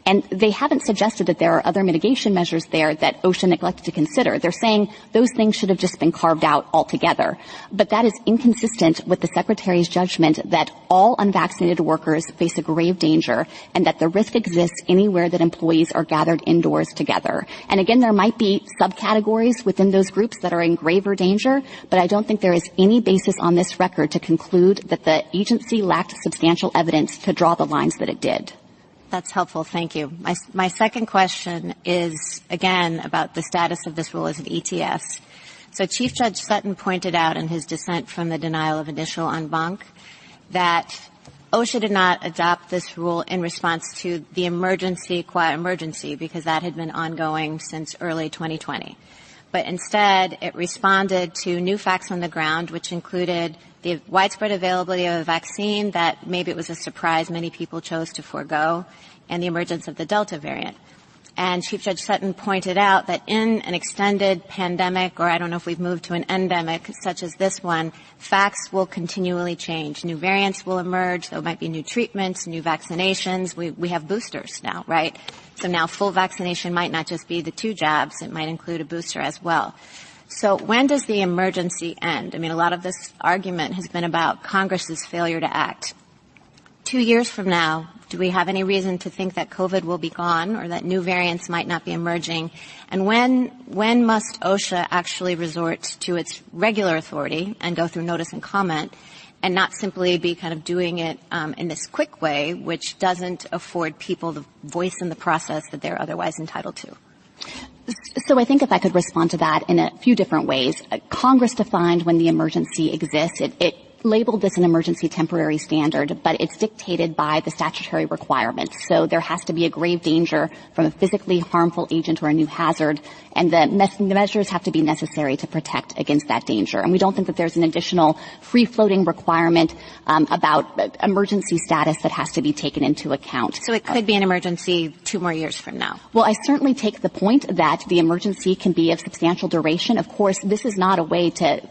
And they haven't suggested that there are other mitigation measures there that OSHA neglected to consider. They're saying those things should have just been carved out altogether. But that is inconsistent with the Secretary's judgment that all unvaccinated workers face a grave danger and that the risk exists anywhere that employees are gathered indoors together. And again, there might be subcategories within those groups that are in graver danger, but I don't think there is any basis on this record to conclude that the agency lacked substantial evidence to draw the lines that it did. That's helpful. Thank you. My second question is, again, about the status of this rule as an ETS. So Chief Judge Sutton pointed out in his dissent from the denial of initial en banc that OSHA did not adopt this rule in response to the emergency qua emergency because that had been ongoing since early 2020. But instead, it responded to new facts on the ground, which included the widespread availability of a vaccine that maybe it was a surprise many people chose to forego, and the emergence of the Delta variant. And Chief Judge Sutton pointed out that in an extended pandemic, or I don't know if we've moved to an endemic such as this one, facts will continually change. New variants will emerge. There might be new treatments, new vaccinations. We have boosters now, right? So now full vaccination might not just be the 2 jabs. It might include a booster as well. So when does the emergency end? I mean, a lot of this argument has been about Congress's failure to act. 2 years from now, do we have any reason to think that COVID will be gone or that new variants might not be emerging? And when must OSHA actually resort to its regular authority and go through notice and comment and not simply be kind of doing it in this quick way, which doesn't afford people the voice in the process that they're otherwise entitled to? So I think if I could respond to that in a few different ways. Congress defined when the emergency exists. It labeled this an emergency temporary standard, but it's dictated by the statutory requirements. So there has to be a grave danger from a physically harmful agent or a new hazard, and the measures have to be necessary to protect against that danger. And we don't think that there's an additional free-floating requirement about emergency status that has to be taken into account. So it could be an emergency 2 more years from now. Well, I certainly take the point that the emergency can be of substantial duration. Of course, this is not a way to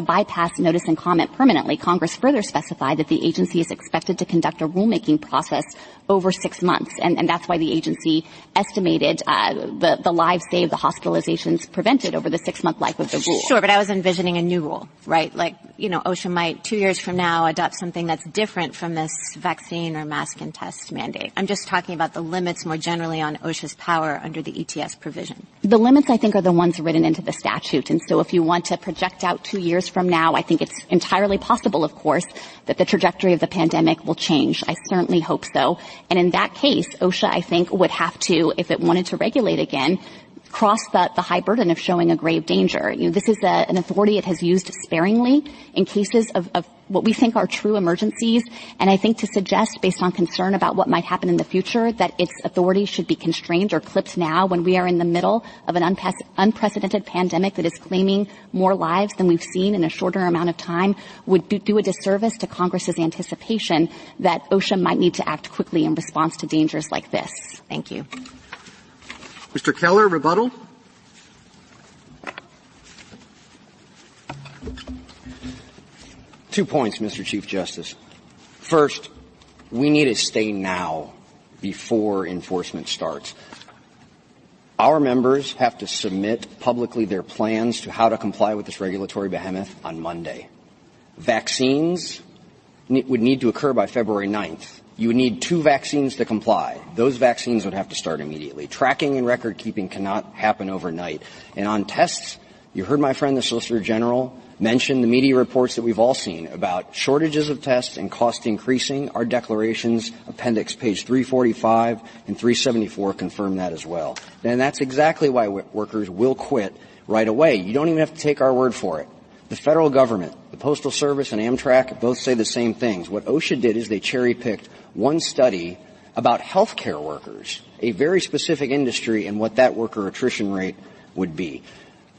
bypass notice and comment permanently. Congress further specified that the agency is expected to conduct a rulemaking process over 6 months, and that's why the agency estimated the lives saved, the hospitalizations prevented over the 6-month life of the rule. Sure, but I was envisioning a new rule, right? Like, OSHA might 2 years from now adopt something that's different from this vaccine or mask and test mandate. I'm just talking about the limits more generally on OSHA's power under the ETS provision. The limits, I think, are the ones written into the statute, and so if you want to project out 2 years from now, I think it's entirely possible, of course, that the trajectory of the pandemic will change. I certainly hope so. And in that case, OSHA, I think, would have to, if it wanted to regulate again, cross the high burden of showing a grave danger. This is an authority it has used sparingly in cases of what we think are true emergencies, and I think to suggest, based on concern about what might happen in the future, that its authority should be constrained or clipped now when we are in the middle of an unprecedented pandemic that is claiming more lives than we've seen in a shorter amount of time would do a disservice to Congress's anticipation that OSHA might need to act quickly in response to dangers like this. Thank you. Mr. Keller, rebuttal. Two points, Mr. Chief Justice. First, we need a stay now before enforcement starts. Our members have to submit publicly their plans to how to comply with this regulatory behemoth on Monday. Vaccines would need to occur by February 9th. You would need 2 vaccines to comply. Those vaccines would have to start immediately. Tracking and record keeping cannot happen overnight. And on tests, you heard my friend the Solicitor General mention the media reports that we've all seen about shortages of tests and cost increasing. Our declarations, appendix page 345 and 374, confirm that as well. And that's exactly why workers will quit right away. You don't even have to take our word for it. The federal government, the Postal Service, and Amtrak both say the same things. What OSHA did is they cherry-picked one study about healthcare workers, a very specific industry, and what that worker attrition rate would be.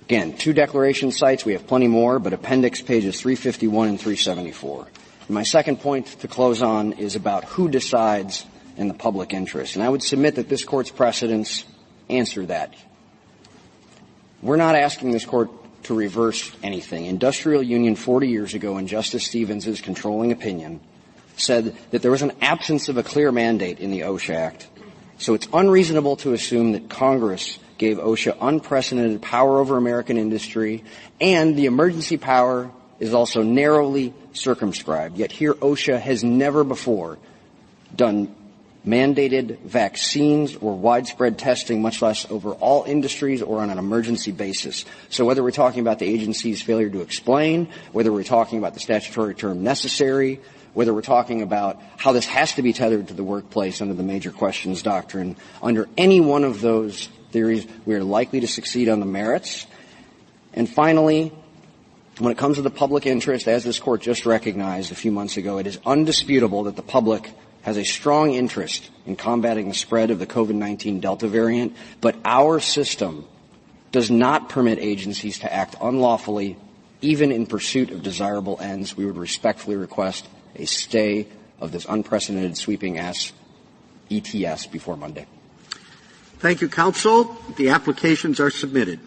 Again, 2 declaration sites. We have plenty more, but appendix pages 351 and 374. And my second point to close on is about who decides in the public interest. And I would submit that this Court's precedents answer that. We're not asking this Court to reverse anything. Industrial Union 40 years ago, in Justice Stevens' controlling opinion, said that there was an absence of a clear mandate in the OSHA Act. So it's unreasonable to assume that Congress gave OSHA unprecedented power over American industry, and the emergency power is also narrowly circumscribed. Yet here OSHA has never before done mandated vaccines or widespread testing, much less over all industries or on an emergency basis. So whether we're talking about the agency's failure to explain, whether we're talking about the statutory term necessary, whether we're talking about how this has to be tethered to the workplace under the major questions doctrine, under any one of those theories, we are likely to succeed on the merits. And finally, when it comes to the public interest, as this Court just recognized a few months ago, it is undisputable that the public has a strong interest in combating the spread of the COVID-19 Delta variant, but our system does not permit agencies to act unlawfully, even in pursuit of desirable ends. We would respectfully request a stay of this unprecedented sweeping ETS before Monday. Thank you, counsel. The applications are submitted.